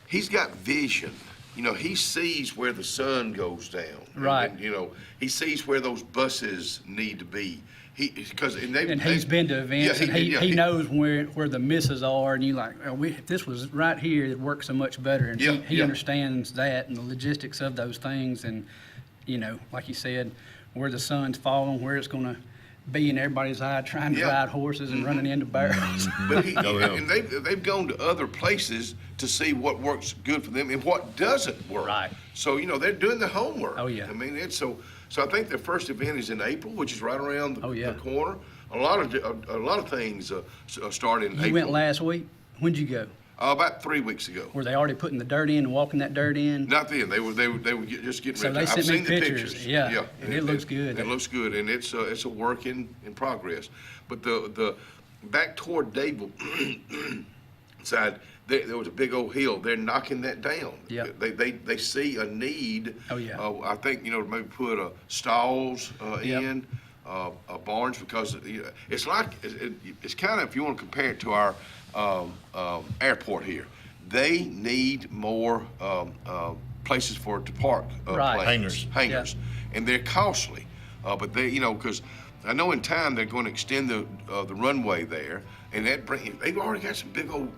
Speaker 3: he's got vision. He sees where the sun goes down.
Speaker 12: Right.
Speaker 3: And, he sees where those buses need to be. He's
Speaker 12: been to events, and he knows where the misses are, and you like, if this was right here, it'd work so much better. And he understands that and the logistics of those things, and like you said, where the sun's falling, where it's going to be in everybody's eye, trying to ride horses and running into barrels.
Speaker 3: But and they've gone to other places to see what works good for them and what doesn't work.
Speaker 12: Right.
Speaker 3: So they're doing the homework.
Speaker 12: Oh yeah.
Speaker 3: I mean, it's so I think their first event is in April, which is right around the corner. A lot of things start in April.
Speaker 12: You went last week. When'd you go?
Speaker 3: About 3 weeks ago.
Speaker 12: Were they already putting the dirt in and walking that dirt in?
Speaker 3: Not then. They were just getting ready.
Speaker 12: So they sent me pictures. Yeah. And it looks good.
Speaker 3: It looks good, and it's a work in progress. But the back toward Dable side, there was a big old hill. They're knocking that down.
Speaker 12: Yeah.
Speaker 3: They see a need.
Speaker 12: Oh yeah.
Speaker 3: I think maybe put stalls in. Barns, because it's like it's kind of, if you want to compare it to our airport here, they need more places for it to park.
Speaker 12: Right.
Speaker 3: Hangars, and they're costly. But they, because I know in time they're going to extend the runway there, and they've already got some big old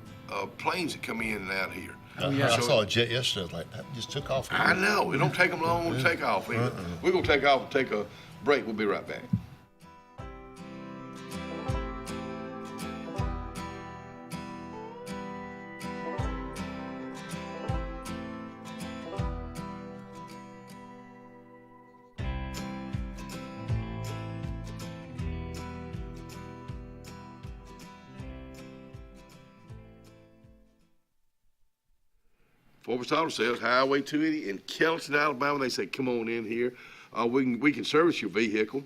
Speaker 3: planes that come in and out here.
Speaker 4: I saw a jet yesterday. Like that just took off.
Speaker 3: I know it don't take them long to take off. We're gonna take off and take a break. We'll be right back. Porch Auto Sales, Highway 280 in Kelton, Alabama. They say, come on in here. We can service your vehicle.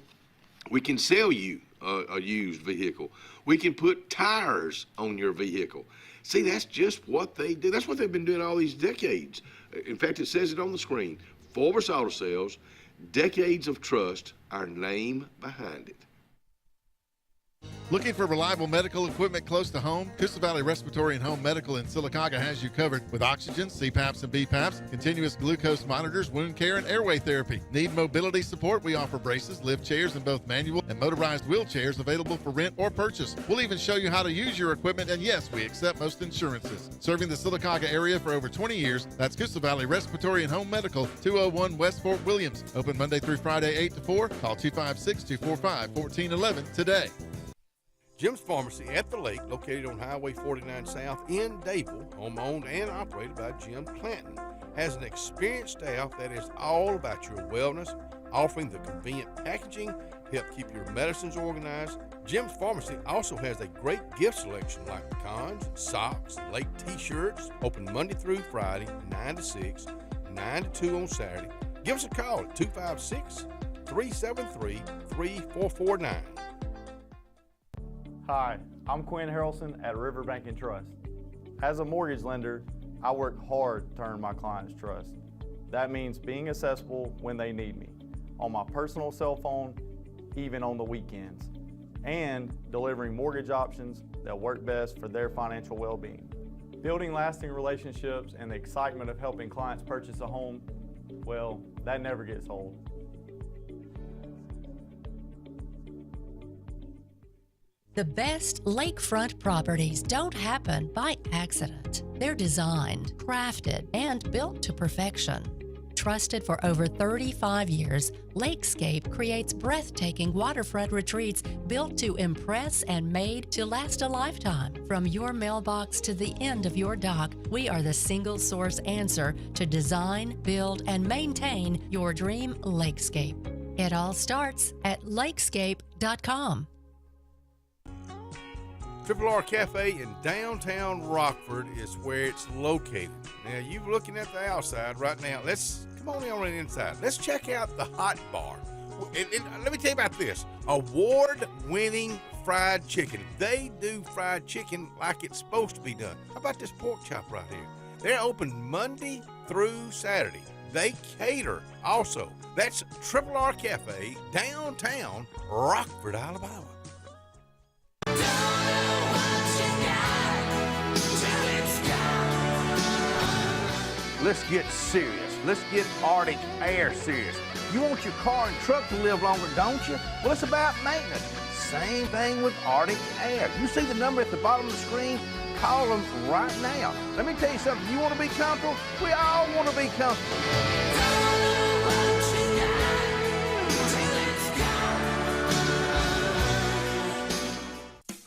Speaker 3: We can sell you a used vehicle. We can put tires on your vehicle. See, that's just what they do. That's what they've been doing all these decades. In fact, it says it on the screen. Porch Auto Sales, decades of trust, our name behind it.
Speaker 7: Looking for reliable medical equipment close to home? Coosa Valley Respiratory and Home Medical in Sylacauga has you covered with oxygen, CPAPs and BPAPs, continuous glucose monitors, wound care, and airway therapy. Need mobility support? We offer braces, lift chairs, and both manual and motorized wheelchairs available for rent or purchase. We'll even show you how to use your equipment, and yes, we accept most insurances. Serving the Sylacauga area for over 20 years, that's Coosa Valley Respiratory and Home Medical, 201 West Fort Williams. Open Monday through Friday, 8 to 4. Call 256-245-1411 today.
Speaker 21: Jim's Pharmacy at the Lake, located on Highway 49 South in Dadeville, home-owned and operated by Jim Clanton, has an experienced staff that is all about your wellness, offering the convenient packaging, help keep your medicines organized. Jim's Pharmacy also has a great gift selection like pecans, socks, lake t-shirts, open Monday through Friday, 9 to 6, 9 to 2 on Saturday. Give us a call at 256-373-3449.
Speaker 13: Hi, I'm Quinn Harrelson at Riverbank and Trust. As a mortgage lender, I work hard to earn my clients' trust. That means being accessible when they need me, on my personal cell phone, even on the weekends, and delivering mortgage options that work best for their financial well-being. Building lasting relationships and the excitement of helping clients purchase a home, well, that never gets old.
Speaker 14: The best lakefront properties don't happen by accident. They're designed, crafted, and built to perfection. Trusted for over 35 years, Lakescape creates breathtaking waterfront retreats built to impress and made to last a lifetime. From your mailbox to the end of your dock, we are the single source answer to design, build, and maintain your dream lakescape. It all starts at lakescape.com.
Speaker 21: Triple R Cafe in downtown Rockford is where it's located. Now, you're looking at the outside right now. Come on in on the inside. Let's check out the hot bar. And let me tell you about this. Award-winning fried chicken. They do fried chicken like it's supposed to be done. How about this pork chop right here? They're open Monday through Saturday. They cater also. That's Triple R Cafe, downtown Rockford, Alabama.
Speaker 15: Let's get serious. Let's get Arctic Air serious. You want your car and truck to live longer, don't you? Well, it's about maintenance. Same thing with Arctic Air. You see the number at the bottom of the screen? Call them right now. Let me tell you something. You want to be comfortable? We all want to be comfortable.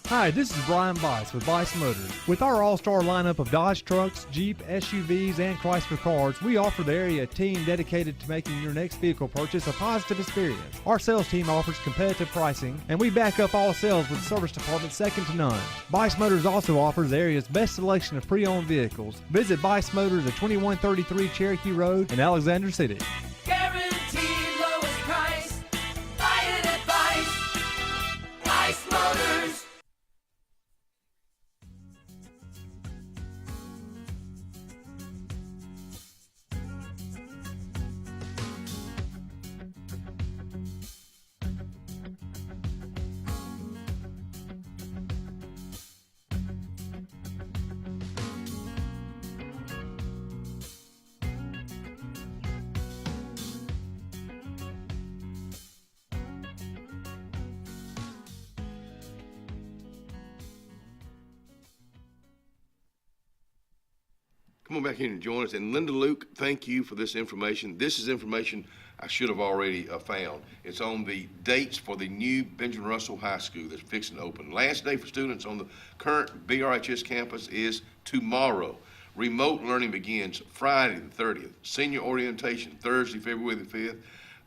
Speaker 17: Hi, this is Brian Bice with Bice Motors. With our all-star lineup of Dodge trucks, Jeep, SUVs, and Chrysler cars, we offer the area a team dedicated to making your next vehicle purchase a positive experience. Our sales team offers competitive pricing, and we back up all sales with a service department second to none. Bice Motors also offers the area's best selection of pre-owned vehicles. Visit Bice Motors at 2133 Cherokee Road in Alexander City.
Speaker 18: Guaranteed lowest price. Buy it at Bice. Bice Motors.
Speaker 3: Come on back here and join us. And Linda Luke, thank you for this information. This is information I should have already found. It's on the dates for the new Benjamin Russell High School that's fixing to open. Last day for students on the current BRHS campus is tomorrow. Remote learning begins Friday the 30th. Senior orientation Thursday, February the 5th.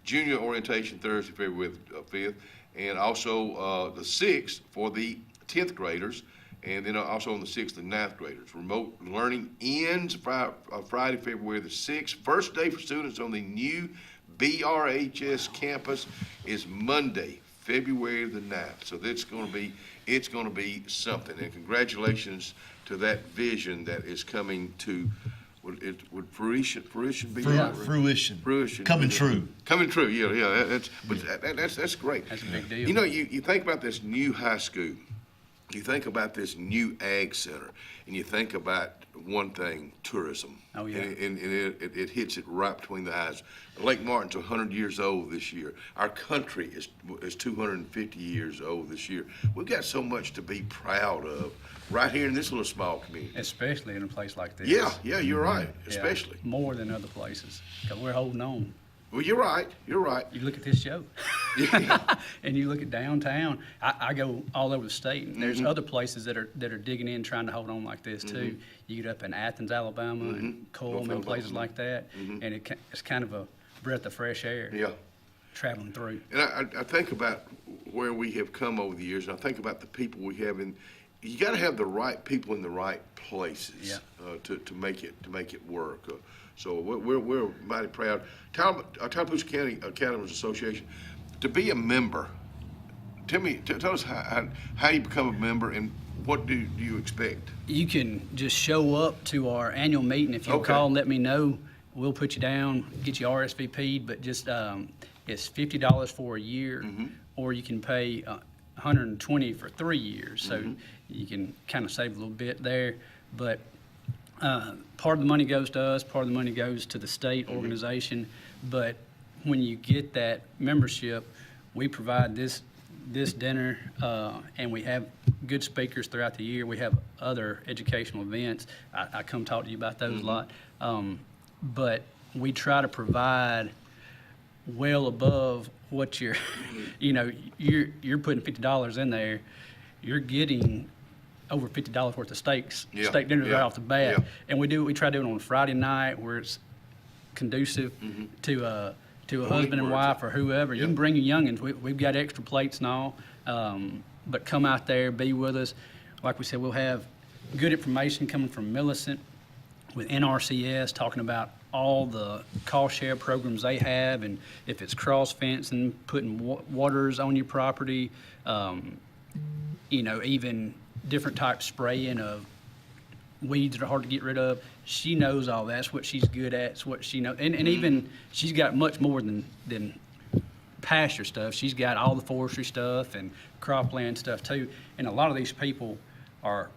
Speaker 3: Junior orientation Thursday, February the 5th. And also the 6th for the 10th graders. And then also on the 6th and 9th graders. Remote learning ends Friday, February the 6th. First day for students on the new BRHS campus is Monday, February the 9th. So it's going to be something. And congratulations to that vision that is coming to, would fruition be right? Fruition.
Speaker 4: Coming true.
Speaker 3: Coming true, yeah. That's great.
Speaker 12: That's a big deal.
Speaker 3: You know, you think about this new high school. You think about this new ag center, and you think about one thing, tourism.
Speaker 12: Oh, yeah.
Speaker 3: And it hits it right between the eyes. Lake Martin's 100 years old this year. Our country is 250 years old this year. We've got so much to be proud of right here in this little small community.
Speaker 12: Especially in a place like this.
Speaker 3: Yeah, you're right, especially.
Speaker 12: Yeah, more than other places, because we're holding on.
Speaker 3: Well, you're right.
Speaker 12: You look at this show, and you look at downtown. I go all over the state, and there's other places that are digging in, trying to hold on like this too. You get up in Athens, Alabama, and Coleman, places like that, and it's kind of a breath of fresh air.
Speaker 3: Yeah.
Speaker 12: Traveling through.
Speaker 3: And I think about where we have come over the years, and I think about the people we have in. You got to have the right people in the right places to make it work. So we're mighty proud. Tallapoosa County Academies Association, to be a member. Tell us how you become a member and what do you expect?
Speaker 12: You can just show up to our annual meeting. If you call and let me know, we'll put you down, get you RSVP'd, but just it's $50 for a year, or you can pay $120 for 3 years. So you can kind of save a little bit there, but part of the money goes to us, part of the money goes to the state organization, but when you get that membership, we provide this dinner, and we have good speakers throughout the year. We have other educational events. I come talk to you about those a lot, but we try to provide well above what you're you're putting $50 in there, you're getting over $50 worth of steak dinners right off the bat. And we try to do it on a Friday night where it's conducive to a husband and wife or whoever. You can bring your youngins. We've got extra plates and all, but come out there, be with us. Like we said, we'll have good information coming from Millicent with NRCS, talking about all the cost share programs they have, and if it's cross fencing, putting waters on your property, even different types spraying of weeds that are hard to get rid of. She knows all that. That's what she's good at. It's what she knows. And even she's got much more than pasture stuff. She's got all the forestry stuff and cropland stuff too. And a lot of these people are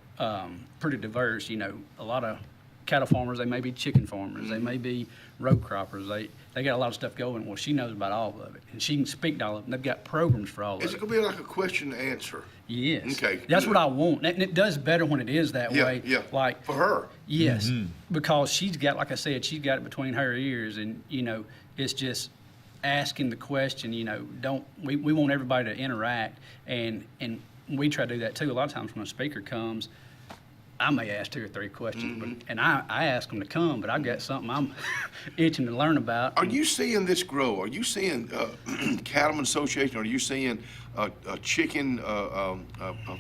Speaker 12: pretty diverse. A lot of cattle farmers, they may be chicken farmers, they may be row croppers. They got a lot of stuff going. Well, she knows about all of it, and she can speak to all of it. They've got programs for all of it.
Speaker 3: Is it going to be like a question and answer?
Speaker 12: Yes.
Speaker 3: Okay.
Speaker 12: That's what I want, and it does better when it is that way.
Speaker 3: Yeah.
Speaker 12: Like
Speaker 3: for her.
Speaker 12: Yes, because she's got, like I said, she's got it between her ears, and it's just asking the question. We want everybody to interact, and we try to do that too. A lot of times when a speaker comes, I may ask 2 or 3 questions, and I ask them to come, but I've got something I'm itching to learn about.
Speaker 3: Are you seeing this grow? Are you seeing Cattlemen Association? Are you seeing chicken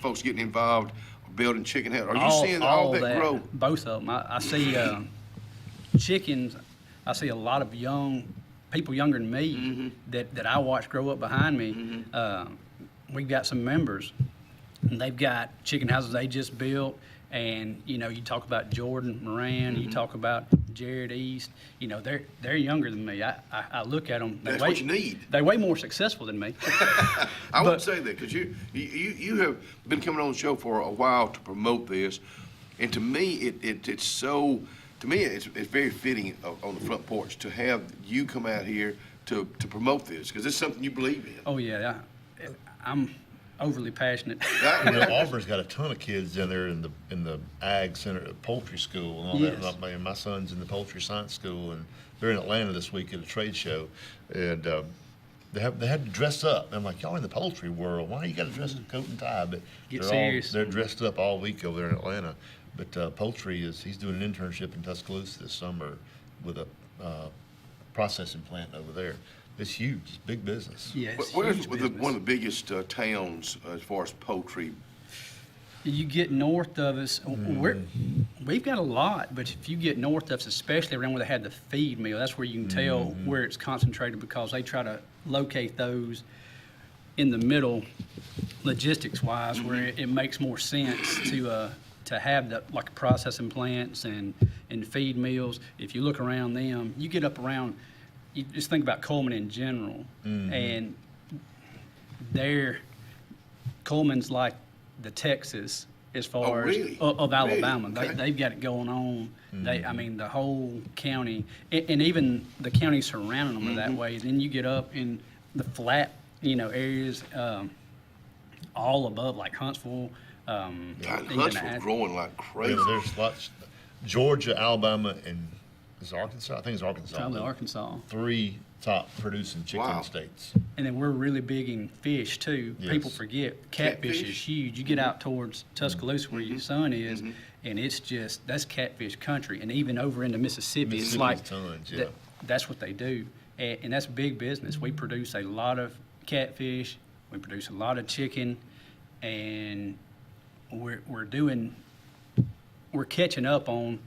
Speaker 3: folks getting involved, building chicken houses? Are you seeing all that grow?
Speaker 12: Both of them. I see chickens. I see a lot of people younger than me that I watch grow up behind me. We've got some members, and they've got chicken houses they just built. And you talk about Jordan Moran, you talk about Jared East. They're younger than me. I look at them.
Speaker 3: That's what you need.
Speaker 12: They're way more successful than me.
Speaker 3: I would say that because you have been coming on the show for a while to promote this, and to me it's so. To me, it's very fitting on the front porch to have you come out here to promote this because it's something you believe in.
Speaker 12: Oh yeah, I'm overly passionate.
Speaker 4: Auburn's got a ton of kids in there in the ag center, poultry school and all that. And my son's in the poultry science school, and they're in Atlanta this week at a trade show, and they had to dress up. And I'm like, y'all in the poultry world, why you got to dress in coat and tie? But they're dressed up all week over there in Atlanta. But poultry he's doing an internship in Tuscaloosa this summer with a processing plant over there. It's huge. It's big business.
Speaker 12: Yeah, it's
Speaker 3: Where's
Speaker 12: huge business.
Speaker 3: one of the biggest towns as far as poultry
Speaker 12: You get north of us, we've got a lot, but if you get north of us, especially around where they had the feed mill, that's where you can tell where it's concentrated, because they try to locate those in the middle, logistics-wise, where it makes more sense to have the, like processing plants and feed mills. If you look around them, you get up around, you just think about Coleman in general, and Coleman's like the Texas as far as of Alabama.
Speaker 3: Really? Okay.
Speaker 12: They've got it going on. I mean, the whole county, and even the counties surrounding them are that way. Then you get up in the flat, areas all above, like Huntsville.
Speaker 3: Huntsville's growing like crazy.
Speaker 4: Yeah, there's lots. Georgia, Alabama, and is it Arkansas? I think it's Arkansas.
Speaker 12: Probably Arkansas.
Speaker 4: 3 top producing chicken states.
Speaker 12: And then we're really big in fish too.
Speaker 4: Yes.
Speaker 12: People forget catfish is huge. You get out towards Tuscaloosa where your son is, and it's just, that's catfish country. And even over into Mississippi, it's like
Speaker 4: tons,
Speaker 12: that's what they do, and that's big business. We produce a lot of catfish. We produce a lot of chicken, and we're catching up on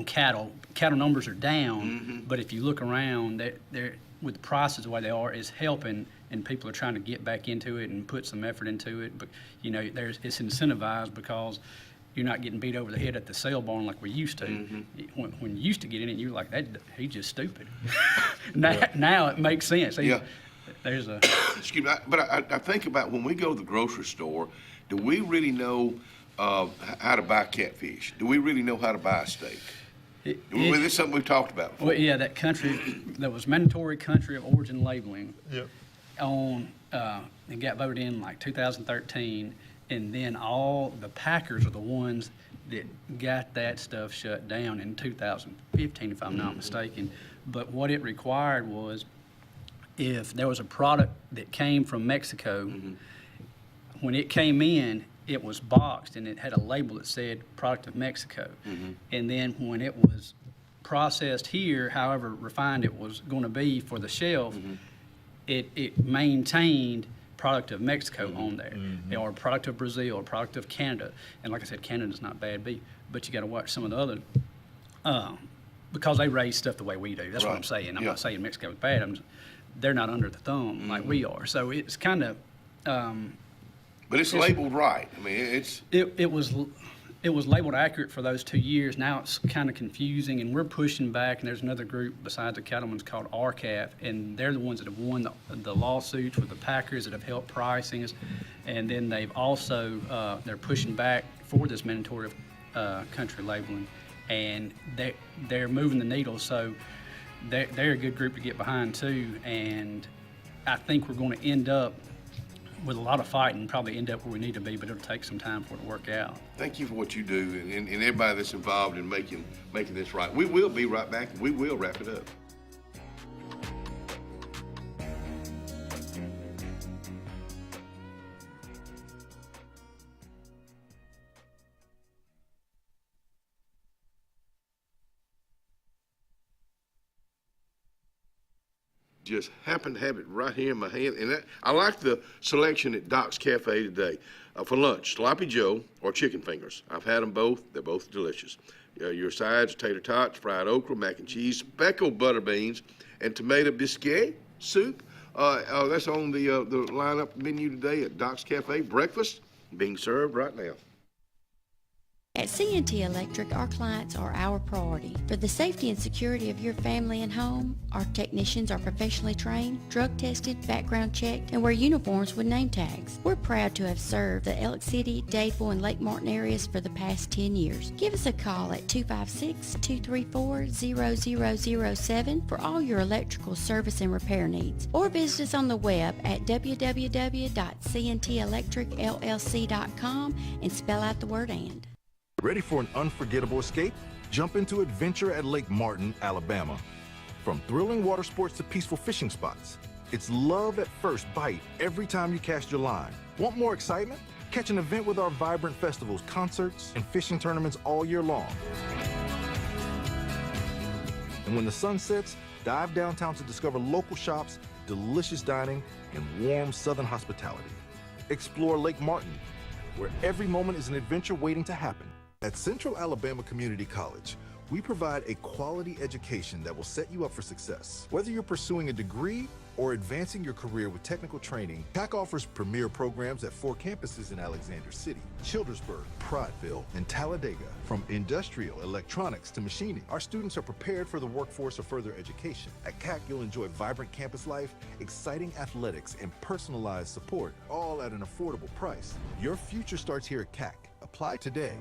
Speaker 12: cattle. Cattle numbers are down, but if you look around, they're with the prices the way they are, is helping, and people are trying to get back into it and put some effort into it. But it's incentivized because you're not getting beat over the head at the sale barn like we used to. When you used to get in it, you're like, he's just stupid. Now it makes sense. There's a
Speaker 3: excuse me, but I think about when we go to the grocery store, do we really know how to buy catfish? Do we really know how to buy a steak? This is something we've talked about before.
Speaker 12: Well, yeah, that was mandatory country of origin labeling and got voted in like 2013, and then all the packers are the ones that got that stuff shut down in 2015, if I'm not mistaken. But what it required was, if there was a product that came from Mexico, when it came in, it was boxed and it had a label that said product of Mexico. And then when it was processed here, however refined it was going to be for the shelf, it maintained product of Mexico on there, or product of Brazil, or product of Canada. And like I said, Canada's not bad beef, but you got to watch some of the other, because they raise stuff the way we do. That's what I'm saying. I'm not saying Mexico's bad. They're not under the thumb like we are. So it's kind of,
Speaker 3: but it's labeled right. I mean,
Speaker 12: it was labeled accurate for those 2 years. Now it's kind of confusing, and we're pushing back. And there's another group besides the cattlemen's called RCAF, and they're the ones that have won the lawsuits with the packers that have helped pricing us. And then they've also they're pushing back for this mandatory country labeling, and they're moving the needle. So they're a good group to get behind too. And I think we're going to end up with a lot of fighting, probably end up where we need to be, but it'll take some time for it to work out.
Speaker 3: Thank you for what you do, and everybody that's involved in making this right. We will be right back, and we will wrap it up. Just happen to have it right here in my hand. And I like the selection at Doc's Cafe today. For lunch, Sloppy Joe or chicken fingers. I've had them both. They're both delicious. Your sides, tater tots, fried okra, mac and cheese, speckled butter beans, and tomato biscuit soup. That's on the lineup menu today at Doc's Cafe. Breakfast being served right now.
Speaker 19: At C&T Electric, our clients are our priority. For the safety and security of your family and home, our technicians are professionally trained, drug tested, background checked, and wear uniforms with name tags. We're proud to have served the Elk City, Dadeville, and Lake Martin areas for the past 10 years. Give us a call at 256-234-0007 for all your electrical service and repair needs, or visit us on the web at www.cntelectricllc.com and spell out the word "and."
Speaker 20: Ready for an unforgettable escape? Jump into adventure at Lake Martin, Alabama. From thrilling water sports to peaceful fishing spots, it's love at first bite every time you cast your line. Want more excitement? Catch an event with our vibrant festivals, concerts, and fishing tournaments all year long. And when the sun sets, dive downtown to discover local shops, delicious dining, and warm southern hospitality. Explore Lake Martin, where every moment is an adventure waiting to happen. At Central Alabama Community College, we provide a quality education that will set you up for success. Whether you're pursuing a degree or advancing your career with technical training, CAC offers premier programs at 4 campuses in Alexander City, Childersburg, Prattville, and Talladega. From industrial, electronics to machining, our students are prepared for the workforce or further education. At CAC, you'll enjoy vibrant campus life, exciting athletics, and personalized support, all at an affordable price. Your future starts here at CAC. Apply today.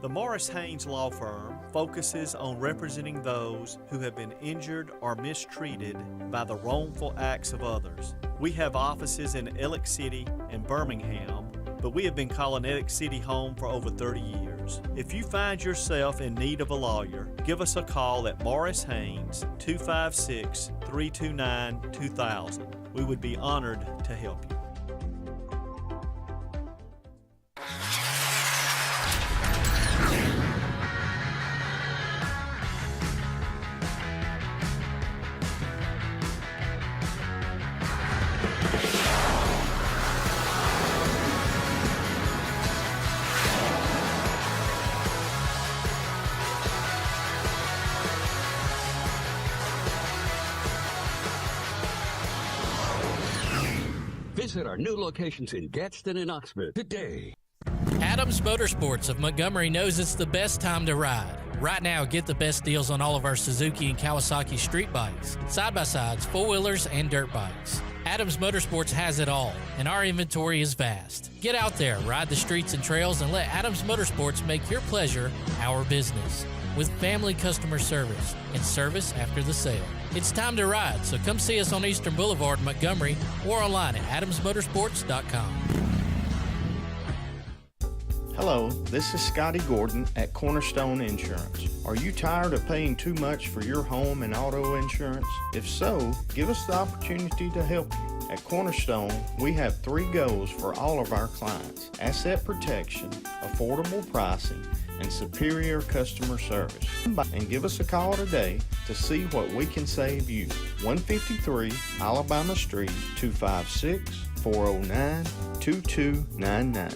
Speaker 2: The Morris Haynes Law Firm focuses on representing those who have been injured or mistreated by the wrongful acts of others. We have offices in Ellick City and Birmingham, but we have been calling Ellick City home for over 30 years. If you find yourself in need of a lawyer, give us a call at Morris Haynes, 256-329-2000. We would be honored to help you.
Speaker 16: Visit our new locations in Gadsden and Oxford today.
Speaker 23: Adams Motorsports of Montgomery knows it's the best time to ride. Right now, get the best deals on all of our Suzuki and Kawasaki street bikes, side-by-sides, four-wheelers, and dirt bikes. Adams Motorsports has it all, and our inventory is vast. Get out there, ride the streets and trails, and let Adams Motorsports make your pleasure our business. With family customer service and service after the sale. It's time to ride, so come see us on Eastern Boulevard in Montgomery or online at adamsmotorsports.com.
Speaker 24: Hello, this is Scotty Gordon at Cornerstone Insurance. Are you tired of paying too much for your home and auto insurance? If so, give us the opportunity to help you. At Cornerstone, we have 3 goals for all of our clients: asset protection, affordable pricing, and superior customer service. And give us a call today to see what we can save you. 153 Alabama Street, 256-409-2299.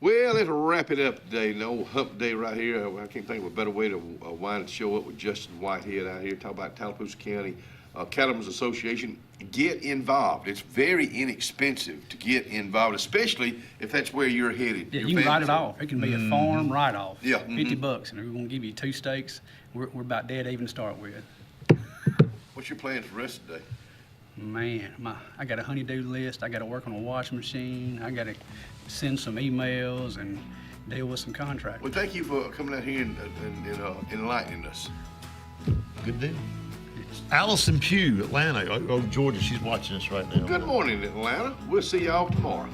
Speaker 3: Well, let's wrap it up today. The old hump day right here. I can't think of a better way to wind the show up with Justin Whitehead out here. Talk about Tallapoosa County Cattlemen's Association. Get involved. It's very inexpensive to get involved, especially if that's where you're headed.
Speaker 12: Yeah, you can write it off. It can be a farm write-off.
Speaker 3: Yeah.
Speaker 12: $50, and we're going to give you 2 steaks. We're about dead even to start with.
Speaker 3: What's your plans for the rest of the day?
Speaker 12: Man, I got a honey-do list. I got to work on a washing machine. I got to send some emails and deal with some contracts.
Speaker 3: Well, thank you for coming out here and enlightening us.
Speaker 4: Good deal. Allison Pugh, Atlanta. Oh, Georgia, she's watching us right now.
Speaker 3: Good morning, Atlanta. We'll see y'all tomorrow.